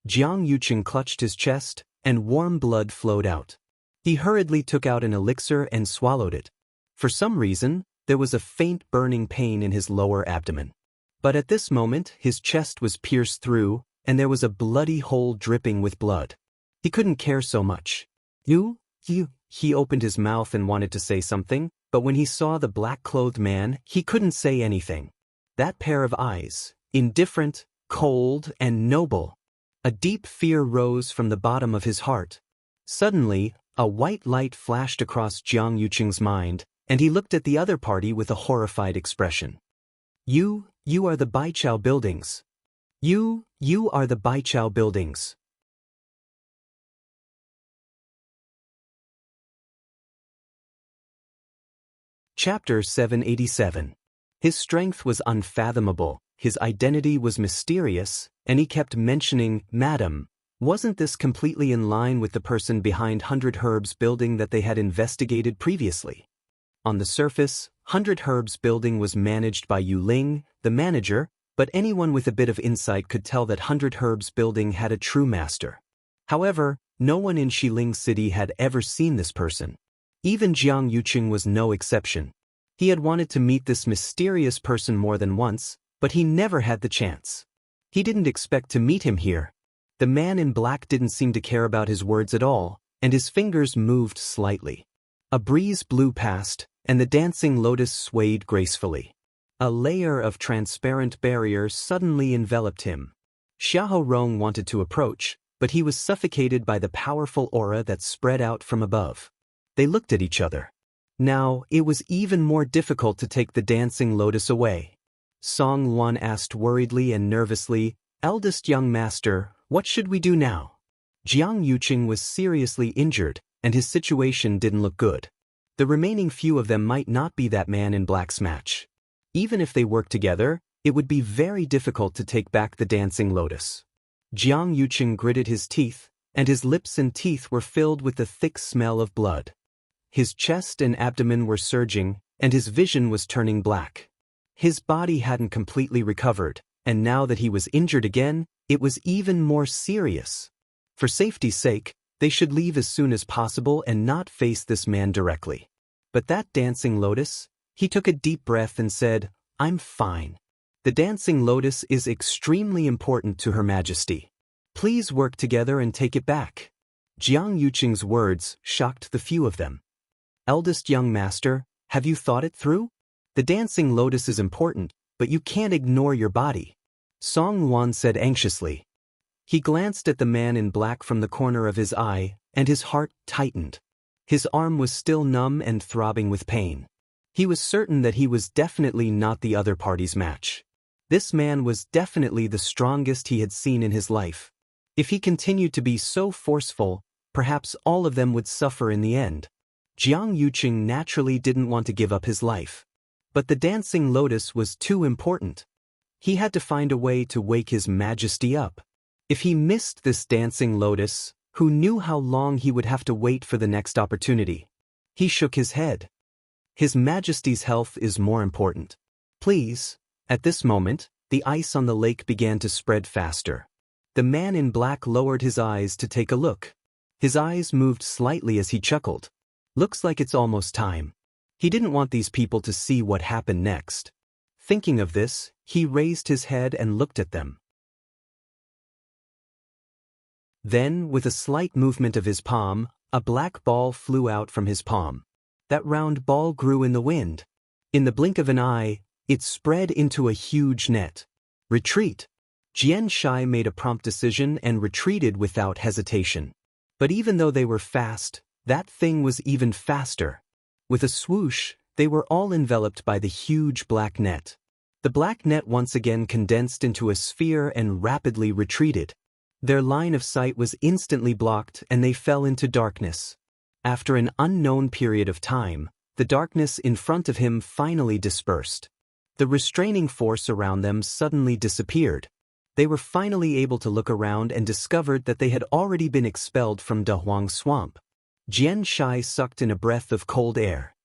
Jiang Yuqing clutched his chest, and warm blood flowed out. He hurriedly took out an elixir and swallowed it. For some reason, there was a faint burning pain in his lower abdomen. But at this moment, his chest was pierced through, and there was a bloody hole dripping with blood. He couldn't care so much. You? He opened his mouth and wanted to say something, but when he saw the black-clothed man, he couldn't say anything. That pair of eyes, indifferent, cold, and noble. A deep fear rose from the bottom of his heart. Suddenly, a white light flashed across Jiang Yuqing's mind, and he looked at the other party with a horrified expression. You are the Baichao buildings. You are the Baichao buildings. Chapter 787. His strength was unfathomable, his identity was mysterious, and he kept mentioning, Madam. Wasn't this completely in line with the person behind 100 Herbs building that they had investigated previously? On the surface, 100 Herbs building was managed by Yu Ling, the manager, but anyone with a bit of insight could tell that 100 Herbs building had a true master. However, no one in Xiling City had ever seen this person. Even Jiang Yuqing was no exception. He had wanted to meet this mysterious person more than once, but he never had the chance. He didn't expect to meet him here. The man in black didn't seem to care about his words at all, and his fingers moved slightly. A breeze blew past, and the dancing lotus swayed gracefully. A layer of transparent barrier suddenly enveloped him. Xiahou Rong wanted to approach, but he was suffocated by the powerful aura that spread out from above. They looked at each other. Now, it was even more difficult to take the dancing lotus away. Song Wan asked worriedly and nervously, Eldest young master, what should we do now? Jiang Yuqing was seriously injured, and his situation didn't look good. The remaining few of them might not be that man in black's match. Even if they worked together, it would be very difficult to take back the dancing lotus. Jiang Yuqing gritted his teeth, and his lips and teeth were filled with the thick smell of blood. His chest and abdomen were surging, and his vision was turning black. His body hadn't completely recovered, and now that he was injured again, it was even more serious. For safety's sake, they should leave as soon as possible and not face this man directly. But that dancing lotus? He took a deep breath and said, I'm fine. The dancing lotus is extremely important to Her Majesty. Please work together and take it back. Jiang Yuqing's words shocked the few of them. Eldest young master, have you thought it through? The dancing lotus is important, but you can't ignore your body. Song Wan said anxiously. He glanced at the man in black from the corner of his eye, and his heart tightened. His arm was still numb and throbbing with pain. He was certain that he was definitely not the other party's match. This man was definitely the strongest he had seen in his life. If he continued to be so forceful, perhaps all of them would suffer in the end. Jiang Yuqing naturally didn't want to give up his life. But the dancing lotus was too important. He had to find a way to wake His Majesty up. If he missed this dancing lotus, who knew how long he would have to wait for the next opportunity? He shook his head. His Majesty's health is more important. Please. At this moment, the ice on the lake began to spread faster. The man in black lowered his eyes to take a look. His eyes moved slightly as he chuckled. Looks like it's almost time. He didn't want these people to see what happened next. Thinking of this, he raised his head and looked at them. Then, with a slight movement of his palm, a black ball flew out from his palm. That round ball grew in the wind. In the blink of an eye, it spread into a huge net. Retreat. Jian Shai made a prompt decision and retreated without hesitation. But even though they were fast, that thing was even faster. With a swoosh, they were all enveloped by the huge black net. The black net once again condensed into a sphere and rapidly retreated. Their line of sight was instantly blocked and they fell into darkness. After an unknown period of time, the darkness in front of him finally dispersed. The restraining force around them suddenly disappeared. They were finally able to look around and discovered that they had already been expelled from Dahuang Swamp. Xianxia sucked in a breath of cold air.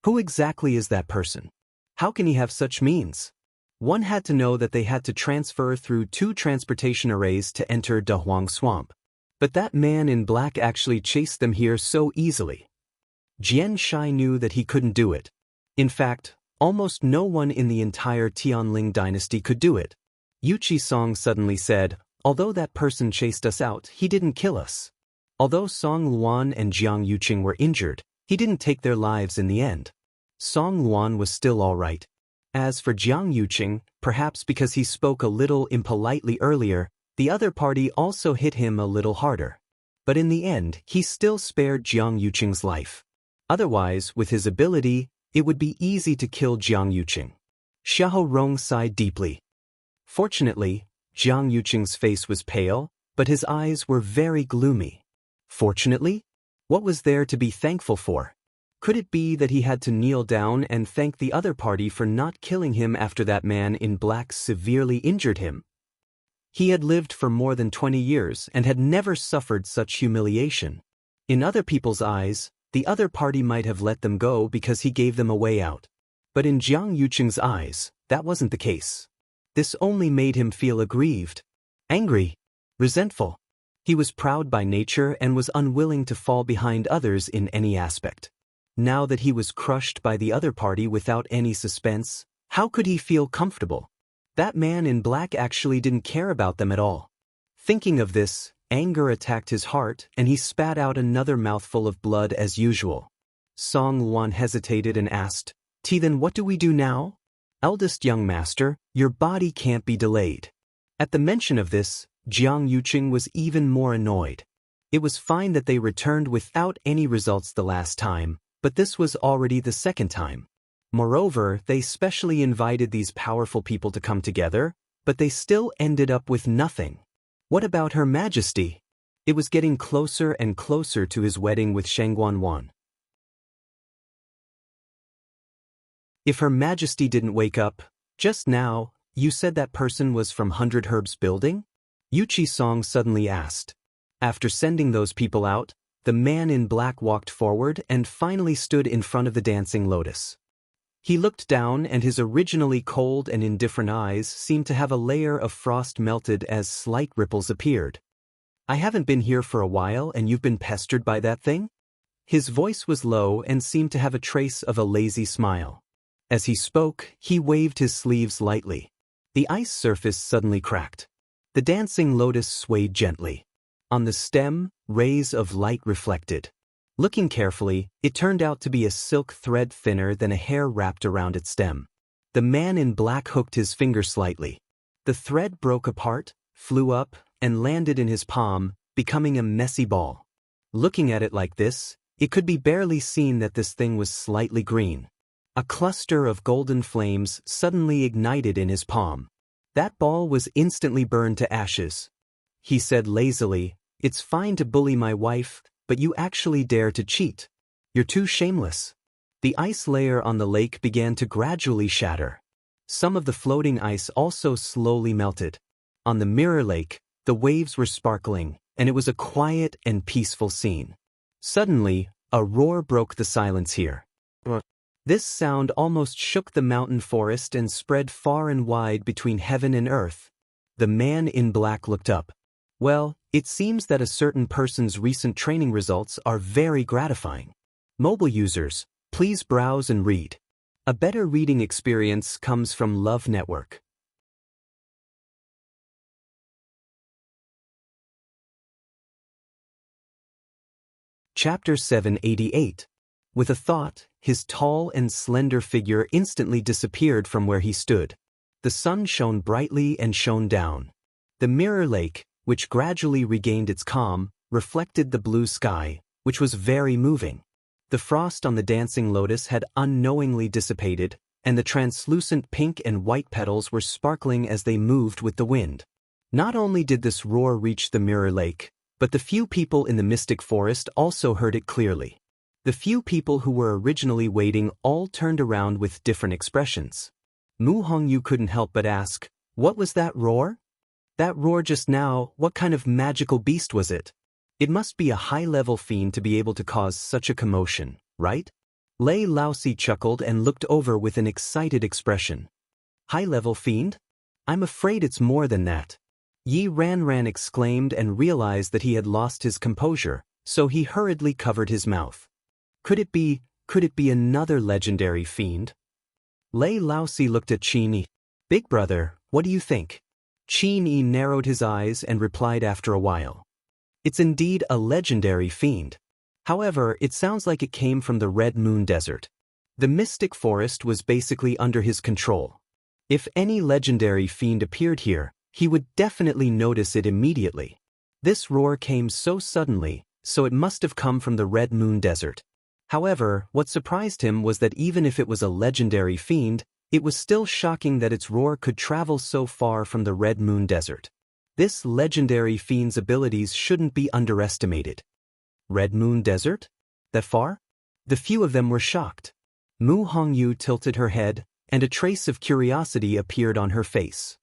Who exactly is that person? How can he have such means? One had to know that they had to transfer through 2 transportation arrays to enter Dahuang Swamp. But that man in black actually chased them here so easily. Xianxia knew that he couldn't do it. In fact, almost no one in the entire Tianling dynasty could do it. Yuqi Song suddenly said, although that person chased us out, he didn't kill us. Although Song Luan and Jiang Yuqing were injured, he didn't take their lives in the end. Song Luan was still all right. As for Jiang Yuqing, perhaps because he spoke a little impolitely earlier, the other party also hit him a little harder. But in the end, he still spared Jiang Yuqing's life. Otherwise, with his ability, it would be easy to kill Jiang Yuqing. Xiahou Rong sighed deeply. Fortunately, Jiang Yuqing's face was pale, but his eyes were very gloomy. Fortunately? What was there to be thankful for? Could it be that he had to kneel down and thank the other party for not killing him after that man in black severely injured him? He had lived for more than 20 years and had never suffered such humiliation. In other people's eyes, the other party might have let them go because he gave them a way out. But in Jiang Yuqing's eyes, that wasn't the case. This only made him feel aggrieved, angry, resentful. He was proud by nature and was unwilling to fall behind others in any aspect. Now that he was crushed by the other party without any suspense, how could he feel comfortable? That man in black actually didn't care about them at all. Thinking of this, anger attacked his heart and he spat out another mouthful of blood as usual. Song Luan hesitated and asked, then what do we do now? Eldest young master, your body can't be delayed. At the mention of this, Jiang Yuqing was even more annoyed. It was fine that they returned without any results the last time, but this was already the second time. Moreover, they specially invited these powerful people to come together, but they still ended up with nothing. What about Her Majesty? It was getting closer and closer to his wedding with Shangguanwan. If Her Majesty didn't wake up, just now, you said that person was from 100 Herbs Building? Yuqi Song suddenly asked. After sending those people out, the man in black walked forward and finally stood in front of the dancing lotus. He looked down and his originally cold and indifferent eyes seemed to have a layer of frost melted as slight ripples appeared. I haven't been here for a while and you've been pestered by that thing? His voice was low and seemed to have a trace of a lazy smile. As he spoke, he waved his sleeves lightly. The ice surface suddenly cracked. The dancing lotus swayed gently. On the stem, rays of light reflected. Looking carefully, it turned out to be a silk thread thinner than a hair wrapped around its stem. The man in black hooked his finger slightly. The thread broke apart, flew up, and landed in his palm, becoming a messy ball. Looking at it like this, it could be barely seen that this thing was slightly green. A cluster of golden flames suddenly ignited in his palm. That ball was instantly burned to ashes. He said lazily, "It's fine to bully my wife, but you actually dare to cheat. You're too shameless." The ice layer on the lake began to gradually shatter. Some of the floating ice also slowly melted. On the mirror lake, the waves were sparkling, and it was a quiet and peaceful scene. Suddenly, a roar broke the silence here. This sound almost shook the mountain forest and spread far and wide between heaven and earth. The man in black looked up. Well, it seems that a certain person's recent training results are very gratifying. Mobile users, please browse and read. A better reading experience comes from Love Network. Chapter 788. With a thought, his tall and slender figure instantly disappeared from where he stood. The sun shone brightly and shone down. The mirror lake, which gradually regained its calm, reflected the blue sky, which was very moving. The frost on the dancing lotus had unknowingly dissipated, and the translucent pink and white petals were sparkling as they moved with the wind. Not only did this roar reach the mirror lake, but the few people in the mystic forest also heard it clearly. The few people who were originally waiting all turned around with different expressions. Mu Hongyu couldn't help but ask, "What was that roar?" "That roar just now, what kind of magical beast was it? It must be a high-level fiend to be able to cause such a commotion, right?" Lei Laosi chuckled and looked over with an excited expression. "High-level fiend? I'm afraid it's more than that." Yi Ranran exclaimed and realized that he had lost his composure, so he hurriedly covered his mouth. Could it be another legendary fiend? Lei Laosi looked at Qin Yi. "Big brother, what do you think?" Qin Yi narrowed his eyes and replied after a while. "It's indeed a legendary fiend. However, it sounds like it came from the Red Moon Desert. The mystic forest was basically under his control. If any legendary fiend appeared here, he would definitely notice it immediately. This roar came so suddenly, so it must have come from the Red Moon Desert. However, what surprised him was that even if it was a legendary fiend, it was still shocking that its roar could travel so far from the Red Moon Desert. This legendary fiend's abilities shouldn't be underestimated." Red Moon Desert? That far? The few of them were shocked. Mu Hongyu tilted her head, and a trace of curiosity appeared on her face.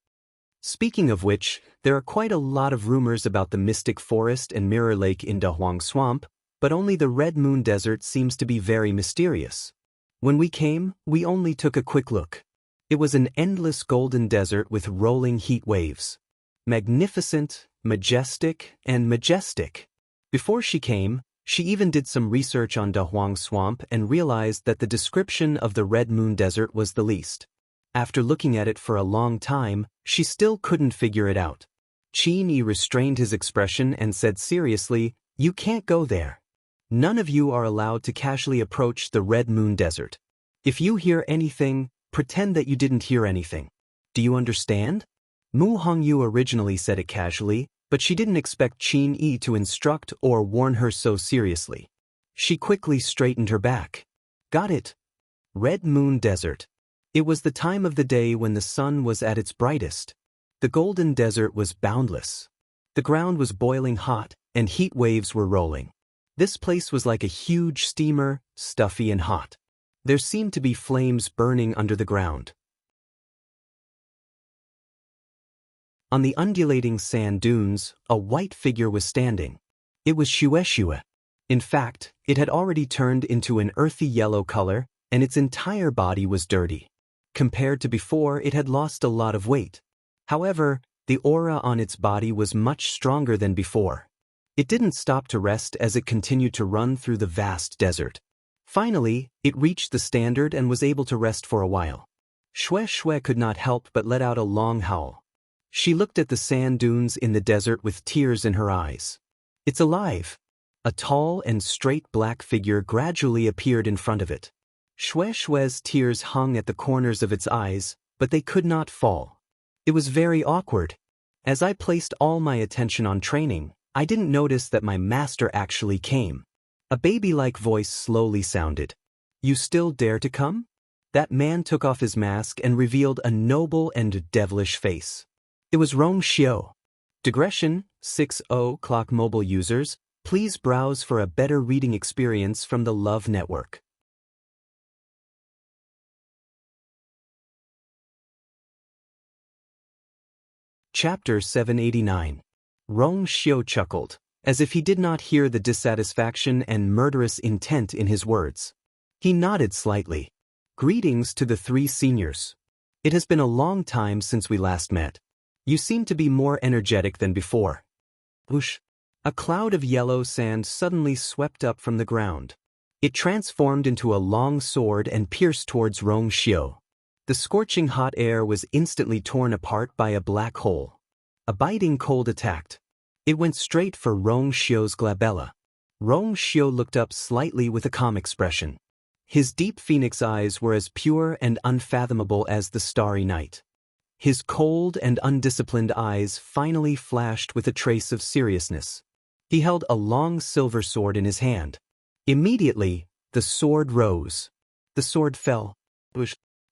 "Speaking of which, there are quite a lot of rumors about the Mystic Forest and Mirror Lake in Dahuang Swamp, but only the Red Moon Desert seems to be very mysterious. When we came, we only took a quick look. It was an endless golden desert with rolling heat waves. Magnificent, majestic, and majestic. Before she came, she even did some research on Dahuang Swamp and realized that the description of the Red Moon Desert was the least. After looking at it for a long time, she still couldn't figure it out. Qin Yi restrained his expression and said seriously, "You can't go there. None of you are allowed to casually approach the Red Moon Desert. If you hear anything, pretend that you didn't hear anything. Do you understand?" Mu Hongyu originally said it casually, but she didn't expect Qin Yi to instruct or warn her so seriously. She quickly straightened her back. "Got it. Red Moon Desert. It was the time of the day when the sun was at its brightest. The golden desert was boundless. The ground was boiling hot, and heat waves were rolling. This place was like a huge steamer, stuffy and hot. There seemed to be flames burning under the ground. On the undulating sand dunes, a white figure was standing. It was Xuexue. In fact, it had already turned into an earthy yellow color, and its entire body was dirty. Compared to before, it had lost a lot of weight. However, the aura on its body was much stronger than before. It didn't stop to rest as it continued to run through the vast desert. Finally, it reached the standard and was able to rest for a while. Xuexue could not help but let out a long howl. She looked at the sand dunes in the desert with tears in her eyes. "It's alive." A tall and straight black figure gradually appeared in front of it. Xuexue's tears hung at the corners of its eyes, but they could not fall. It was very awkward. As I placed all my attention on training, I didn't notice that my master actually came. A baby-like voice slowly sounded. "You still dare to come?" That man took off his mask and revealed a noble and devilish face. It was Rong Xiu. Digression, 60 Clock mobile users, please browse for a better reading experience from the Love Network. Chapter 789. Rong Xiu chuckled, as if he did not hear the dissatisfaction and murderous intent in his words. He nodded slightly. "Greetings to the three seniors. It has been a long time since we last met. You seem to be more energetic than before." Whoosh! A cloud of yellow sand suddenly swept up from the ground. It transformed into a long sword and pierced towards Rong Xiu. The scorching hot air was instantly torn apart by a black hole. A biting cold attacked. It went straight for Rong Xiu's glabella. Rong Xiu looked up slightly with a calm expression. His deep phoenix eyes were as pure and unfathomable as the starry night. His cold and undisciplined eyes finally flashed with a trace of seriousness. He held a long silver sword in his hand. Immediately, the sword rose. The sword fell.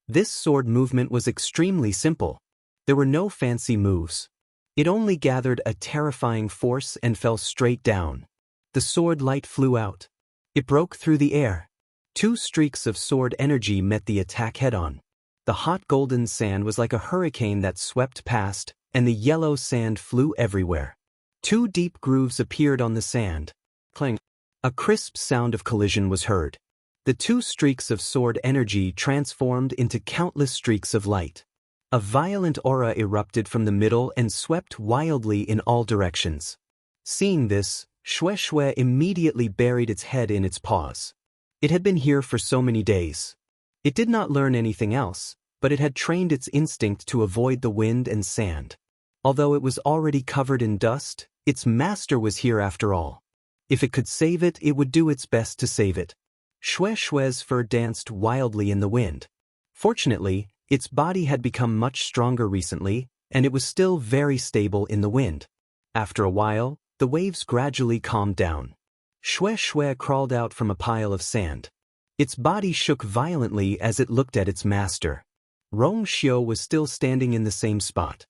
This sword movement was extremely simple. There were no fancy moves. It only gathered a terrifying force and fell straight down. The sword light flew out. It broke through the air. 2 streaks of sword energy met the attack head-on. The hot golden sand was like a hurricane that swept past, and the yellow sand flew everywhere. 2 deep grooves appeared on the sand. Clang. A crisp sound of collision was heard. The 2 streaks of sword energy transformed into countless streaks of light. A violent aura erupted from the middle and swept wildly in all directions. Seeing this, Xianxia immediately buried its head in its paws. It had been here for so many days. It did not learn anything else, but it had trained its instinct to avoid the wind and sand. Although it was already covered in dust, its master was here after all. If it could save it, it would do its best to save it. Xianxia's fur danced wildly in the wind. Fortunately, its body had become much stronger recently, and it was still very stable in the wind. After a while, the waves gradually calmed down. Xianxia crawled out from a pile of sand. Its body shook violently as it looked at its master. Rongxiu was still standing in the same spot.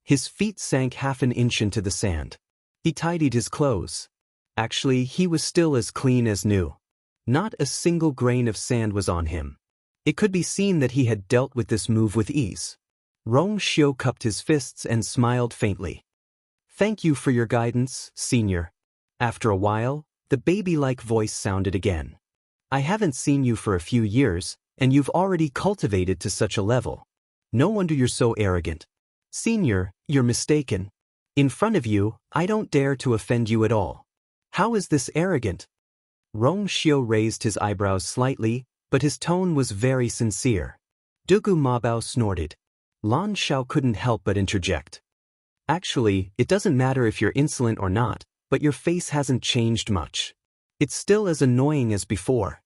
His feet sank half an inch into the sand. He tidied his clothes. Actually, he was still as clean as new. Not a single grain of sand was on him. It could be seen that he had dealt with this move with ease. Rongxiu cupped his fists and smiled faintly. "Thank you for your guidance, senior." After a while, the baby-like voice sounded again. "I haven't seen you for a few years, and you've already cultivated to such a level. No wonder you're so arrogant. Senior, you're mistaken. In front of you, I don't dare to offend you at all. How is this arrogant?" Rongxiu raised his eyebrows slightly, but his tone was very sincere. Dugu Mabao snorted. Lan Xiao couldn't help but interject. "Actually, it doesn't matter if you're insolent or not, but your face hasn't changed much. It's still as annoying as before."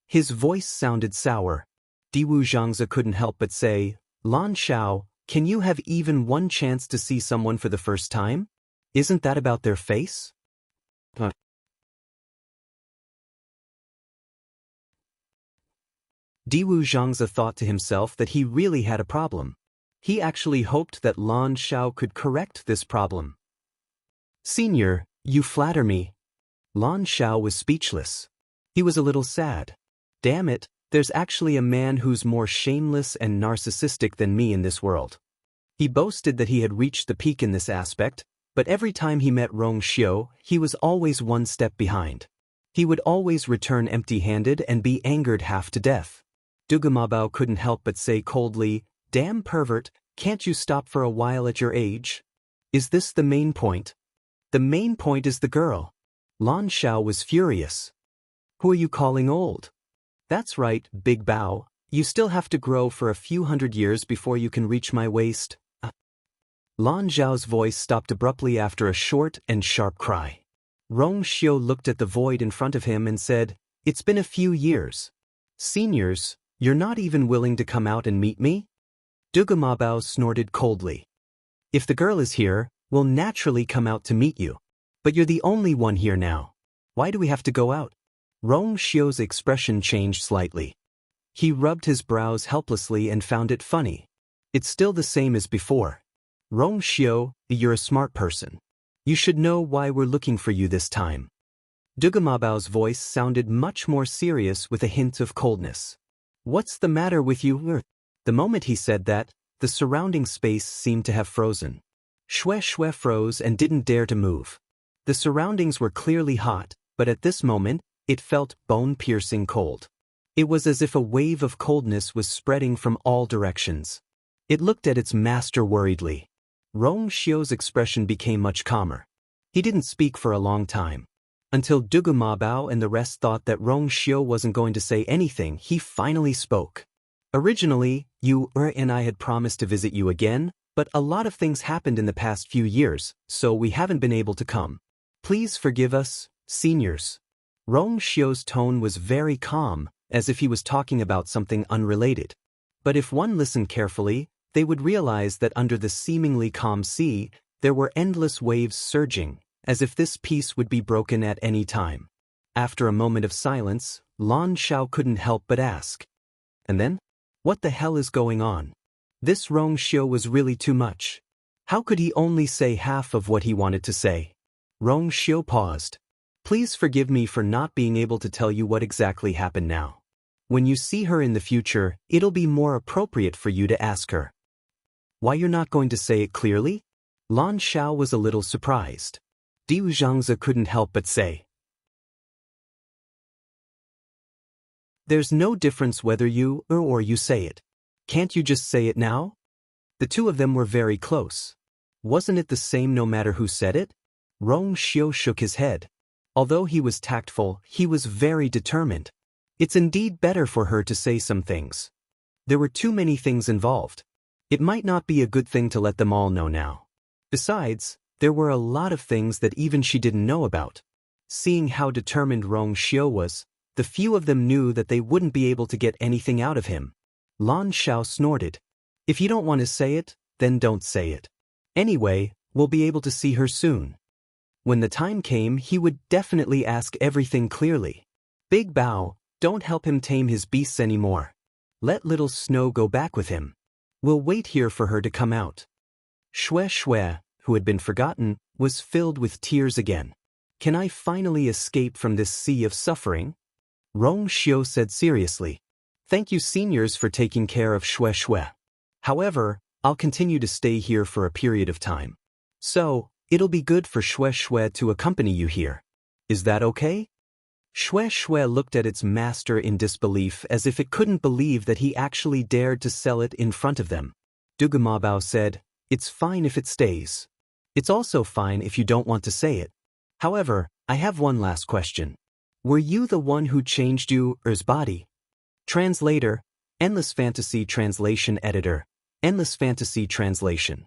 His voice sounded sour. Diwu Zhangzi couldn't help but say, "Lan Xiao, can you have even one chance to see someone for the first time? Isn't that about their face?" Diwu Zhangzi thought to himself that he really had a problem. He actually hoped that Lan Xiao could correct this problem. "Senior, you flatter me." Lan Xiao was speechless. He was a little sad. "Damn it, there's actually a man who's more shameless and narcissistic than me in this world." He boasted that he had reached the peak in this aspect, but every time he met Rongxiu, he was always one step behind. He would always return empty-handed and be angered half to death. Dugamabao couldn't help but say coldly, "Damn pervert, can't you stop for a while at your age? Is this the main point?" "The main point is the girl." Lan Xiao was furious. "Who are you calling old?" "That's right, Big Bao, you still have to grow for a few hundred years before you can reach my waist." Lan Xiao's voice stopped abruptly after a short and sharp cry. Rongxiu looked at the void in front of him and said, "It's been a few years. Seniors, you're not even willing to come out and meet me?" Dugamabao snorted coldly. "If the girl is here, we'll naturally come out to meet you. But you're the only one here now. Why do we have to go out?" Rongxiu's expression changed slightly. He rubbed his brows helplessly and found it funny. "It's still the same as before. Rongxiu, you're a smart person. You should know why we're looking for you this time." Dugamabao's voice sounded much more serious with a hint of coldness. "What's the matter with you?" The moment he said that, the surrounding space seemed to have frozen. Xianxia froze and didn't dare to move. The surroundings were clearly hot, but at this moment, it felt bone-piercing cold. It was as if a wave of coldness was spreading from all directions. It looked at its master worriedly. Rongxiu's expression became much calmer. He didn't speak for a long time. Until Dugamabao and the rest thought that Rongxiu wasn't going to say anything, he finally spoke. "Originally, you and I had promised to visit you again, but a lot of things happened in the past few years, so we haven't been able to come. Please forgive us, seniors." Rongxiu's tone was very calm, as if he was talking about something unrelated. But if one listened carefully, they would realize that under the seemingly calm sea, there were endless waves surging, as if this peace would be broken at any time. After a moment of silence, Lan Xiao couldn't help but ask. And then? What the hell is going on? This Rong Xiu was really too much. How could he only say half of what he wanted to say? Rong Xiu paused. Please forgive me for not being able to tell you what exactly happened now. When you see her in the future, it'll be more appropriate for you to ask her. Why you're not going to say it clearly? Lan Xiao was a little surprised. Diu Zhangzi couldn't help but say. There's no difference whether you or you say it. Can't you just say it now? The two of them were very close. Wasn't it the same no matter who said it? Rong Xiu shook his head. Although he was tactful, he was very determined. It's indeed better for her to say some things. There were too many things involved. It might not be a good thing to let them all know now. Besides, there were a lot of things that even she didn't know about. Seeing how determined Rong Xiu was, the few of them knew that they wouldn't be able to get anything out of him. Lan Xiao snorted. If you don't want to say it, then don't say it. Anyway, we'll be able to see her soon. When the time came, he would definitely ask everything clearly. Big Bao, don't help him tame his beasts anymore. Let little Snow go back with him. We'll wait here for her to come out. Xue Xue, who had been forgotten, was filled with tears again. Can I finally escape from this sea of suffering? Rong Xiu said seriously. Thank you seniors for taking care of Xue Xue. However, I'll continue to stay here for a period of time. So, it'll be good for Xue Xue to accompany you here. Is that okay? Xue Xue looked at its master in disbelief as if it couldn't believe that he actually dared to sell it in front of them. Dugamabao said, It's fine if it stays. It's also fine if you don't want to say it. However, I have one last question. Were you the one who changed Er's body? Translator, Endless Fantasy Translation Editor, Endless Fantasy Translation.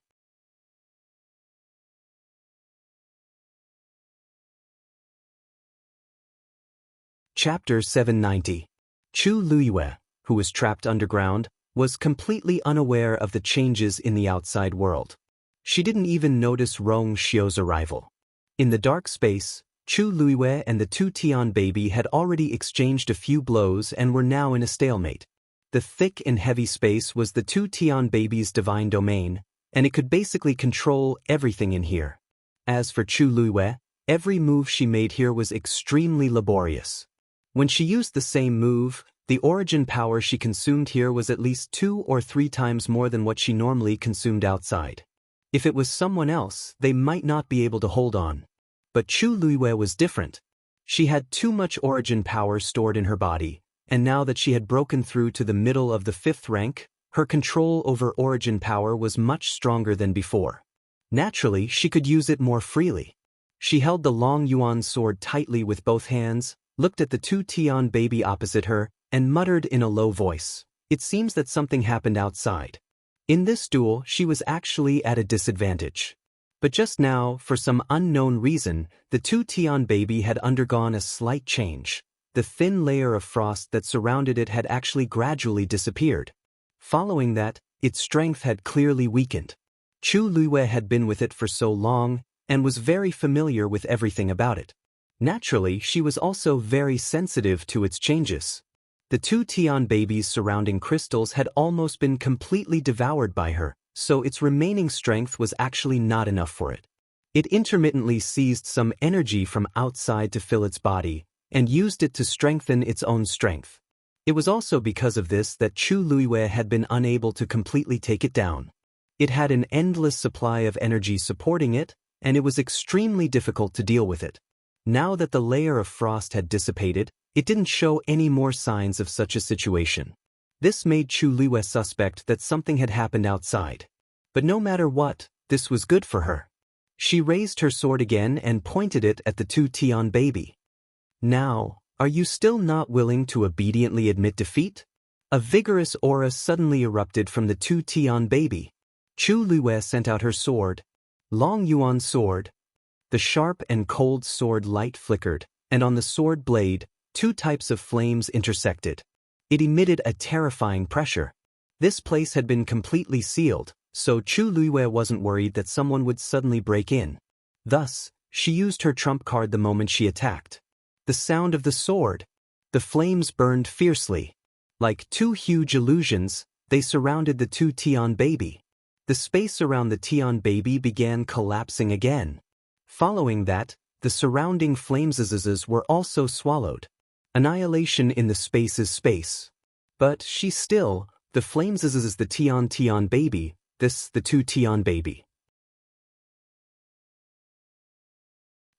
Chapter 790. Chu Luiyue, who was trapped underground, was completely unaware of the changes in the outside world. She didn't even notice Rong Xiu's arrival. In the dark space, Chu Luiyue and the two Tian baby had already exchanged a few blows and were now in a stalemate. The thick and heavy space was the two Tian baby's divine domain, and it could basically control everything in here. As for Chu Luiyue, every move she made here was extremely laborious. When she used the same move, the origin power she consumed here was at least 2 or 3 times more than what she normally consumed outside. If it was someone else, they might not be able to hold on. But Chu Luiyue was different. She had too much origin power stored in her body, and now that she had broken through to the middle of the 5th rank, her control over origin power was much stronger than before. Naturally, she could use it more freely. She held the long yuan sword tightly with both hands, looked at the two Tian baby opposite her, and muttered in a low voice, It seems that something happened outside. In this duel, she was actually at a disadvantage. But just now, for some unknown reason, the two Tian baby had undergone a slight change. The thin layer of frost that surrounded it had actually gradually disappeared. Following that, its strength had clearly weakened. Chu Luiyue had been with it for so long, and was very familiar with everything about it. Naturally, she was also very sensitive to its changes. The two Tian babies surrounding crystals had almost been completely devoured by her, so its remaining strength was actually not enough for it. It intermittently seized some energy from outside to fill its body, and used it to strengthen its own strength. It was also because of this that Chu Luiyue had been unable to completely take it down. It had an endless supply of energy supporting it, and it was extremely difficult to deal with it. Now that the layer of frost had dissipated, it didn't show any more signs of such a situation. This made Chu Luiyue suspect that something had happened outside. But no matter what, this was good for her. She raised her sword again and pointed it at the two Tian baby. Now, are you still not willing to obediently admit defeat? A vigorous aura suddenly erupted from the two Tian baby. Chu Luiyue sent out her sword. Long yuan sword. The sharp and cold sword light flickered, and on the sword blade, 2 types of flames intersected. It emitted a terrifying pressure. This place had been completely sealed, so Chu Luiyue wasn't worried that someone would suddenly break in. Thus, She used her trump card the moment she attacked. The sound of the sword. The flames burned fiercely. Like two huge illusions, they surrounded the two Tian baby. The space around the Tian baby began collapsing again. Following that, the surrounding flames were also swallowed. Annihilation in the space is space. But the flames the Tian baby, the two Tian baby.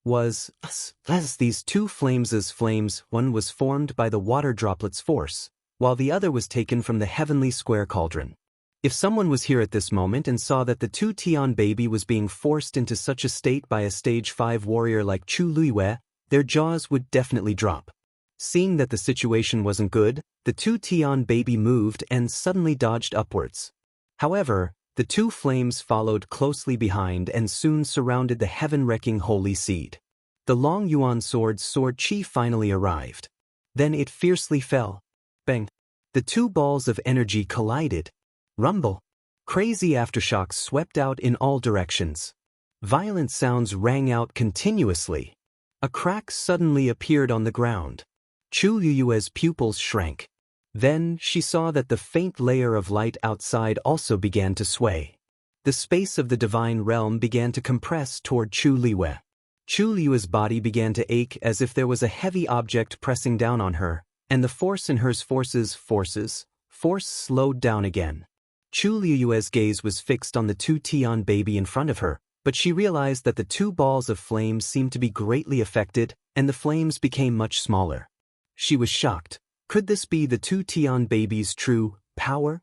As these two flames, one was formed by the water droplets' force, while the other was taken from the heavenly square cauldron. If someone was here at this moment and saw that the two Tian baby was being forced into such a state by a stage 5 warrior like Chu Luiyue, their jaws would definitely drop. Seeing that the situation wasn't good, the two Tian baby moved and suddenly dodged upwards. However, the two flames followed closely behind and soon surrounded the heaven-wrecking holy seed. The Long Yuan sword chi finally arrived. Then it fiercely fell. Bang! The two balls of energy collided. Rumble! Crazy aftershocks swept out in all directions. Violent sounds rang out continuously. A crack suddenly appeared on the ground. Chu Liyue's pupils shrank. Then she saw that the faint layer of light outside also began to sway. The space of the divine realm began to compress toward Chu Liyue. Chu Liyue's body began to ache as if there was a heavy object pressing down on her, and the force in her force slowed down again. Chu Liyue's gaze was fixed on the two Tian baby in front of her, but she realized that the two balls of flames seemed to be greatly affected, and the flames became much smaller. She was shocked. Could this be the two Tian baby's true power?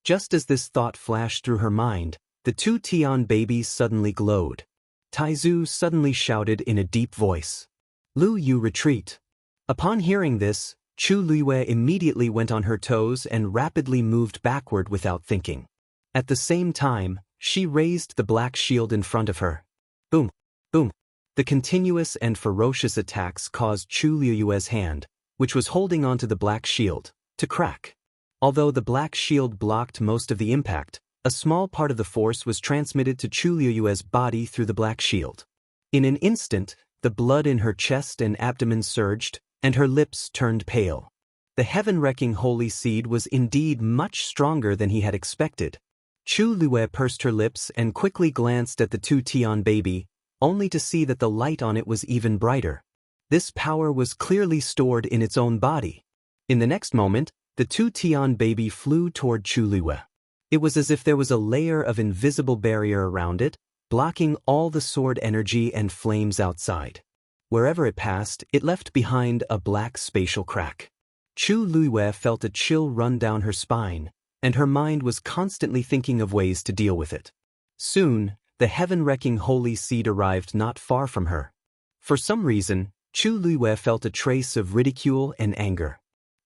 Just as this thought flashed through her mind, the two Tian babies suddenly glowed. Taizu suddenly shouted in a deep voice. Lu Yu, retreat. Upon hearing this, Chu Liyue immediately went on her toes and rapidly moved backward without thinking. At the same time, she raised the black shield in front of her. Boom! Boom! The continuous and ferocious attacks caused Chu Liyue's hand, which was holding onto the black shield, to crack. Although the black shield blocked most of the impact, a small part of the force was transmitted to Chu Liyue's body through the black shield. In an instant, the blood in her chest and abdomen surged, and her lips turned pale. The heaven-wrecking holy seed was indeed much stronger than he had expected. Chu Liyue pursed her lips and quickly glanced at the two Tian baby, only to see that the light on it was even brighter. This power was clearly stored in its own body. In the next moment, the two Tian baby flew toward Chu Liyue. It was as if there was a layer of invisible barrier around it, blocking all the sword energy and flames outside. Wherever it passed, it left behind a black spatial crack. Chu Liyue felt a chill run down her spine, and her mind was constantly thinking of ways to deal with it. Soon, the heaven-wrecking holy seed arrived not far from her. For some reason, Chu Liyue felt a trace of ridicule and anger.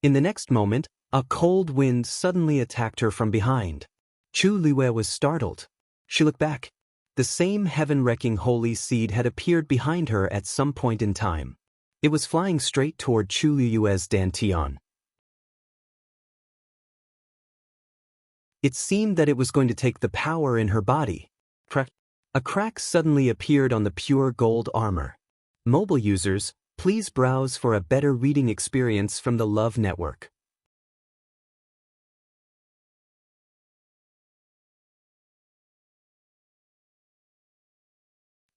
In the next moment, a cold wind suddenly attacked her from behind. Chu Liyue was startled. She looked back. The same heaven-wrecking holy seed had appeared behind her at some point in time. It was flying straight toward Chu Liyue's dantian. It seemed that it was going to take the power in her body. A crack suddenly appeared on the pure gold armor. Mobile users, please browse for a better reading experience from the Love Network.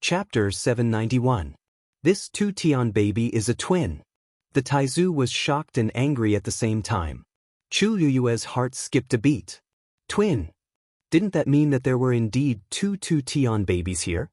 Chapter 791. This two Tian baby is a twin. The Taizu was shocked and angry at the same time. Chu Liyue's heart skipped a beat. Twin. Didn't that mean that there were indeed two Tian babies here?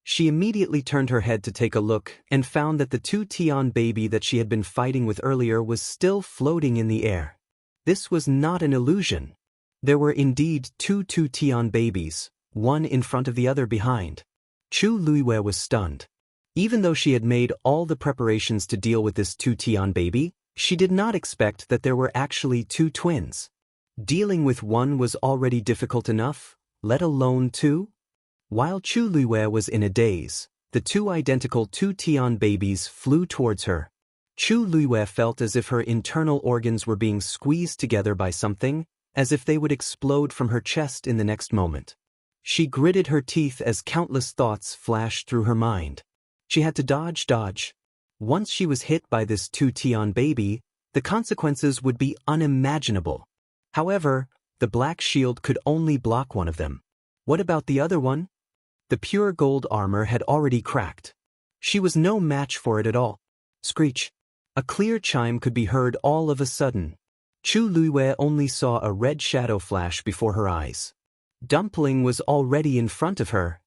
She immediately turned her head to take a look and found that the two Tian baby that she had been fighting with earlier was still floating in the air. This was not an illusion. There were indeed two Tian babies, one in front of the other behind. Chu Liyue was stunned. Even though she had made all the preparations to deal with this two Tian baby, she did not expect that there were actually two twins. Dealing with one was already difficult enough, let alone two? While Chu Liyue was in a daze, the two identical two Tian babies flew towards her. Chu Liyue felt as if her internal organs were being squeezed together by something, as if they would explode from her chest in the next moment. She gritted her teeth as countless thoughts flashed through her mind. She had to dodge. Once she was hit by this 2-Tian baby, the consequences would be unimaginable. However, the black shield could only block one of them. What about the other one? The pure gold armor had already cracked. She was no match for it at all. Screech. A clear chime could be heard all of a sudden. Chu Luiyue only saw a red shadow flash before her eyes. Dumpling was already in front of her.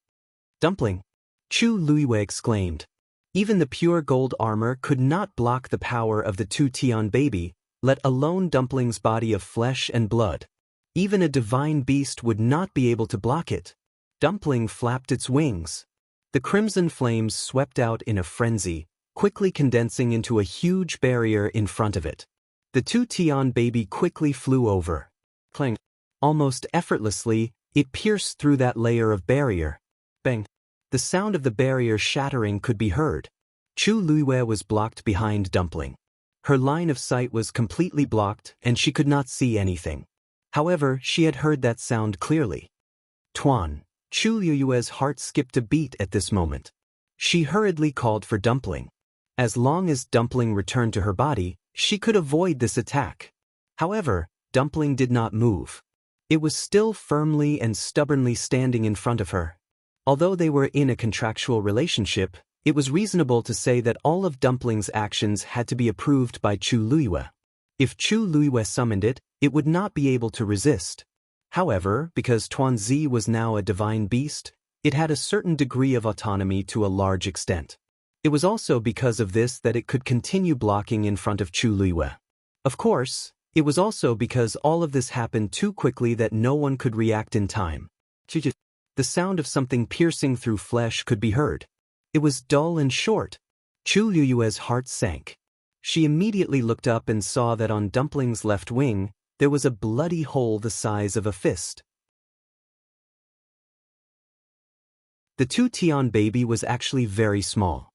Dumpling! Chu Luiyue exclaimed. Even the pure gold armor could not block the power of the 2-Tian baby, let alone Dumpling's body of flesh and blood. Even a divine beast would not be able to block it. Dumpling flapped its wings. The crimson flames swept out in a frenzy, quickly condensing into a huge barrier in front of it. The 2-Tian baby quickly flew over. Clang! Almost effortlessly, it pierced through that layer of barrier. Bang! The sound of the barrier shattering could be heard. Chu Luiyue was blocked behind Dumpling. Her line of sight was completely blocked and she could not see anything. However, she had heard that sound clearly. Tuan! Chu Luiyue's heart skipped a beat at this moment. She hurriedly called for Dumpling. As long as Dumpling returned to her body, she could avoid this attack. However, Dumpling did not move. It was still firmly and stubbornly standing in front of her. Although they were in a contractual relationship, it was reasonable to say that all of Dumpling's actions had to be approved by Chu Luiyue. If Chu Luiyue summoned it, it would not be able to resist. However, because Tuanzi was now a divine beast, it had a certain degree of autonomy to a large extent. It was also because of this that it could continue blocking in front of Chu Luiyue. Of course, it was also because all of this happened too quickly that no one could react in time. The sound of something piercing through flesh could be heard. It was dull and short. Chu Luiyue's heart sank. She immediately looked up and saw that on Dumpling's left wing, there was a bloody hole the size of a fist. The 2-Tian baby was actually very small.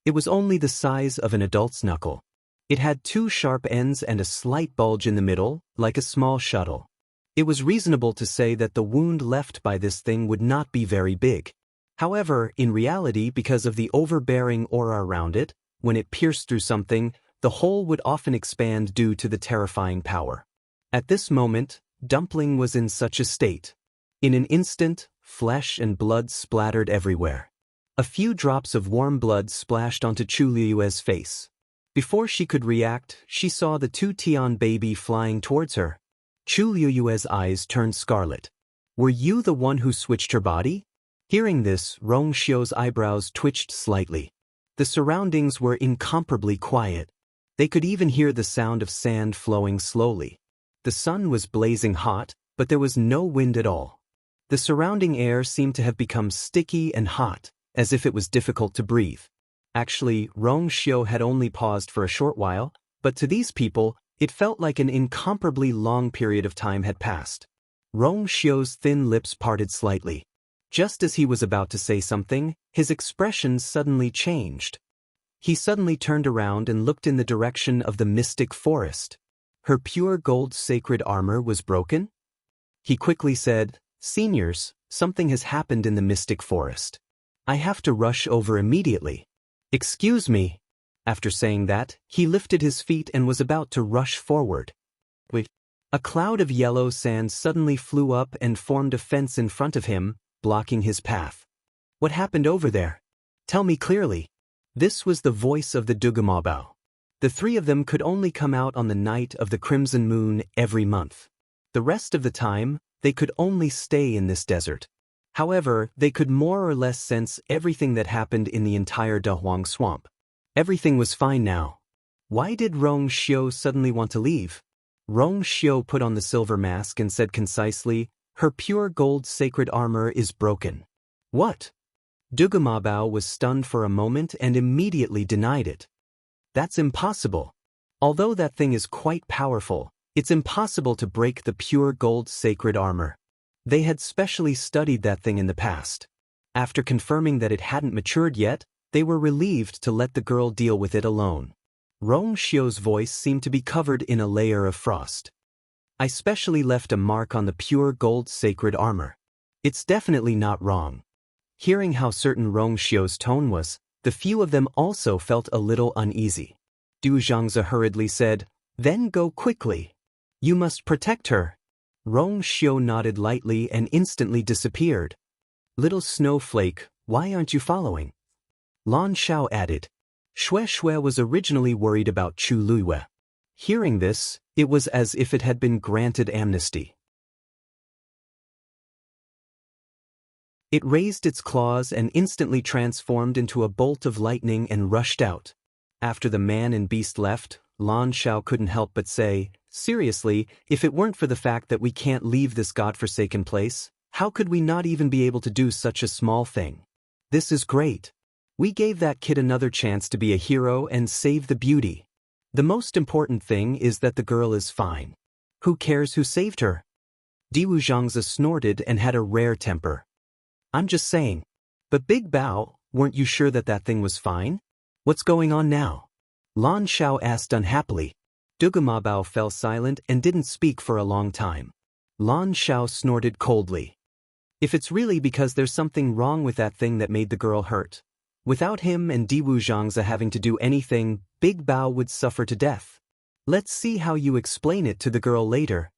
It was only the size of an adult's knuckle. It had 2 sharp ends and a slight bulge in the middle, like a small shuttle. It was reasonable to say that the wound left by this thing would not be very big. However, in reality, because of the overbearing aura around it, when it pierced through something, the hole would often expand due to the terrifying power. At this moment, Dumpling was in such a state. In an instant, flesh and blood splattered everywhere. A few drops of warm blood splashed onto Chu Luiyue's face. Before she could react, she saw the 2-Tian baby flying towards her. Chu Luiyue's eyes turned scarlet. Were you the one who switched her body? Hearing this, Rong Xiu's eyebrows twitched slightly. The surroundings were incomparably quiet. They could even hear the sound of sand flowing slowly. The sun was blazing hot, but there was no wind at all. The surrounding air seemed to have become sticky and hot, as if it was difficult to breathe. Actually, Rong Xiu had only paused for a short while, but to these people, it felt like an incomparably long period of time had passed. Rong Xiu's thin lips parted slightly. Just as he was about to say something, his expression suddenly changed. He suddenly turned around and looked in the direction of the mystic forest. Her pure gold sacred armor was broken? He quickly said, "Seniors, something has happened in the mystic forest. I have to rush over immediately. Excuse me." After saying that, he lifted his feet and was about to rush forward. Wait. A cloud of yellow sand suddenly flew up and formed a fence in front of him, blocking his path. What happened over there? Tell me clearly. This was the voice of the Dugamabao. The 3 of them could only come out on the night of the crimson moon every month. The rest of the time, they could only stay in this desert. However, they could more or less sense everything that happened in the entire Dahuang swamp. Everything was fine now. Why did Rong Xiu suddenly want to leave? Rong Xiu put on the silver mask and said concisely, "Her pure gold sacred armor is broken." What? Dugamabao was stunned for a moment and immediately denied it. That's impossible. Although that thing is quite powerful, it's impossible to break the pure gold sacred armor. They had specially studied that thing in the past. After confirming that it hadn't matured yet, they were relieved to let the girl deal with it alone. Rong Xiu's voice seemed to be covered in a layer of frost. I specially left a mark on the pure gold sacred armor. It's definitely not wrong. Hearing how certain Rong Xiu's tone was, The few of them also felt a little uneasy. Du Xianxia hurriedly said, "Then go quickly. You must protect her." Rong Xiu nodded lightly and instantly disappeared. "Little snowflake, why aren't you following?" Lan Xiao added. Xue Xue was originally worried about Chu Luiyue. Hearing this, it was as if it had been granted amnesty. It raised its claws and instantly transformed into a bolt of lightning and rushed out. After the man and beast left, Lan Xiao couldn't help but say, "Seriously, if it weren't for the fact that we can't leave this godforsaken place, how could we not even be able to do such a small thing? This is great. We gave that kid another chance to be a hero and save the beauty. The most important thing is that the girl is fine. Who cares who saved her?" Diwu Zhangzi snorted and had a rare temper. "I'm just saying. But Big Bao, weren't you sure that that thing was fine? What's going on now?" Lan Xiao asked unhappily. Dugama Bao fell silent and didn't speak for a long time. Lan Xiao snorted coldly. "If it's really because there's something wrong with that thing that made the girl hurt, without him and Diwu Zhangzi having to do anything, Big Bao would suffer to death. Let's see how you explain it to the girl later."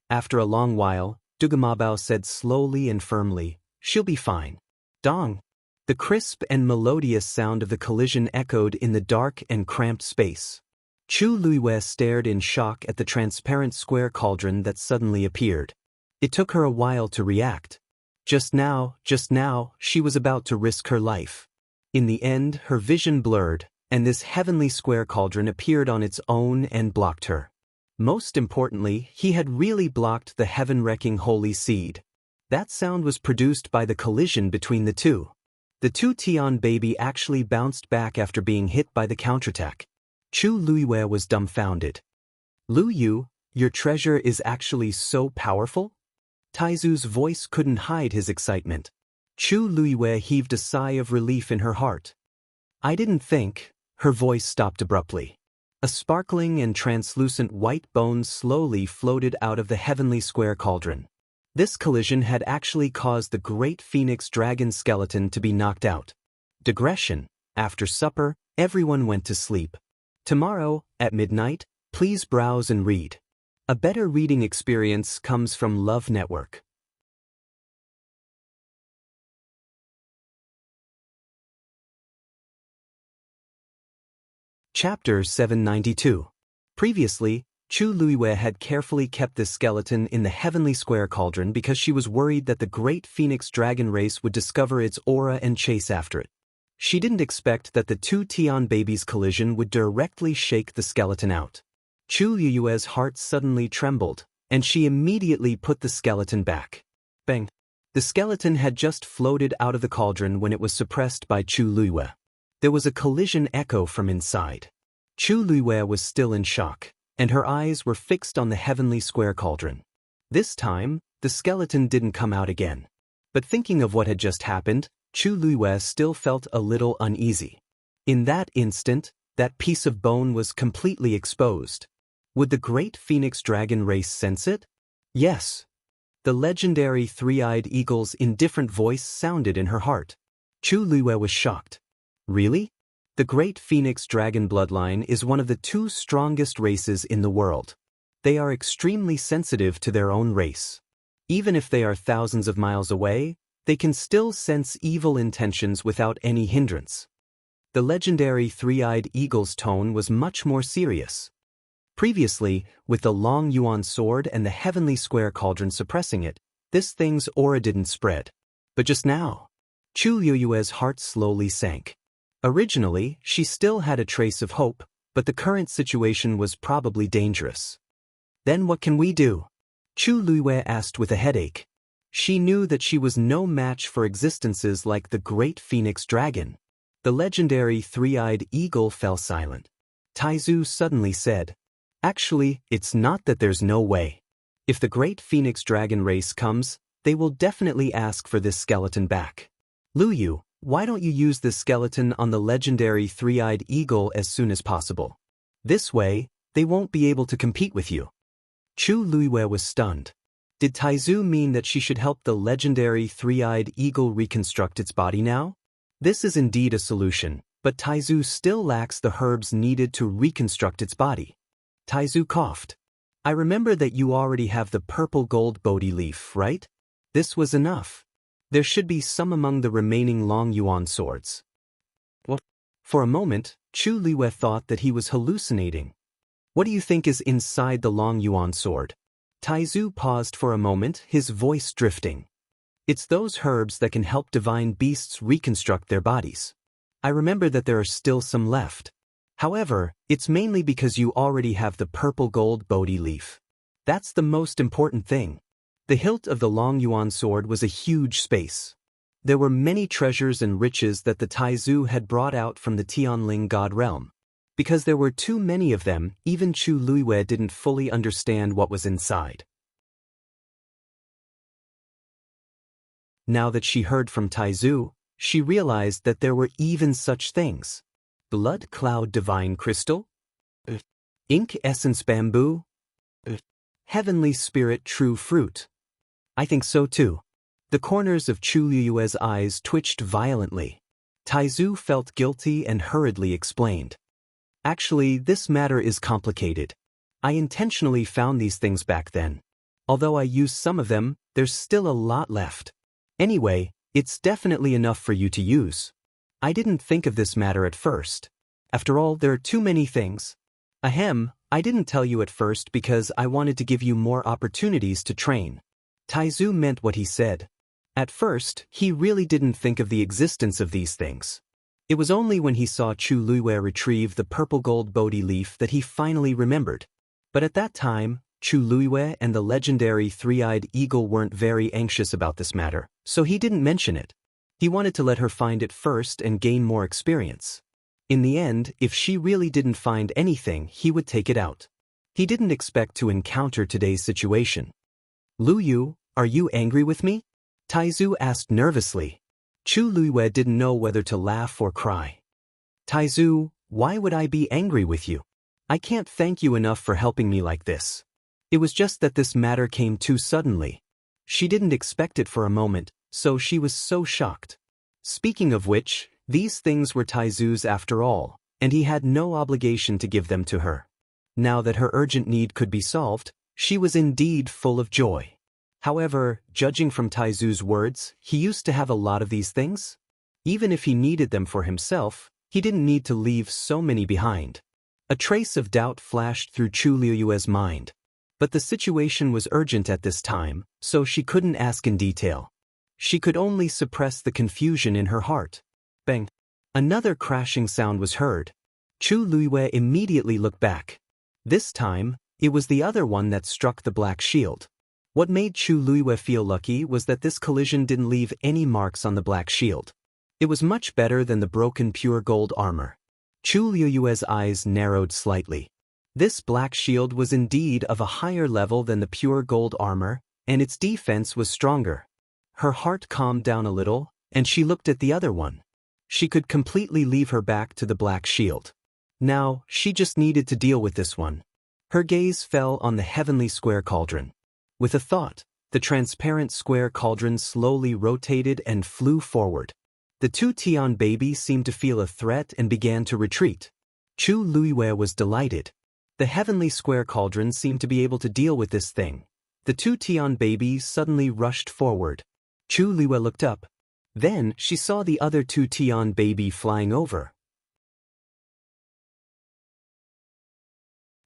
After a long while, Dugama Bao said slowly and firmly, "She'll be fine." Dong. The crisp and melodious sound of the collision echoed in the dark and cramped space. Chu Luiyue stared in shock at the transparent square cauldron that suddenly appeared. It took her a while to react. Just now, she was about to risk her life. In the end, her vision blurred, and this heavenly square cauldron appeared on its own and blocked her. Most importantly, he had really blocked the heaven-wrecking holy seed. That sound was produced by the collision between the two. The two Tian baby actually bounced back after being hit by the counterattack. Chu Luiyue was dumbfounded. "Lu Yu, your treasure is actually so powerful?" Taizu's voice couldn't hide his excitement. Chu Luiyue heaved a sigh of relief in her heart. "I didn't think." Her voice stopped abruptly. A sparkling and translucent white bone slowly floated out of the heavenly square cauldron. This collision had actually caused the great phoenix dragon skeleton to be knocked out. Digression. After supper, everyone went to sleep. Tomorrow, at midnight, please browse and read. A better reading experience comes from Love Network. Chapter 792. Previously, Chu Luiyue had carefully kept this skeleton in the heavenly square cauldron because she was worried that the great phoenix dragon race would discover its aura and chase after it. She didn't expect that the two Tian babies' collision would directly shake the skeleton out. Chu Luiyue's heart suddenly trembled, and she immediately put the skeleton back. Bang! The skeleton had just floated out of the cauldron when it was suppressed by Chu Luiyue. There was a collision echo from inside. Chu Luiyue was still in shock, and her eyes were fixed on the heavenly square cauldron. This time, the skeleton didn't come out again. But thinking of what had just happened, Chu Luiyue still felt a little uneasy. In that instant, that piece of bone was completely exposed. Would the great phoenix dragon race sense it? Yes. The legendary three-eyed eagle's indifferent voice sounded in her heart. Chu Luiyue was shocked. Really? The great phoenix dragon bloodline is one of the two strongest races in the world. They are extremely sensitive to their own race. Even if they are thousands of miles away, they can still sense evil intentions without any hindrance. The legendary three-eyed eagle's tone was much more serious. Previously, with the long yuan sword and the heavenly square cauldron suppressing it, this thing's aura didn't spread. But just now, Chu Luiyue's heart slowly sank. Originally, she still had a trace of hope, but the current situation was probably dangerous. "Then what can we do?" Chu Luiyue asked with a headache. She knew that she was no match for existences like the great phoenix dragon. The legendary three-eyed eagle fell silent. Taizu suddenly said, "Actually, it's not that there's no way. If the great phoenix dragon race comes, they will definitely ask for this skeleton back. Lu Yu, why don't you use this skeleton on the legendary three-eyed eagle as soon as possible? This way, they won't be able to compete with you." Chu Luiyue was stunned. Did Taizu mean that she should help the legendary three-eyed eagle reconstruct its body now? This is indeed a solution, But Taizu still lacks the herbs needed to reconstruct its body. Taizu coughed. I remember that you already have the purple gold Bodhi leaf, right? This was enough. There should be some among the remaining long yuan swords. What? For a moment, Chu Liwei thought that he was hallucinating. What do you think is inside the long yuan sword? Taizu paused for a moment, his voice drifting. It's those herbs that can help divine beasts reconstruct their bodies. I remember that there are still some left. However, it's mainly because you already have the purple gold Bodhi leaf. That's the most important thing. The hilt of the long yuan sword was a huge space. There were many treasures and riches that the Taizu had brought out from the Tianling god realm. Because there were too many of them, even Chu Liwei didn't fully understand what was inside. Now that she heard from Taizu, she realized that there were even such things. Blood cloud divine crystal? Ink essence bamboo? Heavenly spirit true fruit? I think so too. The corners of Chu Liue's eyes twitched violently. Taizu felt guilty and hurriedly explained. Actually, this matter is complicated. I intentionally found these things back then. Although I used some of them, there's still a lot left. Anyway, it's definitely enough for you to use. I didn't think of this matter at first. After all, there are too many things. Ahem, I didn't tell you at first because I wanted to give you more opportunities to train. Taizu meant what he said. At first, he really didn't think of the existence of these things. It was only when he saw Chu Liwei retrieve the purple gold Bodhi leaf that he finally remembered. But at that time, Chu Liwei and the legendary three-eyed eagle weren't very anxious about this matter, so he didn't mention it. He wanted to let her find it first and gain more experience. In the end, if she really didn't find anything, he would take it out. He didn't expect to encounter today's situation. Lu Yu, are you angry with me? Taizu asked nervously. Chu Liwei didn't know whether to laugh or cry. Taizu, why would I be angry with you? I can't thank you enough for helping me like this. It was just that this matter came too suddenly. She didn't expect it for a moment, so she was so shocked. Speaking of which, these things were Taizu's after all, and he had no obligation to give them to her. Now that her urgent need could be solved, she was indeed full of joy. However, judging from Taizu's words, he used to have a lot of these things. Even if he needed them for himself, he didn't need to leave so many behind. A trace of doubt flashed through Chu Liue's mind. But the situation was urgent at this time, so she couldn't ask in detail. She could only suppress the confusion in her heart. Bang! Another crashing sound was heard. Chu Liwei immediately looked back. This time, it was the other one that struck the black shield. What made Chu Liwei feel lucky was that this collision didn't leave any marks on the black shield. It was much better than the broken pure gold armor. Chu Liue's eyes narrowed slightly. This black shield was indeed of a higher level than the pure gold armor, and its defense was stronger. Her heart calmed down a little, and she looked at the other one. She could completely leave her back to the black shield. Now, she just needed to deal with this one. Her gaze fell on the heavenly square cauldron. With a thought, the transparent square cauldron slowly rotated and flew forward. The two Tian babies seemed to feel a threat and began to retreat. Chu Liwei was delighted. The heavenly square cauldron seemed to be able to deal with this thing. The two Tian babies suddenly rushed forward. Chu Liwei looked up. Then she saw the other two Tian baby flying over.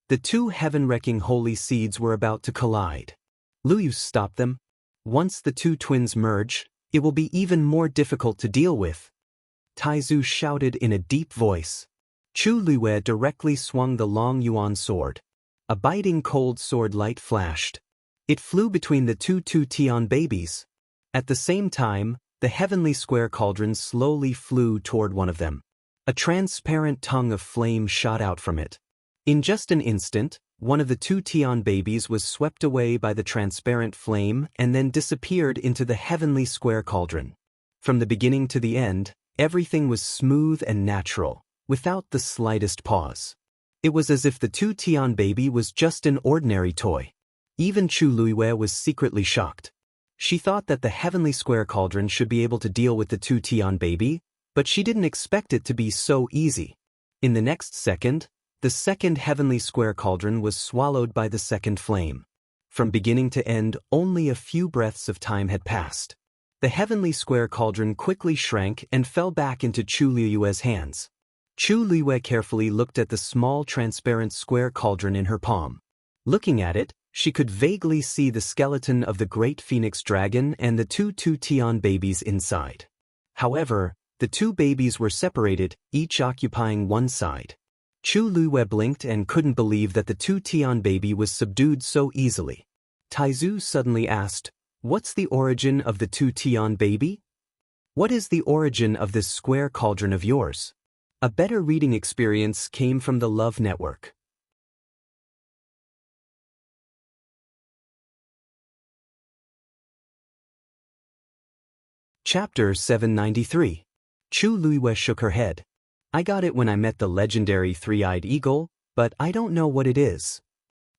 The two heaven-wrecking holy seeds were about to collide. Lu Yu stopped them. Once the two twins merge, it will be even more difficult to deal with. Taizu shouted in a deep voice. Chu Liwei directly swung the long yuan sword. A biting cold sword light flashed. It flew between the two Tian babies. At the same time, the heavenly square cauldron slowly flew toward one of them. A transparent tongue of flame shot out from it. In just an instant, one of the two Tian babies was swept away by the transparent flame and then disappeared into the heavenly square cauldron. From the beginning to the end, everything was smooth and natural, without the slightest pause. It was as if the two Tian baby was just an ordinary toy. Even Chu Liwei was secretly shocked. She thought that the heavenly square cauldron should be able to deal with the two Tian baby, But she didn't expect it to be so easy. In the next second, the second heavenly square cauldron was swallowed by the second flame. From beginning to end, only a few breaths of time had passed. The heavenly square cauldron quickly shrank and fell back into Chu Liyue's hands. Chu Liyue carefully looked at the small transparent square cauldron in her palm. Looking at it, she could vaguely see the skeleton of the great phoenix dragon and the two Tian babies inside. However, the two babies were separated, each occupying one side. Chu Liyue blinked and couldn't believe that the two Tian baby was subdued so easily. Taizu suddenly asked, "What's the origin of the two Tian baby? What is the origin of this square cauldron of yours?" A better reading experience came from the Love Network. Chapter 793. Chu Liyue shook her head. "I got it when I met the legendary three-eyed eagle, but I don't know what it is."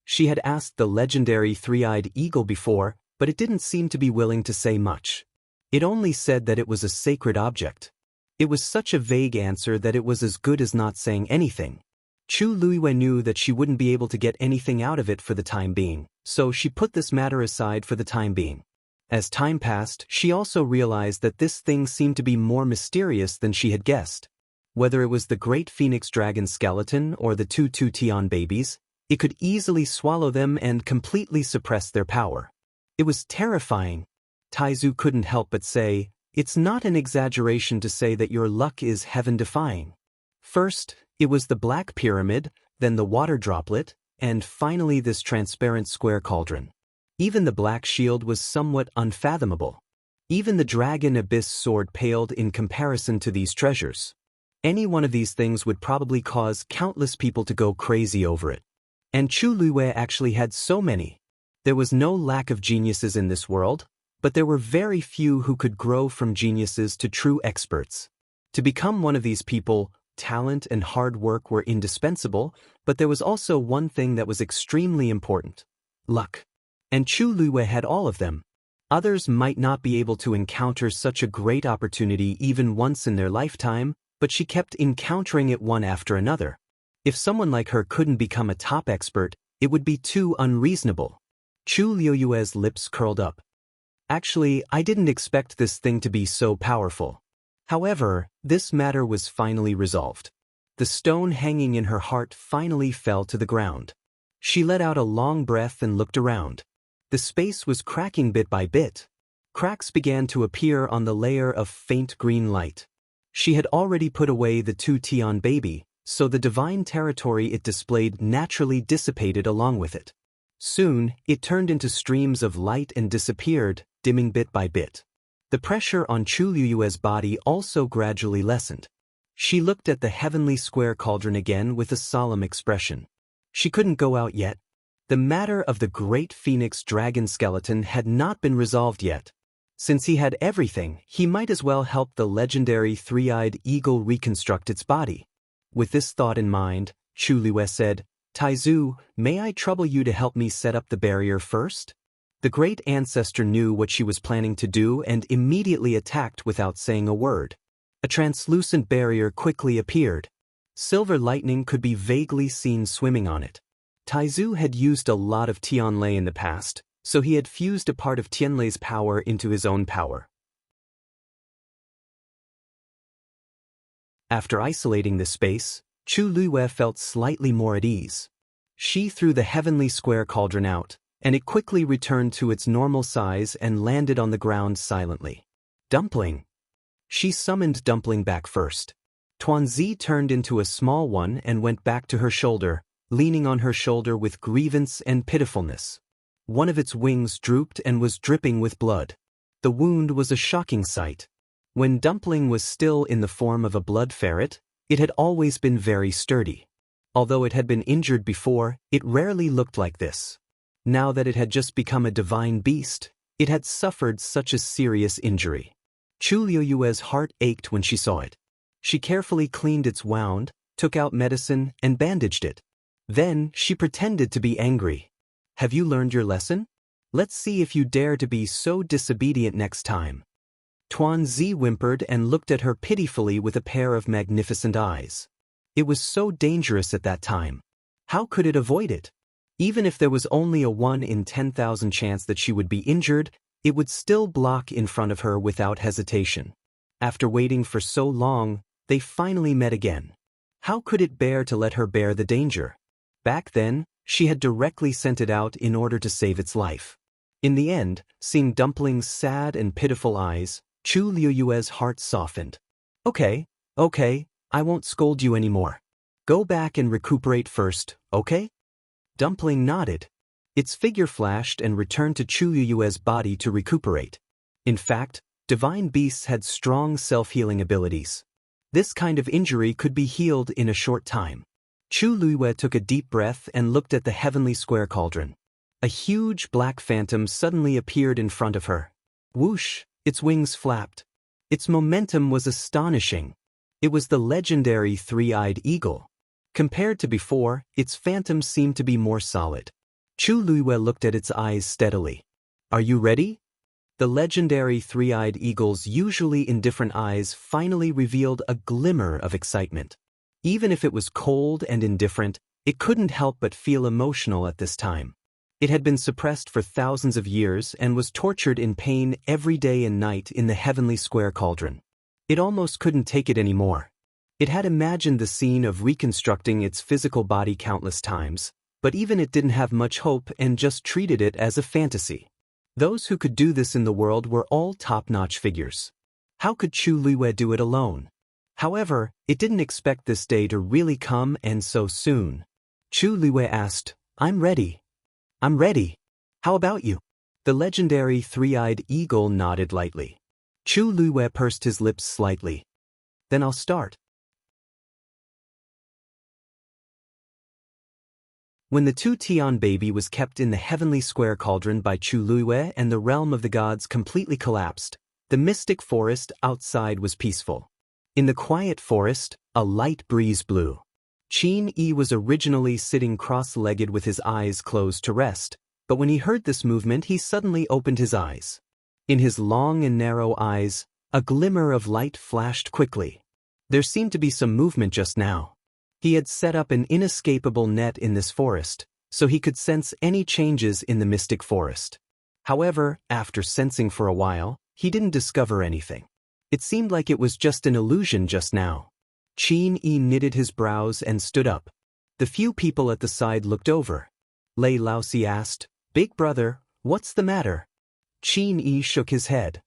She had asked the legendary three-eyed eagle before, but it didn't seem to be willing to say much. It only said that it was a sacred object. It was such a vague answer that it was as good as not saying anything. Chu Liyue knew that she wouldn't be able to get anything out of it for the time being, so she put this matter aside for the time being. As time passed, she also realized that this thing seemed to be more mysterious than she had guessed. Whether it was the great phoenix dragon skeleton or the two Tian babies, it could easily swallow them and completely suppress their power. It was terrifying. Taizu couldn't help but say, "It's not an exaggeration to say that your luck is heaven-defying." First, it was the black pyramid, then the water droplet, and finally this transparent square cauldron. Even the black shield was somewhat unfathomable. Even the dragon abyss sword paled in comparison to these treasures. Any one of these things would probably cause countless people to go crazy over it. And Chu Liyue actually had so many. There was no lack of geniuses in this world, but there were very few who could grow from geniuses to true experts. To become one of these people, talent and hard work were indispensable, but there was also one thing that was extremely important: luck. And Chu Liyue had all of them. Others might not be able to encounter such a great opportunity even once in their lifetime, but she kept encountering it one after another. If someone like her couldn't become a top expert, it would be too unreasonable. Chu Liyue's lips curled up. "Actually, I didn't expect this thing to be so powerful." However, this matter was finally resolved. The stone hanging in her heart finally fell to the ground. She let out a long breath and looked around. The space was cracking bit by bit. Cracks began to appear on the layer of faint green light. She had already put away the two Tian baby, so the divine territory it displayed naturally dissipated along with it. Soon, it turned into streams of light and disappeared, dimming bit by bit. The pressure on Chu Liyue's body also gradually lessened. She looked at the heavenly square cauldron again with a solemn expression. She couldn't go out yet. The matter of the great phoenix dragon skeleton had not been resolved yet. Since he had everything, he might as well help the legendary three-eyed eagle reconstruct its body. With this thought in mind, Chu Liyue said, "Taizu, may I trouble you to help me set up the barrier first?" The great ancestor knew what she was planning to do and immediately attacked without saying a word. A translucent barrier quickly appeared. Silver lightning could be vaguely seen swimming on it. Taizu had used a lot of Tianlei in the past, so he had fused a part of Tianlei's power into his own power. After isolating the space, Chu Liyue felt slightly more at ease. She threw the heavenly square cauldron out, and it quickly returned to its normal size and landed on the ground silently. "Dumpling." She summoned Dumpling back first. Tuanzi turned into a small one and went back to her shoulder, leaning on her shoulder with grievance and pitifulness. One of its wings drooped and was dripping with blood. The wound was a shocking sight. When Dumpling was still in the form of a blood ferret, it had always been very sturdy. Although it had been injured before, it rarely looked like this. Now that it had just become a divine beast, it had suffered such a serious injury. Chu Liyue's heart ached when she saw it. She carefully cleaned its wound, took out medicine, and bandaged it. Then she pretended to be angry. "Have you learned your lesson? Let's see if you dare to be so disobedient next time." Tuan Zi whimpered and looked at her pitifully with a pair of magnificent eyes. It was so dangerous at that time. How could it avoid it? Even if there was only a 1 in 10,000 chance that she would be injured, it would still block in front of her without hesitation. After waiting for so long, they finally met again. How could it bear to let her bear the danger? Back then, she had directly sent it out in order to save its life. In the end, seeing Dumpling's sad and pitiful eyes, Chu Liuyue's heart softened. Okay, I won't scold you anymore. Go back and recuperate first, okay? Dumpling nodded. Its figure flashed and returned to Chu Liuyue's body to recuperate. In fact, divine beasts had strong self-healing abilities. This kind of injury could be healed in a short time. Chu Liyue took a deep breath and looked at the heavenly square cauldron. A huge black phantom suddenly appeared in front of her. Whoosh, its wings flapped. Its momentum was astonishing. It was the legendary three-eyed eagle. Compared to before, its phantom seemed to be more solid. Chu Liyue looked at its eyes steadily. Are you ready? The legendary three-eyed eagle's usually indifferent eyes finally revealed a glimmer of excitement. Even if it was cold and indifferent, it couldn't help but feel emotional at this time. It had been suppressed for thousands of years and was tortured in pain every day and night in the heavenly square cauldron. It almost couldn't take it anymore. It had imagined the scene of reconstructing its physical body countless times, but even it didn't have much hope and just treated it as a fantasy. Those who could do this in the world were all top-notch figures. How could Chu Liyue do it alone? However, it didn't expect this day to really come and so soon. Chu Liyue asked, I'm ready. I'm ready. How about you? The legendary three-eyed eagle nodded lightly. Chu Liyue pursed his lips slightly. Then I'll start. When the two-Tian baby was kept in the heavenly square cauldron by Chu Liyue and the realm of the gods completely collapsed, the mystic forest outside was peaceful. In the quiet forest, a light breeze blew. Qin Yi was originally sitting cross-legged with his eyes closed to rest, but when he heard this movement he suddenly opened his eyes. In his long and narrow eyes, a glimmer of light flashed quickly. There seemed to be some movement just now. He had set up an inescapable net in this forest, so he could sense any changes in the mystic forest. However, after sensing for a while, he didn't discover anything. It seemed like it was just an illusion just now. Qin Yi knitted his brows and stood up. The few people at the side looked over. Lei Laosi asked, Big brother, what's the matter? Qin Yi shook his head.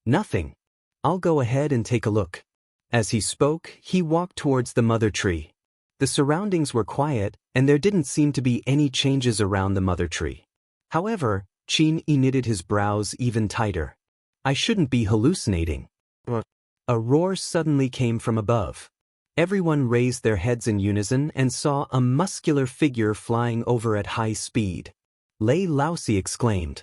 Nothing. I'll go ahead and take a look. As he spoke, he walked towards the mother tree. The surroundings were quiet, and there didn't seem to be any changes around the mother tree. However, Qin Yi knitted his brows even tighter. I shouldn't be hallucinating. What? A roar suddenly came from above. Everyone raised their heads in unison and saw a muscular figure flying over at high speed. Lei Laosi exclaimed.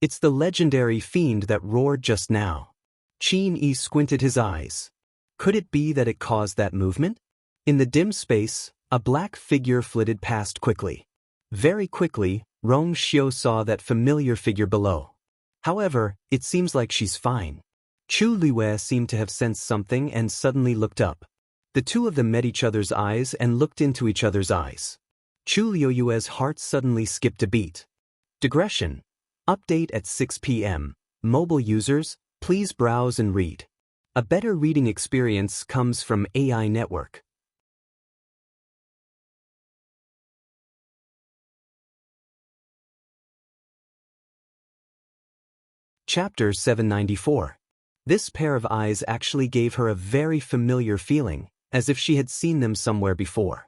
It's the legendary fiend that roared just now. Qin Yi squinted his eyes. Could it be that it caused that movement? In the dim space, a black figure flitted past quickly. Very quickly, Rong Xiu saw that familiar figure below. However, it seems like she's fine. Chu Liyue seemed to have sensed something and suddenly looked up. The two of them met each other's eyes and looked into each other's eyes. Chu Liuyue's heart suddenly skipped a beat. Digression. Update at 6 p.m. Mobile users, please browse and read. A better reading experience comes from AI Network. Chapter 794. This pair of eyes actually gave her a very familiar feeling, as if she had seen them somewhere before.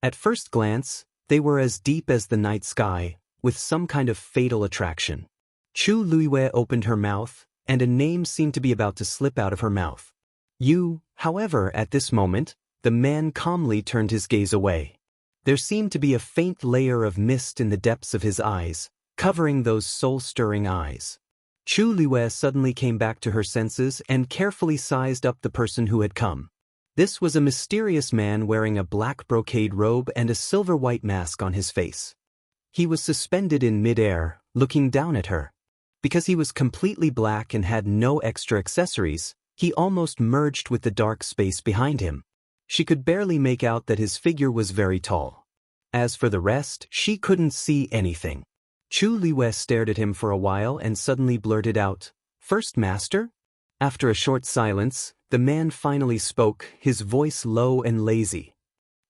At first glance, they were as deep as the night sky, with some kind of fatal attraction. Chu Liyue opened her mouth, and a name seemed to be about to slip out of her mouth. However, at this moment, the man calmly turned his gaze away. There seemed to be a faint layer of mist in the depths of his eyes, covering those soul-stirring eyes. Chu Liyue suddenly came back to her senses and carefully sized up the person who had come. This was a mysterious man wearing a black brocade robe and a silver-white mask on his face. He was suspended in mid-air, looking down at her. Because he was completely black and had no extra accessories, he almost merged with the dark space behind him. She could barely make out that his figure was very tall. As for the rest, she couldn't see anything. Chu Liwei stared at him for a while and suddenly blurted out, "First Master?" After a short silence, the man finally spoke, his voice low and lazy.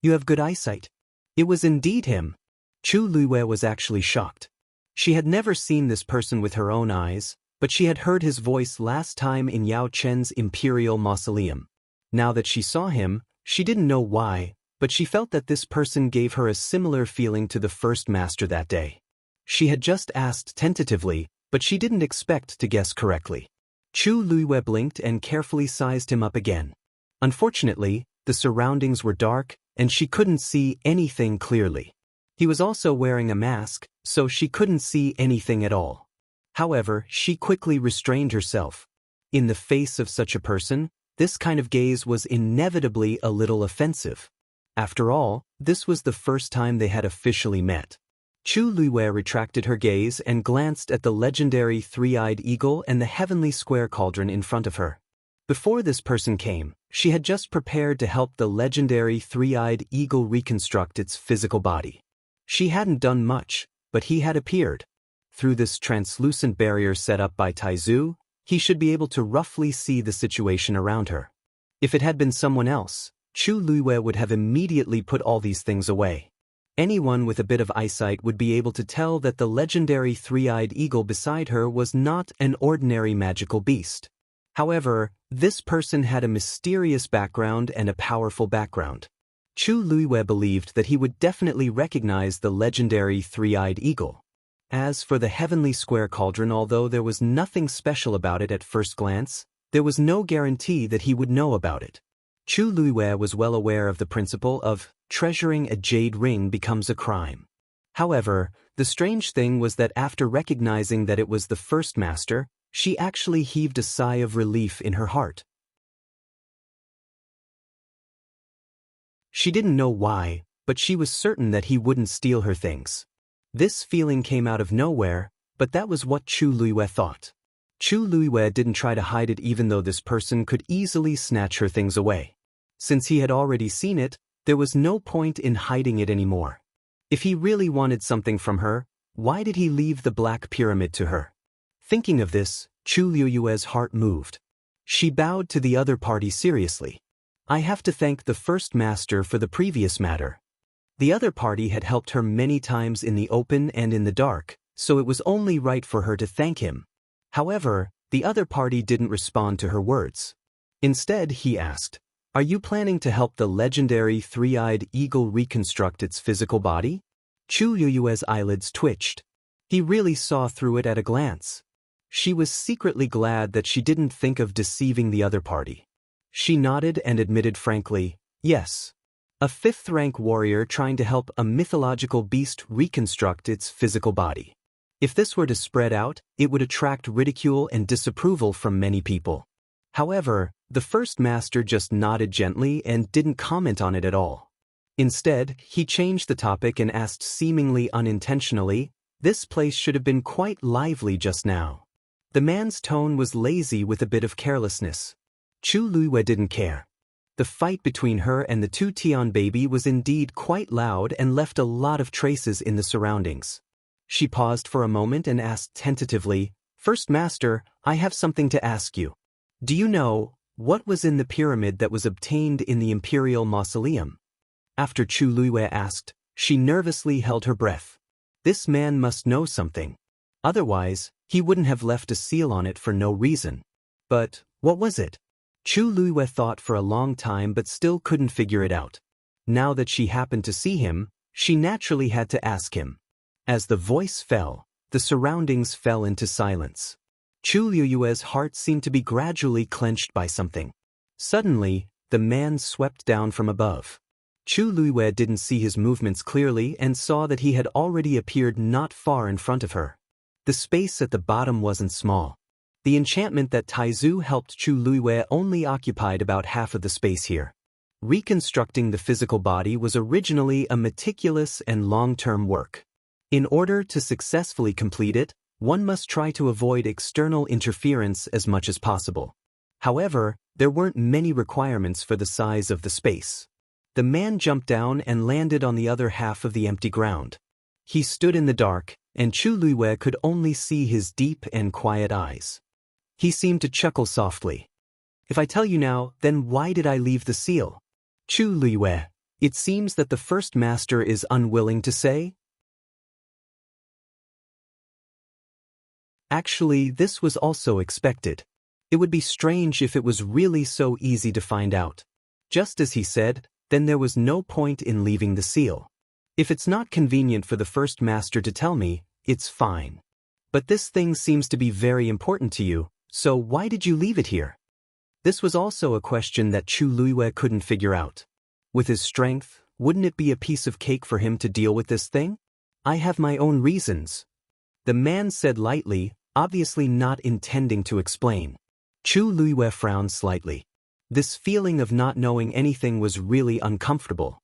"You have good eyesight." It was indeed him. Chu Liwei was actually shocked. She had never seen this person with her own eyes, but she had heard his voice last time in Yao Chen's imperial mausoleum. Now that she saw him, she didn't know why, but she felt that this person gave her a similar feeling to the first master that day. She had just asked tentatively, but she didn't expect to guess correctly. Chu Liwei blinked and carefully sized him up again. Unfortunately, the surroundings were dark, and she couldn't see anything clearly. He was also wearing a mask, so she couldn't see anything at all. However, she quickly restrained herself. In the face of such a person, this kind of gaze was inevitably a little offensive. After all, this was the first time they had officially met. Chu Liwei retracted her gaze and glanced at the legendary three-eyed eagle and the heavenly square cauldron in front of her. Before this person came, she had just prepared to help the legendary three-eyed eagle reconstruct its physical body. She hadn't done much, but he had appeared. Through this translucent barrier set up by Taizu, he should be able to roughly see the situation around her. If it had been someone else, Chu Liwei would have immediately put all these things away. Anyone with a bit of eyesight would be able to tell that the legendary three-eyed eagle beside her was not an ordinary magical beast. However, this person had a mysterious background and a powerful background. Chu Liwei believed that he would definitely recognize the legendary three-eyed eagle. As for the heavenly square cauldron, although there was nothing special about it at first glance, there was no guarantee that he would know about it. Chu Liwei was well aware of the principle of treasuring a jade ring becomes a crime. However, the strange thing was that after recognizing that it was the first master, she actually heaved a sigh of relief in her heart. She didn't know why, but she was certain that he wouldn't steal her things. This feeling came out of nowhere, but that was what Chu Liwei thought. Chu Liwei didn't try to hide it even though this person could easily snatch her things away. Since he had already seen it, there was no point in hiding it anymore. If he really wanted something from her, why did he leave the black pyramid to her? Thinking of this, Chu Liu's heart moved. She bowed to the other party seriously. "I have to thank the first master for the previous matter." The other party had helped her many times in the open and in the dark, so it was only right for her to thank him. However, the other party didn't respond to her words. Instead, he asked, "Are you planning to help the legendary three-eyed eagle reconstruct its physical body?" Chu Liu's eyelids twitched. He really saw through it at a glance. She was secretly glad that she didn't think of deceiving the other party. She nodded and admitted frankly, "Yes. A fifth-rank warrior trying to help a mythological beast reconstruct its physical body. If this were to spread out, it would attract ridicule and disapproval from many people." However, the first master just nodded gently and didn't comment on it at all. Instead, he changed the topic and asked seemingly unintentionally, "This place should have been quite lively just now." The man's tone was lazy with a bit of carelessness. Chu Liwei didn't care. The fight between her and the two Tian baby was indeed quite loud and left a lot of traces in the surroundings. She paused for a moment and asked tentatively, "First Master, I have something to ask you. Do you know what was in the pyramid that was obtained in the imperial mausoleum?" After Chu Liwei asked, she nervously held her breath. This man must know something. Otherwise, he wouldn't have left a seal on it for no reason. But what was it? Chu Liwei thought for a long time but still couldn't figure it out. Now that she happened to see him, she naturally had to ask him. As the voice fell, the surroundings fell into silence. Chu Liu's heart seemed to be gradually clenched by something. Suddenly, the man swept down from above. Chu Liwei didn't see his movements clearly and saw that he had already appeared not far in front of her. The space at the bottom wasn't small. The enchantment that Taizu helped Chu Liwei only occupied about half of the space here. Reconstructing the physical body was originally a meticulous and long-term work. In order to successfully complete it, One must try to avoid external interference as much as possible. However, there weren't many requirements for the size of the space. The man jumped down and landed on the other half of the empty ground. He stood in the dark, and Chu Luiwei could only see his deep and quiet eyes. He seemed to chuckle softly. If I tell you now, then why did I leave the seal? Chu Luiwei, it seems that the first master is unwilling to say? Actually, this was also expected. It would be strange if it was really so easy to find out. Just as he said, then there was no point in leaving the seal. If it's not convenient for the first master to tell me, it's fine. But this thing seems to be very important to you, so why did you leave it here? This was also a question that Chu Luiwei couldn't figure out. With his strength, wouldn't it be a piece of cake for him to deal with this thing? I have my own reasons. The man said lightly, obviously not intending to explain. Chu Luiwei frowned slightly. This feeling of not knowing anything was really uncomfortable.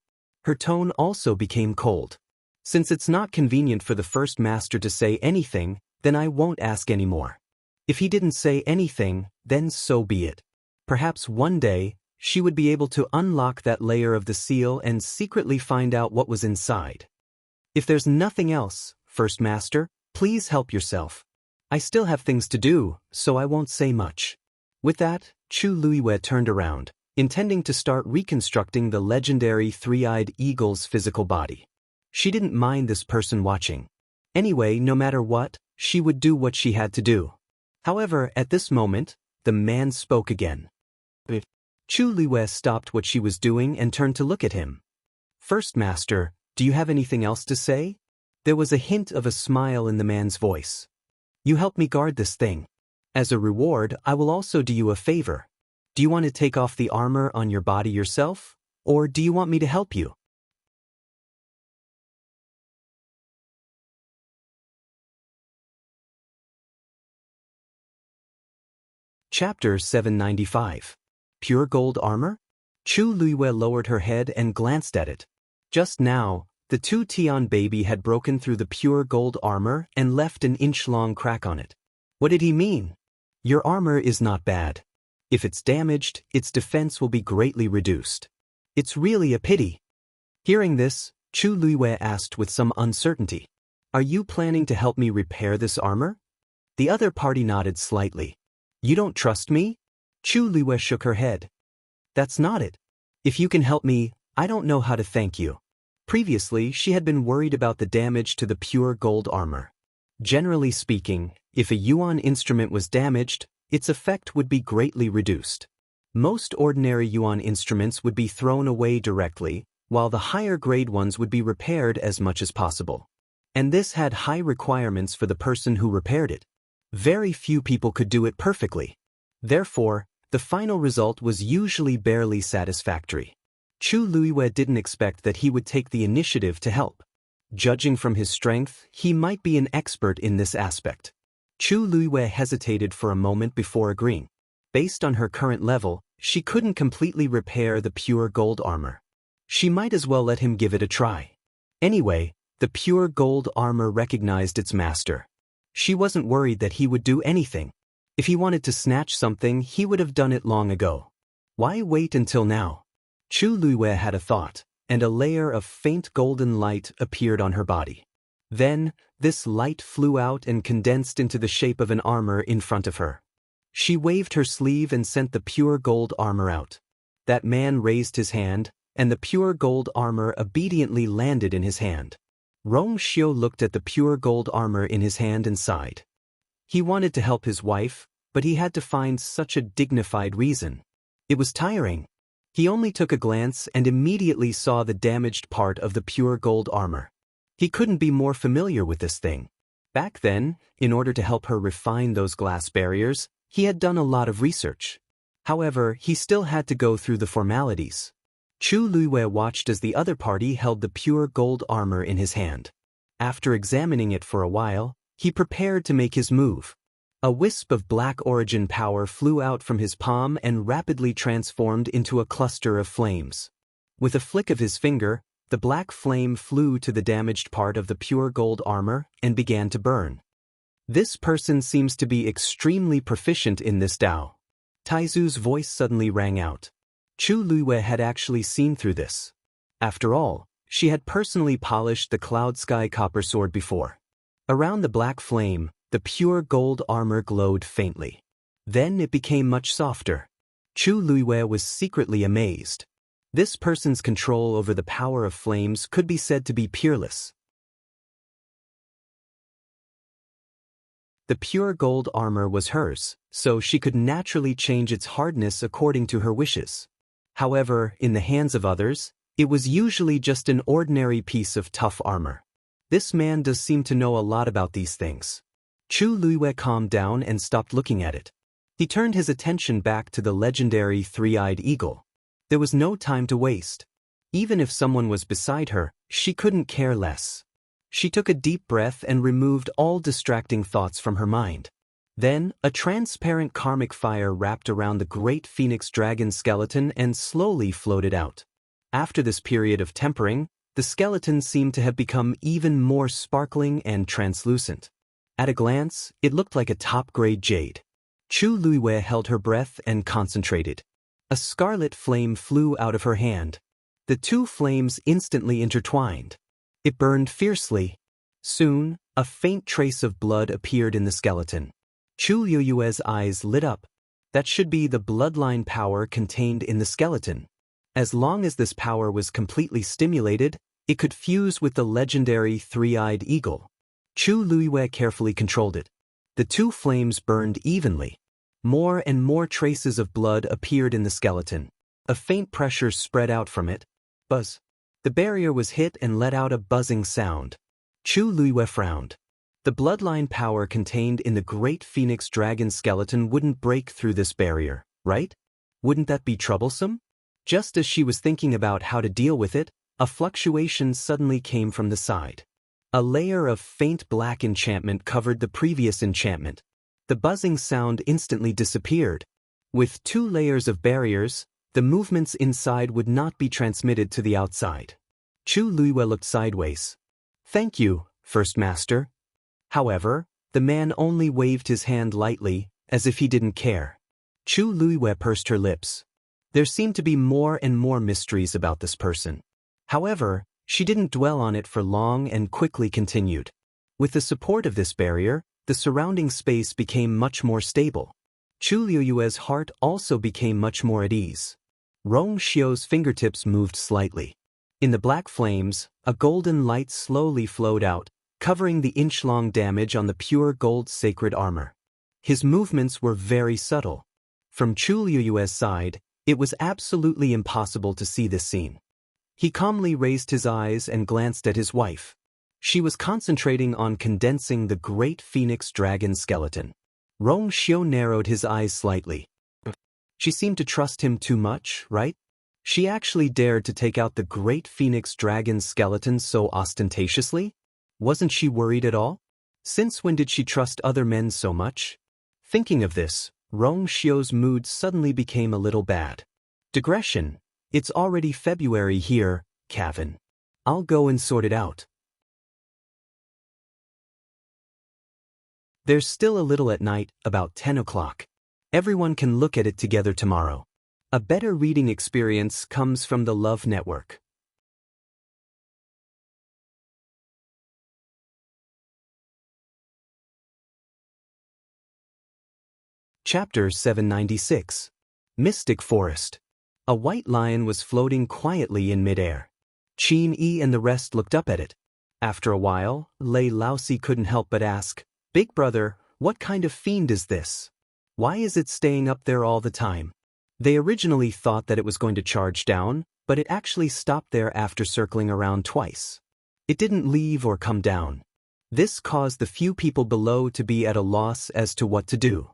Her tone also became cold. Since it's not convenient for the first master to say anything, then I won't ask anymore. If he didn't say anything, then so be it. Perhaps one day, she would be able to unlock that layer of the seal and secretly find out what was inside. If there's nothing else, First Master, please help yourself. I still have things to do, so I won't say much. With that, Chu Luiwei turned around, intending to start reconstructing the legendary three-eyed eagle's physical body. She didn't mind this person watching. Anyway, no matter what, she would do what she had to do. However, at this moment, the man spoke again. Chu Luiwei stopped what she was doing and turned to look at him. First Master, do you have anything else to say? There was a hint of a smile in the man's voice. You help me guard this thing. As a reward, I will also do you a favor. Do you want to take off the armor on your body yourself, or do you want me to help you? Chapter 795. Pure Gold Armor? Chu Luiwei lowered her head and glanced at it. Just now, the two Tian baby had broken through the pure gold armor and left an inch-long crack on it. What did he mean? Your armor is not bad. If it's damaged, its defense will be greatly reduced. It's really a pity. Hearing this, Chu Luiwei asked with some uncertainty. Are you planning to help me repair this armor? The other party nodded slightly. You don't trust me? Chu Luiwei shook her head. That's not it. If you can help me, I don't know how to thank you. Previously, she had been worried about the damage to the pure gold armor. Generally speaking, if a yuan instrument was damaged, its effect would be greatly reduced. Most ordinary yuan instruments would be thrown away directly, while the higher-grade ones would be repaired as much as possible. And this had high requirements for the person who repaired it. Very few people could do it perfectly. Therefore, the final result was usually barely satisfactory. Chu Luiwei didn't expect that he would take the initiative to help. Judging from his strength, he might be an expert in this aspect. Chu Luiwei hesitated for a moment before agreeing. Based on her current level, she couldn't completely repair the pure gold armor. She might as well let him give it a try. Anyway, the pure gold armor recognized its master. She wasn't worried that he would do anything. If he wanted to snatch something, he would have done it long ago. Why wait until now? Chu Luiwei had a thought, and a layer of faint golden light appeared on her body. Then, this light flew out and condensed into the shape of an armor in front of her. She waved her sleeve and sent the pure gold armor out. That man raised his hand, and the pure gold armor obediently landed in his hand. Rong Xiu looked at the pure gold armor in his hand and sighed. He wanted to help his wife, but he had to find such a dignified reason. It was tiring. He only took a glance and immediately saw the damaged part of the pure gold armor. He couldn't be more familiar with this thing. Back then, in order to help her refine those glass barriers, he had done a lot of research. However, he still had to go through the formalities. Chu Luiwei watched as the other party held the pure gold armor in his hand. After examining it for a while, he prepared to make his move. A wisp of black origin power flew out from his palm and rapidly transformed into a cluster of flames. With a flick of his finger, the black flame flew to the damaged part of the pure gold armor and began to burn. This person seems to be extremely proficient in this Dao. Taizu's voice suddenly rang out. Chu Luiwei had actually seen through this. After all, she had personally polished the Cloud Sky Copper Sword before. Around the black flame, the pure gold armor glowed faintly. Then it became much softer. Chu Luiwei was secretly amazed. This person's control over the power of flames could be said to be peerless. The pure gold armor was hers, so she could naturally change its hardness according to her wishes. However, in the hands of others, it was usually just an ordinary piece of tough armor. This man does seem to know a lot about these things. Chu Luiwei calmed down and stopped looking at it. He turned his attention back to the legendary three-eyed eagle. There was no time to waste. Even if someone was beside her, she couldn't care less. She took a deep breath and removed all distracting thoughts from her mind. Then, a transparent karmic fire wrapped around the great phoenix dragon skeleton and slowly floated out. After this period of tempering, the skeleton seemed to have become even more sparkling and translucent. At a glance, it looked like a top-grade jade. Chu Luiwei held her breath and concentrated. A scarlet flame flew out of her hand. The two flames instantly intertwined. It burned fiercely. Soon, a faint trace of blood appeared in the skeleton. Chu Luiwei's eyes lit up. That should be the bloodline power contained in the skeleton. As long as this power was completely stimulated, it could fuse with the legendary three-eyed eagle. Chu Luiwei carefully controlled it. The two flames burned evenly. More and more traces of blood appeared in the skeleton. A faint pressure spread out from it. Buzz. The barrier was hit and let out a buzzing sound. Chu Luiwei frowned. The bloodline power contained in the great phoenix dragon skeleton wouldn't break through this barrier, right? Wouldn't that be troublesome? Just as she was thinking about how to deal with it, a fluctuation suddenly came from the side. A layer of faint black enchantment covered the previous enchantment. The buzzing sound instantly disappeared. With 2 layers of barriers, the movements inside would not be transmitted to the outside. Chu Luiwei looked sideways. "Thank you, First Master." However, the man only waved his hand lightly, as if he didn't care. Chu Luiwei pursed her lips. There seemed to be more and more mysteries about this person. However, she didn't dwell on it for long and quickly continued. With the support of this barrier, the surrounding space became much more stable. Chu Luiwei's heart also became much more at ease. Rong Xiu's fingertips moved slightly. In the black flames, a golden light slowly flowed out, covering the inch-long damage on the pure gold sacred armor. His movements were very subtle. From Chu Luiwei's side, it was absolutely impossible to see this scene. He calmly raised his eyes and glanced at his wife. She was concentrating on condensing the great phoenix dragon skeleton. Rong Xiu narrowed his eyes slightly. She seemed to trust him too much, right? She actually dared to take out the great phoenix dragon skeleton so ostentatiously? Wasn't she worried at all? Since when did she trust other men so much? Thinking of this, Rong Xiu's mood suddenly became a little bad. Digression. It's already February here, Kevin. I'll go and sort it out. There's still a little at night, about 10 o'clock. Everyone can look at it together tomorrow. A better reading experience comes from the Love Network. Chapter 796. Mystic Forest. A white lion was floating quietly in midair. Qin Yi and the rest looked up at it. After a while, Lei Laosi couldn't help but ask, "Big brother, what kind of fiend is this? Why is it staying up there all the time?" They originally thought that it was going to charge down, but it actually stopped there after circling around twice. It didn't leave or come down. This caused the few people below to be at a loss as to what to do.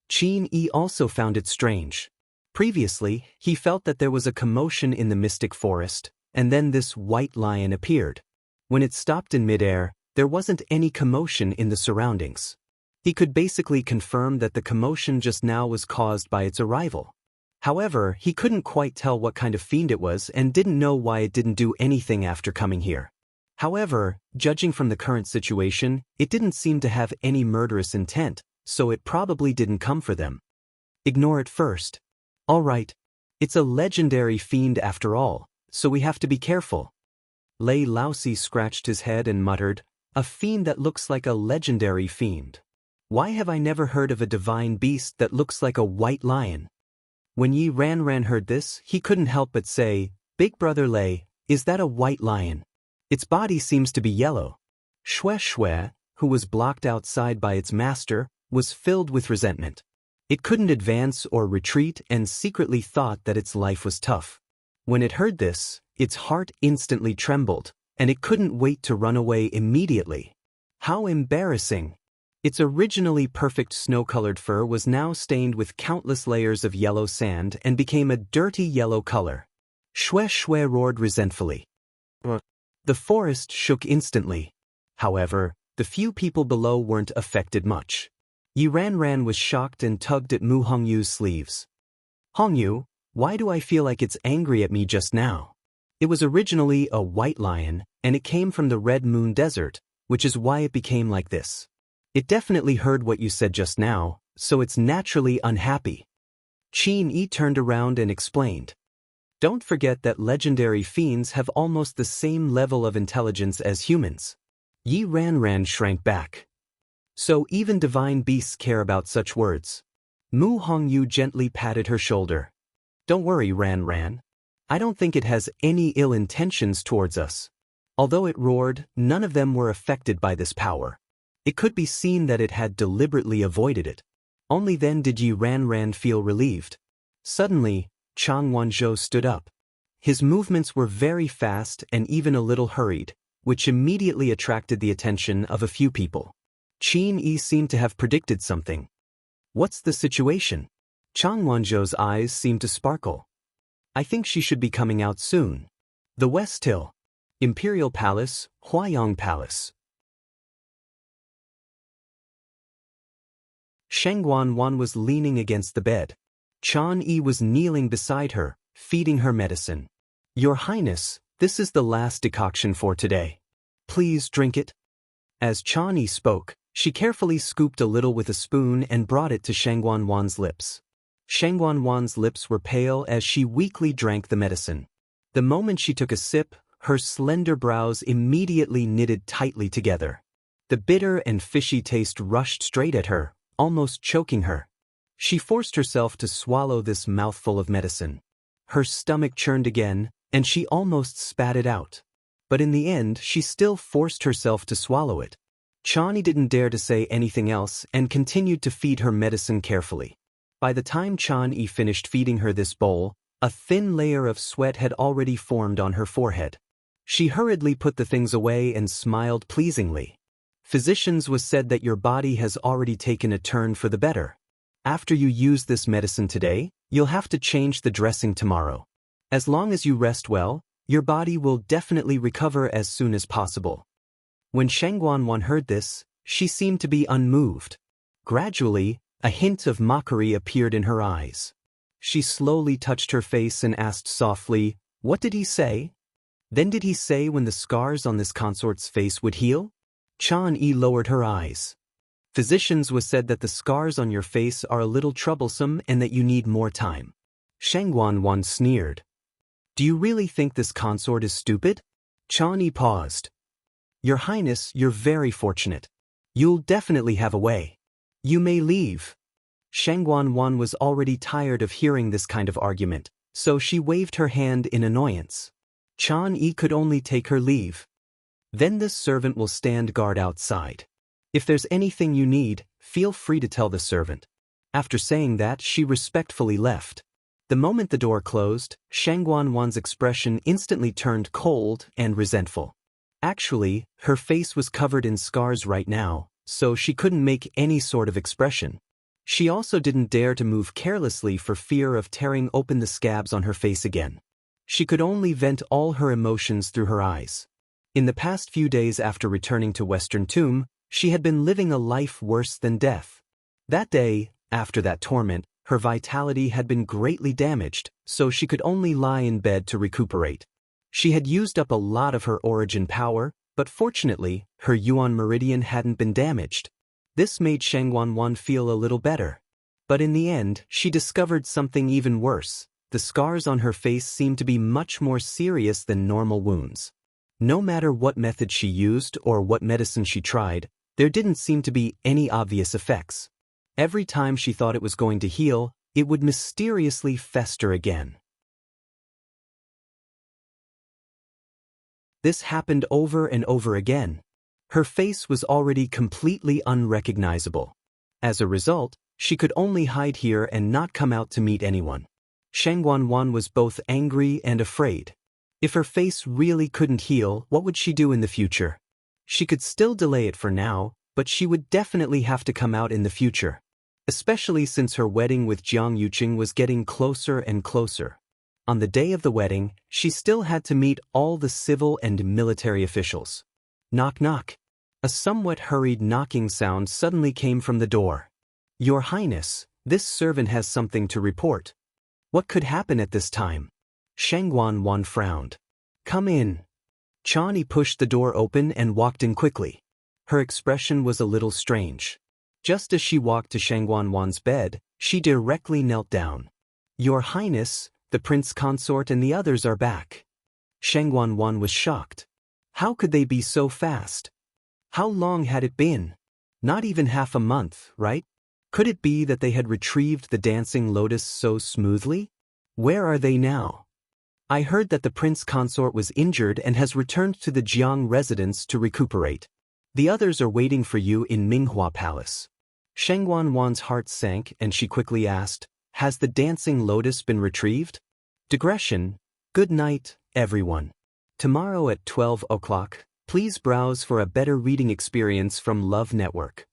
Qin Yi also found it strange. Previously, he felt that there was a commotion in the mystic forest, and then this white lion appeared. When it stopped in midair, there wasn't any commotion in the surroundings. He could basically confirm that the commotion just now was caused by its arrival. However, he couldn't quite tell what kind of fiend it was and didn't know why it didn't do anything after coming here. However, judging from the current situation, it didn't seem to have any murderous intent, so it probably didn't come for them. Ignore it first. Alright. It's a legendary fiend after all, so we have to be careful. Lei Laosi scratched his head and muttered, a fiend that looks like a legendary fiend. Why have I never heard of a divine beast that looks like a white lion? When Yi Ranran heard this, he couldn't help but say, Big brother Lei, is that a white lion? Its body seems to be yellow. Xue Xue, who was blocked outside by its master, was filled with resentment. It couldn't advance or retreat and secretly thought that its life was tough. When it heard this, its heart instantly trembled, and it couldn't wait to run away immediately. How embarrassing! Its originally perfect snow-colored fur was now stained with countless layers of yellow sand and became a dirty yellow color. Xue Xue roared resentfully. The forest shook instantly. However, the few people below weren't affected much. Yi Ranran was shocked and tugged at Mu Hongyu's sleeves. Hongyu, why do I feel like it's angry at me just now? It was originally a white lion, and it came from the Red Moon Desert, which is why it became like this. It definitely heard what you said just now, so it's naturally unhappy. Qin Yi turned around and explained. Don't forget that legendary fiends have almost the same level of intelligence as humans. Yi Ranran shrank back. So even divine beasts care about such words. Mu Hongyu gently patted her shoulder. Don't worry, Ranran. I don't think it has any ill intentions towards us. Although it roared, none of them were affected by this power. It could be seen that it had deliberately avoided it. Only then did Yi Ranran feel relieved. Suddenly, Chang Wanzhou stood up. His movements were very fast and even a little hurried, which immediately attracted the attention of a few people. Qin Yi seemed to have predicted something. What's the situation? Chang Wanzhou's eyes seemed to sparkle. I think she should be coming out soon. The West Hill. Imperial Palace, Huayang Palace. Sheng Wan was leaning against the bed. Chan Yi was kneeling beside her, feeding her medicine. Your Highness, this is the last decoction for today. Please drink it. As Chan Yi spoke, she carefully scooped a little with a spoon and brought it to Sheng Wan's lips. Sheng Wan's lips were pale as she weakly drank the medicine. The moment she took a sip, her slender brows immediately knitted tightly together. The bitter and fishy taste rushed straight at her, almost choking her. She forced herself to swallow this mouthful of medicine. Her stomach churned again, and she almost spat it out. But in the end, she still forced herself to swallow it. Chani didn't dare to say anything else and continued to feed her medicine carefully. By the time Chan Yi finished feeding her this bowl, a thin layer of sweat had already formed on her forehead. She hurriedly put the things away and smiled pleasingly. Physicians was said that your body has already taken a turn for the better. After you use this medicine today, you'll have to change the dressing tomorrow. As long as you rest well, your body will definitely recover as soon as possible. When Sheng Wan heard this, she seemed to be unmoved. Gradually, a hint of mockery appeared in her eyes. She slowly touched her face and asked softly, "What did he say?" Then did he say when the scars on this consort's face would heal? Chan Yi lowered her eyes. Physicians was said that the scars on your face are a little troublesome and that you need more time. Sheng Wan sneered. Do you really think this consort is stupid? Chan Yi paused. Your Highness, you're very fortunate. You'll definitely have a way. You may leave. Sheng Wan was already tired of hearing this kind of argument, so she waved her hand in annoyance. Chan Yi could only take her leave. Then this servant will stand guard outside. If there's anything you need, feel free to tell the servant. After saying that, she respectfully left. The moment the door closed, Sheng Wan's expression instantly turned cold and resentful. Actually, her face was covered in scars right now, so she couldn't make any sort of expression. She also didn't dare to move carelessly for fear of tearing open the scabs on her face again. She could only vent all her emotions through her eyes. In the past few days after returning to Western Tomb, she had been living a life worse than death. That day, after that torment, her vitality had been greatly damaged, so she could only lie in bed to recuperate. She had used up a lot of her origin power, But fortunately, her yuan meridian hadn't been damaged. This made Shangguan feel a little better. But in the end, she discovered something even worse. The scars on her face seemed to be much more serious than normal wounds. No matter what method she used or what medicine she tried, there didn't seem to be any obvious effects. Every time she thought it was going to heal, it would mysteriously fester again. This happened over and over again. Her face was already completely unrecognizable. As a result, she could only hide here and not come out to meet anyone. Shangguan was both angry and afraid. If her face really couldn't heal, what would she do in the future? She could still delay it for now, but she would definitely have to come out in the future. Especially since her wedding with Jiang Yuqing was getting closer and closer. On the day of the wedding, she still had to meet all the civil and military officials. Knock knock. A somewhat hurried knocking sound suddenly came from the door. Your Highness, this servant has something to report. What could happen at this time? Shangguan frowned. Come in. Chani pushed the door open and walked in quickly. Her expression was a little strange. Just as she walked to Shangguan's bed, she directly knelt down. Your Highness, the prince consort and the others are back. Shangguan was shocked. How could they be so fast? How long had it been? Not even half a month, right? Could it be that they had retrieved the dancing lotus so smoothly? Where are they now? I heard that the prince consort was injured and has returned to the Jiang residence to recuperate. The others are waiting for you in Minghua Palace. Shangguan's heart sank and she quickly asked, has the dancing lotus been retrieved? Digression. Good night, everyone. Tomorrow at 12 o'clock, please browse for a better reading experience from Love Network.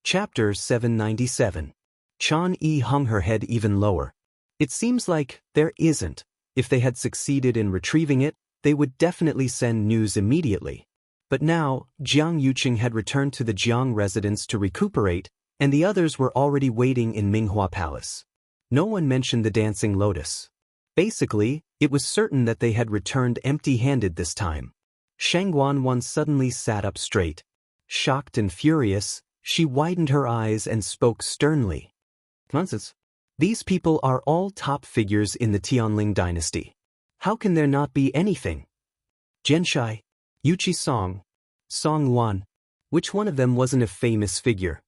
Chapter 797. Chan Yi hung her head even lower. It seems like there isn't. If they had succeeded in retrieving it, they would definitely send news immediately. But now, Jiang Yuqing had returned to the Jiang residence to recuperate, and the others were already waiting in Minghua Palace. No one mentioned the dancing lotus. Basically, it was certain that they had returned empty-handed this time. Shangguan suddenly sat up straight. Shocked and furious, she widened her eyes and spoke sternly. Nonsense. These people are all top figures in the Tianling dynasty. How can there not be anything? Zhenshai, Yuqi Song, Song Wan. Which one of them wasn't a famous figure?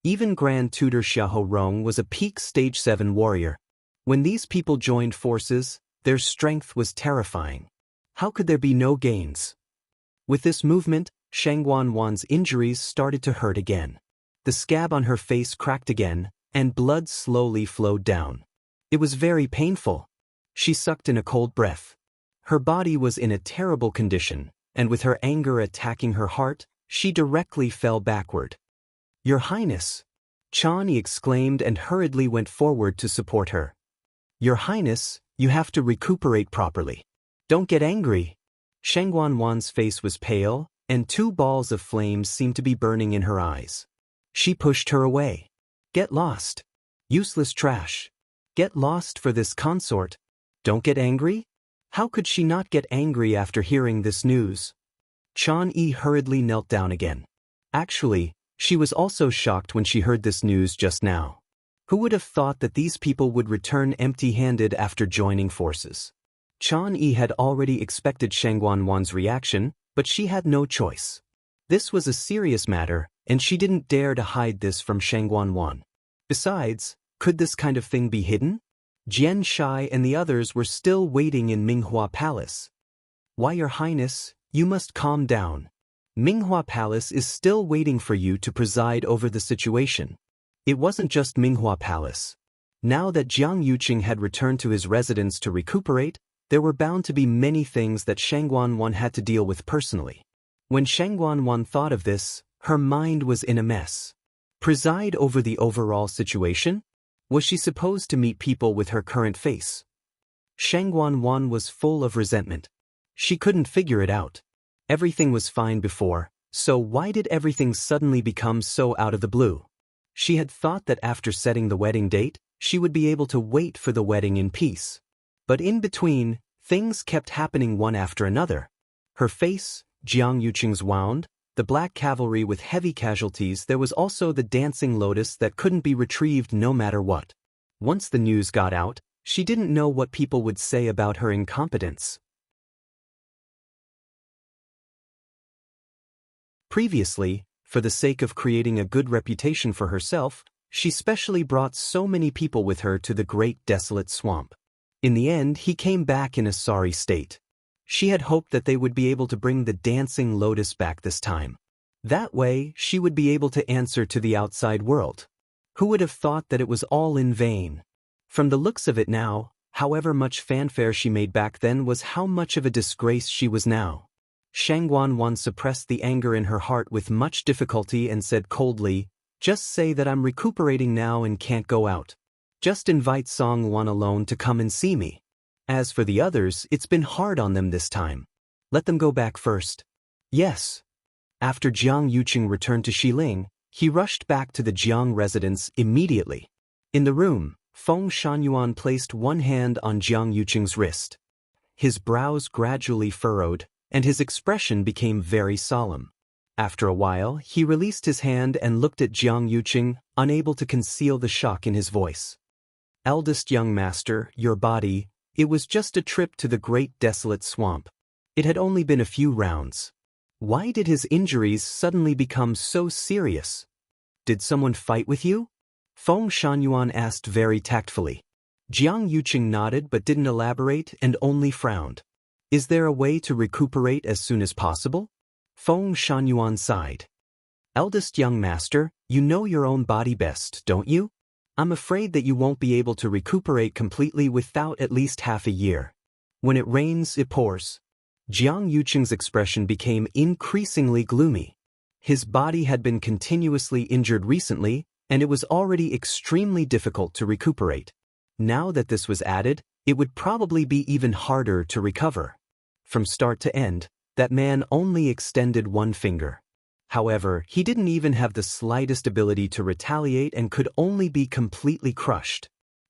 Even Grand Tutor Xiahou Rong was a peak Stage 7 warrior. When these people joined forces, their strength was terrifying. How could there be no gains? With this movement, Shangguan's injuries started to hurt again. The scab on her face cracked again, and blood slowly flowed down. It was very painful. She sucked in a cold breath. Her body was in a terrible condition, and with her anger attacking her heart, she directly fell backward. Your Highness! Chani exclaimed and hurriedly went forward to support her. Your Highness, you have to recuperate properly. Don't get angry. Shangguan's face was pale, and two balls of flame seemed to be burning in her eyes. She pushed her away. Get lost. Useless trash. Get lost for this consort. Don't get angry? How could she not get angry after hearing this news? Chan Yi hurriedly knelt down again. Actually, she was also shocked when she heard this news just now. Who would have thought that these people would return empty-handed after joining forces? Chan Yi had already expected Shangguan's reaction, but she had no choice. This was a serious matter, and she didn't dare to hide this from Shangguan. Besides, could this kind of thing be hidden? Jian Shai and the others were still waiting in Minghua Palace. Why, Your Highness, you must calm down. Minghua Palace is still waiting for you to preside over the situation. It wasn't just Minghua Palace. Now that Jiang Yuqing had returned to his residence to recuperate, there were bound to be many things that Shangguan had to deal with personally. When Shangguan thought of this, her mind was in a mess. Preside over the overall situation? Was she supposed to meet people with her current face? Shangguan was full of resentment. She couldn't figure it out. Everything was fine before, so why did everything suddenly become so out of the blue? She had thought that after setting the wedding date, she would be able to wait for the wedding in peace. But in between, things kept happening one after another. Her face, Jiang Yuqing's wound, the black cavalry with heavy casualties. There was also the dancing lotus that couldn't be retrieved no matter what. Once the news got out, she didn't know what people would say about her incompetence. Previously, for the sake of creating a good reputation for herself, she specially brought so many people with her to the great desolate swamp. In the end, he came back in a sorry state. She had hoped that they would be able to bring the dancing lotus back this time. That way, she would be able to answer to the outside world. Who would have thought that it was all in vain? From the looks of it now, however much fanfare she made back then was how much of a disgrace she was now. Shangguan suppressed the anger in her heart with much difficulty and said coldly, "Just say that I'm recuperating now and can't go out. Just invite Song Wan alone to come and see me. As for the others, it's been hard on them this time. Let them go back first." Yes. After Jiang Yuqing returned to Xiling, he rushed back to the Jiang residence immediately. In the room, Feng Shangyuan placed one hand on Jiang Yuqing's wrist. His brows gradually furrowed, and his expression became very solemn. After a while, he released his hand and looked at Jiang Yuqing, unable to conceal the shock in his voice. "Eldest young master, your body, it was just a trip to the great desolate swamp. It had only been a few rounds. Why did his injuries suddenly become so serious? Did someone fight with you?" Feng Shangyuan asked very tactfully. Jiang Yuqing nodded but didn't elaborate and only frowned. "Is there a way to recuperate as soon as possible?" Feng Shangyuan sighed. "Eldest young master, you know your own body best, don't you? I'm afraid that you won't be able to recuperate completely without at least half a year. When it rains, it pours." Jiang Yuqing's expression became increasingly gloomy. His body had been continuously injured recently, and it was already extremely difficult to recuperate. Now that this was added, it would probably be even harder to recover. From start to end, that man only extended one finger. However, he didn't even have the slightest ability to retaliate and could only be completely crushed.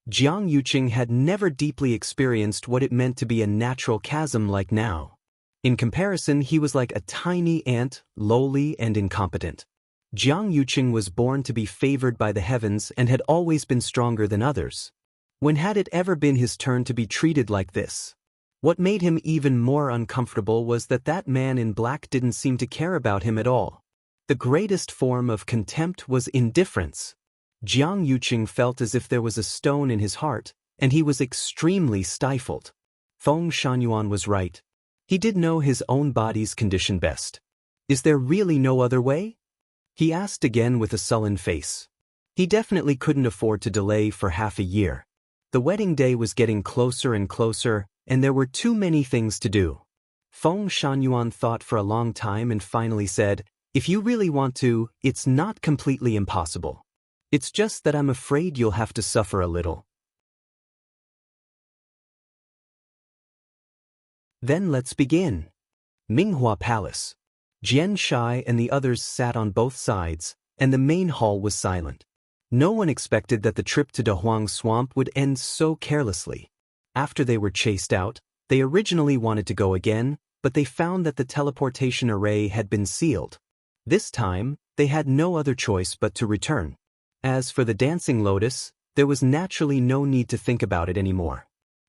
Jiang Yuqing had never deeply experienced what it meant to be a natural chasm like now. In comparison, he was like a tiny ant, lowly and incompetent. Jiang Yuqing was born to be favored by the heavens and had always been stronger than others. When had it ever been his turn to be treated like this? What made him even more uncomfortable was that that man in black didn't seem to care about him at all. The greatest form of contempt was indifference. Jiang Yuqing felt as if there was a stone in his heart, and he was extremely stifled. Feng Shangyuan was right. He did know his own body's condition best. "Is there really no other way?" he asked again with a sullen face. He definitely couldn't afford to delay for half a year. The wedding day was getting closer and closer, and there were too many things to do. Feng Shangyuan thought for a long time and finally said, "If you really want to, it's not completely impossible. It's just that I'm afraid you'll have to suffer a little." Then let's begin. Minghua Palace. Jian Shai and the others sat on both sides, and the main hall was silent. No one expected that the trip to Dahuang Swamp would end so carelessly. After they were chased out, they originally wanted to go again, but they found that the teleportation array had been sealed. This time, they had no other choice but to return. As for the dancing lotus, there was naturally no need to think about it anymore.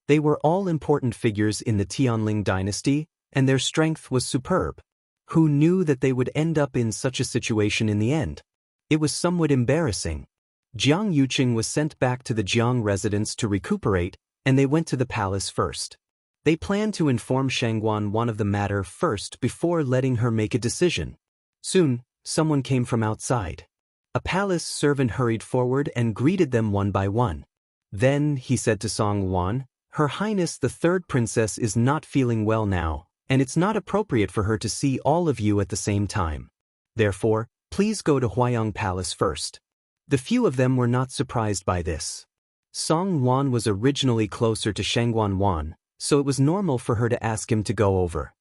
They were all important figures in the Tianling dynasty, and their strength was superb. Who knew that they would end up in such a situation in the end? It was somewhat embarrassing. Jiang Yuqing was sent back to the Jiang residence to recuperate, and they went to the palace first. They planned to inform Shangguan of the matter first before letting her make a decision. Soon, someone came from outside. A palace servant hurried forward and greeted them one by one. Then, he said to Song Wan, "Her Highness the third princess is not feeling well now, and it's not appropriate for her to see all of you at the same time. Therefore, please go to Huayang Palace first." The few of them were not surprised by this. Song Wan was originally closer to Shangguan Wan, so it was normal for her to ask him to go over.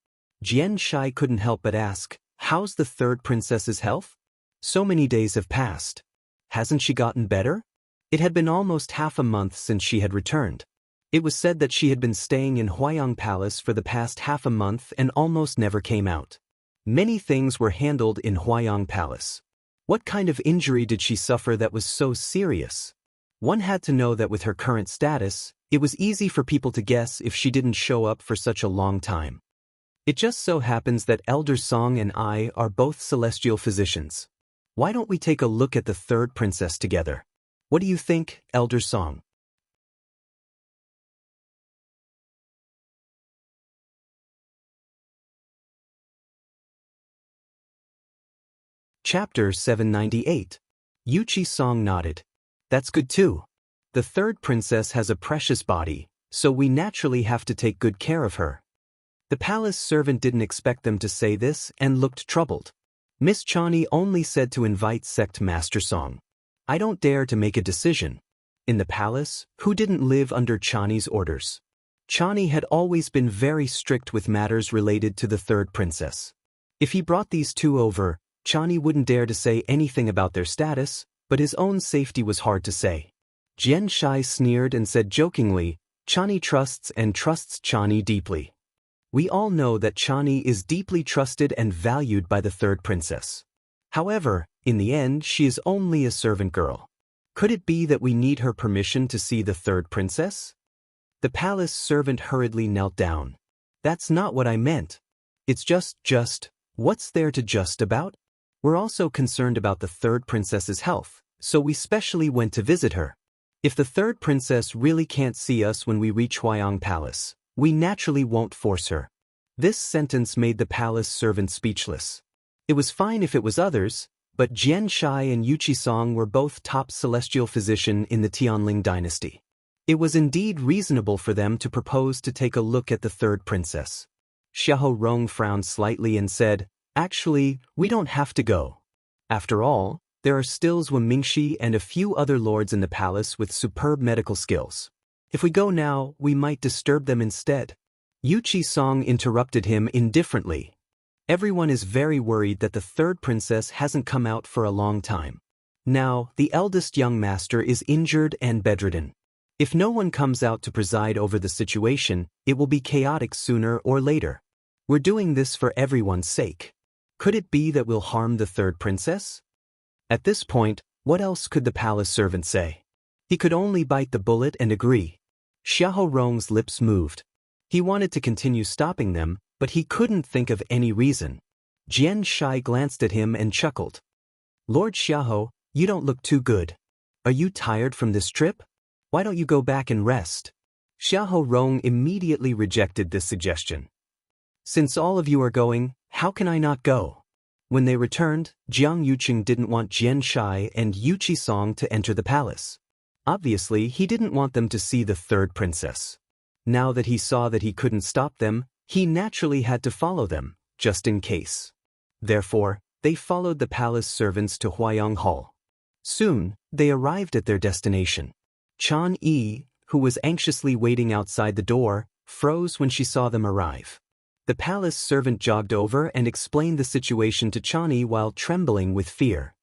Jian Shai couldn't help but ask, "How's the third princess's health? So many days have passed." Hasn't she gotten better? It had been almost half a month since she had returned. It was said that she had been staying in Huayang Palace for the past half a month and almost never came out. Many things were handled in Huayang Palace. What kind of injury did she suffer that was so serious? One had to know that with her current status, it was easy for people to guess if she didn't show up for such a long time. It just so happens that Elder Song and I are both celestial physicians. Why don't we take a look at the third princess together? What do you think, Elder Song? Chapter 798. Yuchi Song nodded. That's good too. The third princess has a precious body, so we naturally have to take good care of her. The palace servant didn't expect them to say this and looked troubled. Miss Chani only said to invite Sect Master Song. I don't dare to make a decision. In the palace, who didn't live under Chani's orders? Chani had always been very strict with matters related to the third princess. If he brought these two over, Chani wouldn't dare to say anything about their status, but his own safety was hard to say. Jian Shai sneered and said jokingly, Chani trusts and trusts Chani deeply. We all know that Chani is deeply trusted and valued by the third princess. However, in the end she is only a servant girl. Could it be that we need her permission to see the third princess? The palace servant hurriedly knelt down. That's not what I meant. It's just, what's there to just about? We're also concerned about the third princess's health, so we specially went to visit her. If the third princess really can't see us when we reach Huayang Palace, we naturally won't force her. This sentence made the palace servant speechless. It was fine if it was others, but Jian Shai and Yuchi Song were both top celestial physician in the Tianling dynasty. It was indeed reasonable for them to propose to take a look at the third princess. Xiahou Rong frowned slightly and said, Actually, we don't have to go. After all, there are still Zhuo Mingxi and a few other lords in the palace with superb medical skills. If we go now, we might disturb them instead. Yuchi Song interrupted him indifferently. Everyone is very worried that the third princess hasn't come out for a long time. Now, the eldest young master is injured and bedridden. If no one comes out to preside over the situation, it will be chaotic sooner or later. We're doing this for everyone's sake. Could it be that we'll harm the third princess? At this point, what else could the palace servant say? He could only bite the bullet and agree. Xiahou Rong's lips moved. He wanted to continue stopping them, but he couldn't think of any reason. Jian Shai glanced at him and chuckled. Lord Xiahou, you don't look too good. Are you tired from this trip? Why don't you go back and rest? Xiahou Rong immediately rejected this suggestion. Since all of you are going, how can I not go? When they returned, Jiang Yuqing didn't want Jian Shai and Yuchi Song to enter the palace. Obviously, he didn't want them to see the third princess. Now that he saw that he couldn't stop them, he naturally had to follow them, just in case. Therefore, they followed the palace servants to Huayang Hall. Soon, they arrived at their destination. Chan Yi, who was anxiously waiting outside the door, froze when she saw them arrive. The palace servant jogged over and explained the situation to Chani while trembling with fear.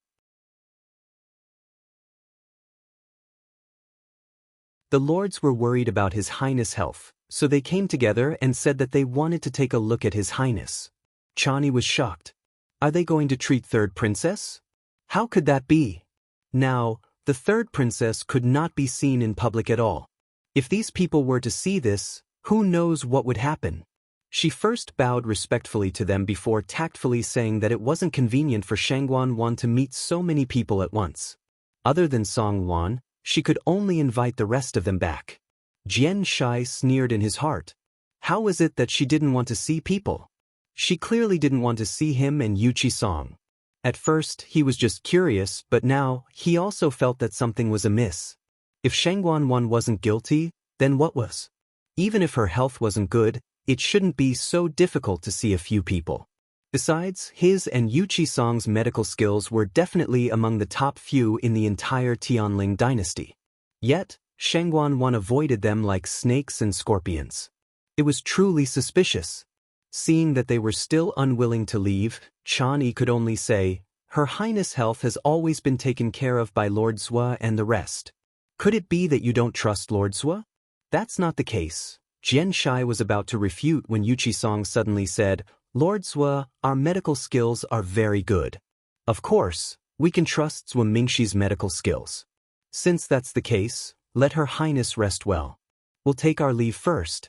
The lords were worried about His Highness' health, so they came together and said that they wanted to take a look at His Highness. Chani was shocked. Are they going to treat third princess? How could that be? Now, the third princess could not be seen in public at all. If these people were to see this, who knows what would happen? She first bowed respectfully to them before tactfully saying that it wasn't convenient for Shangguan Wan to meet so many people at once. Other than Song Wan, she could only invite the rest of them back. Jian Shai sneered in his heart. How was it that she didn't want to see people? She clearly didn't want to see him and Yuchi Song. At first, he was just curious, but now, he also felt that something was amiss. If Shangguan Wan wasn't guilty, then what was? Even if her health wasn't good, it shouldn't be so difficult to see a few people. Besides, his and Yuchi Song's medical skills were definitely among the top few in the entire Tianling dynasty. Yet, Shangguan Wan avoided them like snakes and scorpions. It was truly suspicious. Seeing that they were still unwilling to leave, Chan Yi could only say, Her Highness' health has always been taken care of by Lord Zhua and the rest. Could it be that you don't trust Lord Zhua? That's not the case. Xianxia was about to refute when Yuqi-song suddenly said, Lord Zhua, our medical skills are very good. Of course, we can trust Zhua Mingxi's medical skills. Since that's the case, let Her Highness rest well. We'll take our leave first.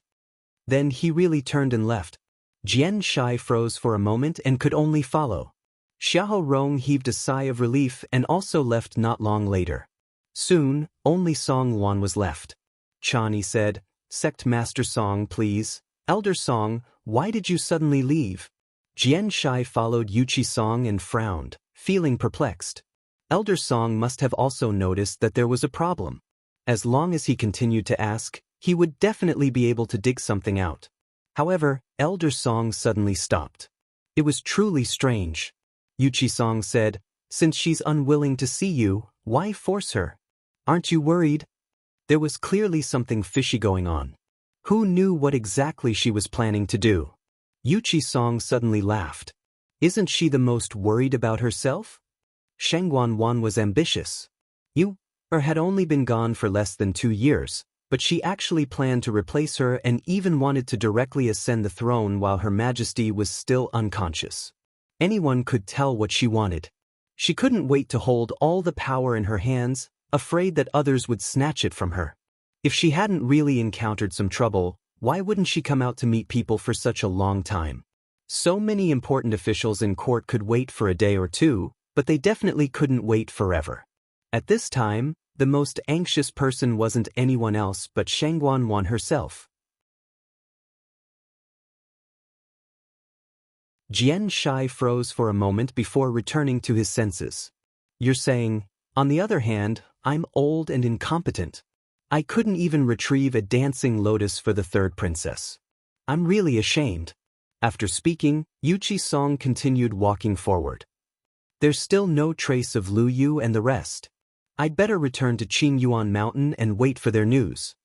Then he really turned and left. Xianxia froze for a moment and could only follow. Xiahou Rong heaved a sigh of relief and also left not long later. Soon, only Song Wan was left. Chani said, Sect Master Song, please. Elder Song, why did you suddenly leave? Xianxia followed Yuqi Song and frowned, feeling perplexed. Elder Song must have also noticed that there was a problem. As long as he continued to ask, he would definitely be able to dig something out. However, Elder Song suddenly stopped. It was truly strange. Yuqi Song said, Since she's unwilling to see you, why force her? Aren't you worried? There was clearly something fishy going on. Who knew what exactly she was planning to do? Yuqi Song suddenly laughed. Isn't she the most worried about herself? Shengguan Wan was ambitious. Had only been gone for less than 2 years, but she actually planned to replace her and even wanted to directly ascend the throne while Her Majesty was still unconscious. Anyone could tell what she wanted. She couldn't wait to hold all the power in her hands, afraid that others would snatch it from her. If she hadn't really encountered some trouble, why wouldn't she come out to meet people for such a long time? So many important officials in court could wait for a day or two, but they definitely couldn't wait forever. At this time, the most anxious person wasn't anyone else but Shengguan Wan herself. Xianxia froze for a moment before returning to his senses. You're saying, on the other hand, I'm old and incompetent. I couldn't even retrieve a dancing lotus for the third princess. I'm really ashamed. After speaking, Yuqi Song continued walking forward. There's still no trace of Lu Yu and the rest. I'd better return to Qingyuan Mountain and wait for their news.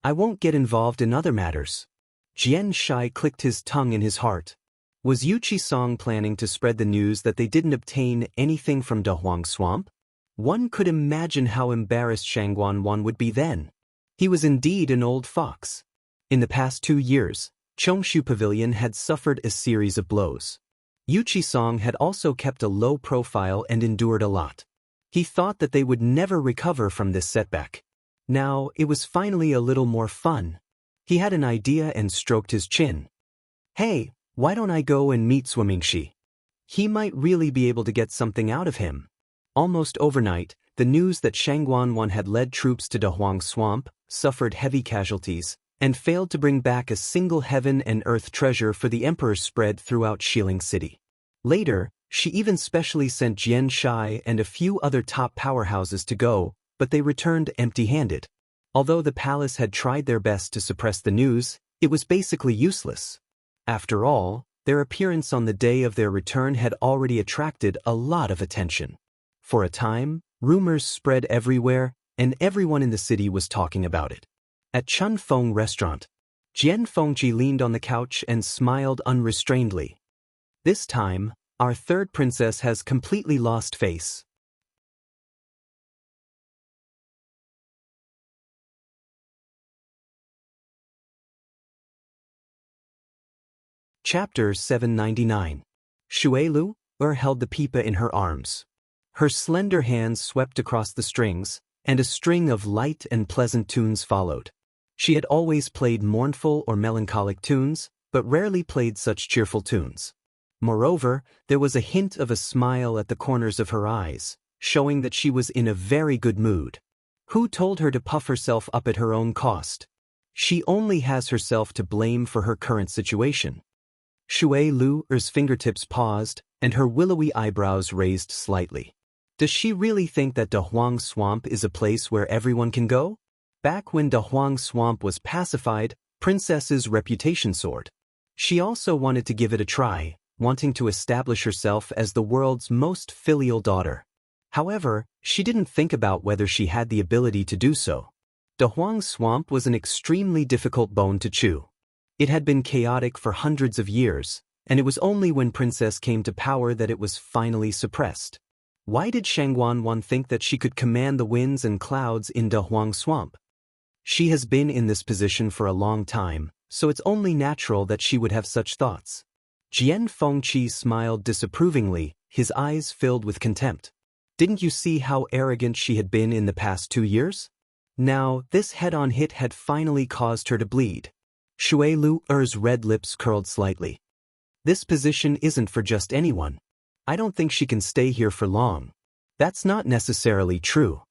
I won't get involved in other matters. Xianxia clicked his tongue in his heart. Was Yuqi Song planning to spread the news that they didn't obtain anything from Dahuang Swamp? One could imagine how embarrassed Shangguan Wan would be then. He was indeed an old fox. In the past 2 years, Chongshu Pavilion had suffered a series of blows. Yuqi Song had also kept a low profile and endured a lot. He thought that they would never recover from this setback. Now, it was finally a little more fun. He had an idea and stroked his chin. Hey, why don't I go and meet Zhua Mingxi? He might really be able to get something out of him. Almost overnight, the news that Shangguan Wan had led troops to Dahuang Swamp, suffered heavy casualties, and failed to bring back a single heaven and earth treasure for the emperor spread throughout Xiling City. Later, she even specially sent Xianxia and a few other top powerhouses to go, but they returned empty-handed. Although the palace had tried their best to suppress the news, it was basically useless. After all, their appearance on the day of their return had already attracted a lot of attention. For a time, rumors spread everywhere, and everyone in the city was talking about it. At Chun Feng Restaurant, Jian Fengji leaned on the couch and smiled unrestrainedly. This time, our third princess has completely lost face. Chapter 799. Shuelu held the pipa in her arms. Her slender hands swept across the strings, and a string of light and pleasant tunes followed. She had always played mournful or melancholic tunes, but rarely played such cheerful tunes. Moreover, there was a hint of a smile at the corners of her eyes, showing that she was in a very good mood. Who told her to puff herself up at her own cost? She only has herself to blame for her current situation. Shui Lu's fingertips paused, and her willowy eyebrows raised slightly. Does she really think that Dahuang Swamp is a place where everyone can go? Back when Dahuang Swamp was pacified, Princess's reputation soared. She also wanted to give it a try, wanting to establish herself as the world's most filial daughter. However, she didn't think about whether she had the ability to do so. Dahuang Swamp was an extremely difficult bone to chew. It had been chaotic for hundreds of years, and it was only when Princess came to power that it was finally suppressed. Why did Shangguan think that she could command the winds and clouds in De Huang Swamp? She has been in this position for a long time, so it's only natural that she would have such thoughts. Jian Fengqi smiled disapprovingly, his eyes filled with contempt. Didn't you see how arrogant she had been in the past 2 years? Now, this head-on hit had finally caused her to bleed. Shui Lu'er's red lips curled slightly. This position isn't for just anyone. I don't think she can stay here for long. That's not necessarily true.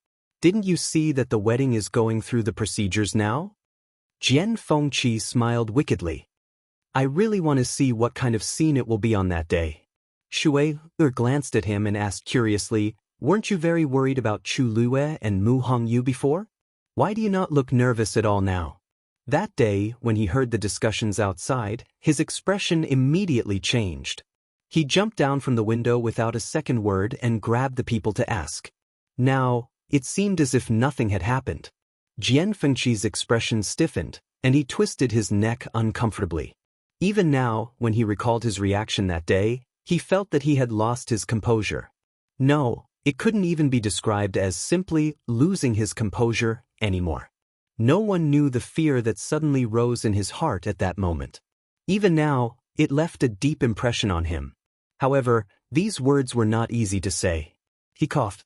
Didn't you see that the wedding is going through the procedures now? Jian Fengqi smiled wickedly. I really want to see what kind of scene it will be on that day. Shui Lu'er glanced at him and asked curiously, weren't you very worried about Chu Lue and Mu Hongyu before? Why do you not look nervous at all now? That day, when he heard the discussions outside, his expression immediately changed. He jumped down from the window without a second word and grabbed the people to ask. Now, it seemed as if nothing had happened. Jian Fengqi's expression stiffened, and he twisted his neck uncomfortably. Even now, when he recalled his reaction that day, he felt that he had lost his composure. No, it couldn't even be described as simply losing his composure anymore. No one knew the fear that suddenly rose in his heart at that moment. Even now, it left a deep impression on him. However, these words were not easy to say. He coughed.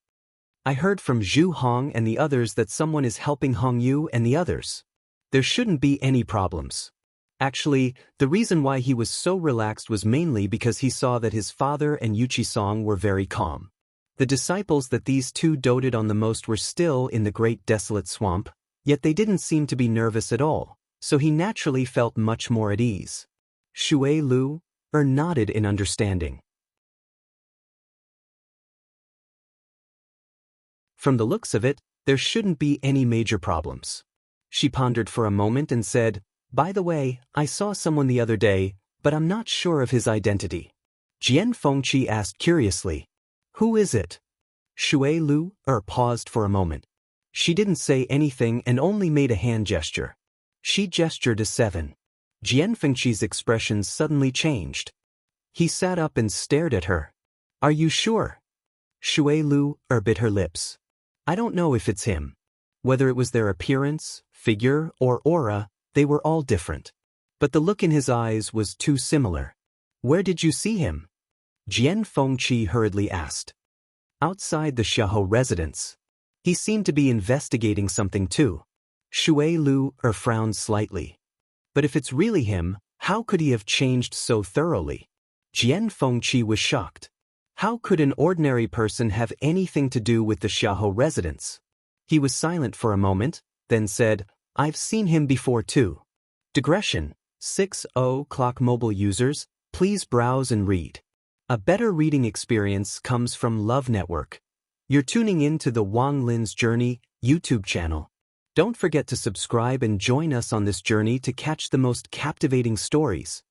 I heard from Zhu Hong and the others that someone is helping Hongyu and the others. There shouldn't be any problems. Actually, the reason why he was so relaxed was mainly because he saw that his father and Yuchi Song were very calm. The disciples that these two doted on the most were still in the great desolate swamp, yet they didn't seem to be nervous at all, so he naturally felt much more at ease. Shui Lu'er nodded in understanding. From the looks of it, there shouldn't be any major problems. She pondered for a moment and said, by the way, I saw someone the other day, but I'm not sure of his identity. Jian Fengqi asked curiously, who is it? Shui Lu'er paused for a moment. She didn't say anything and only made a hand gesture. She gestured to 7. Jian Fengqi's expression suddenly changed. He sat up and stared at her. Are you sure? Shui Lu'er bit her lips. I don't know if it's him. Whether it was their appearance, figure, or aura, they were all different. But the look in his eyes was too similar. Where did you see him? Jian Fengqi hurriedly asked. Outside the Xiahou residence. He seemed to be investigating something too. Shui Lu'er frowned slightly. But if it's really him, how could he have changed so thoroughly? Jian Fengqi was shocked. How could an ordinary person have anything to do with the Xiahou residence? He was silent for a moment, then said, I've seen him before too. Digression. 6:00 mobile users, please browse and read. A better reading experience comes from Love Network. You're tuning in to the Wang Lin's Journey YouTube channel. Don't forget to subscribe and join us on this journey to catch the most captivating stories.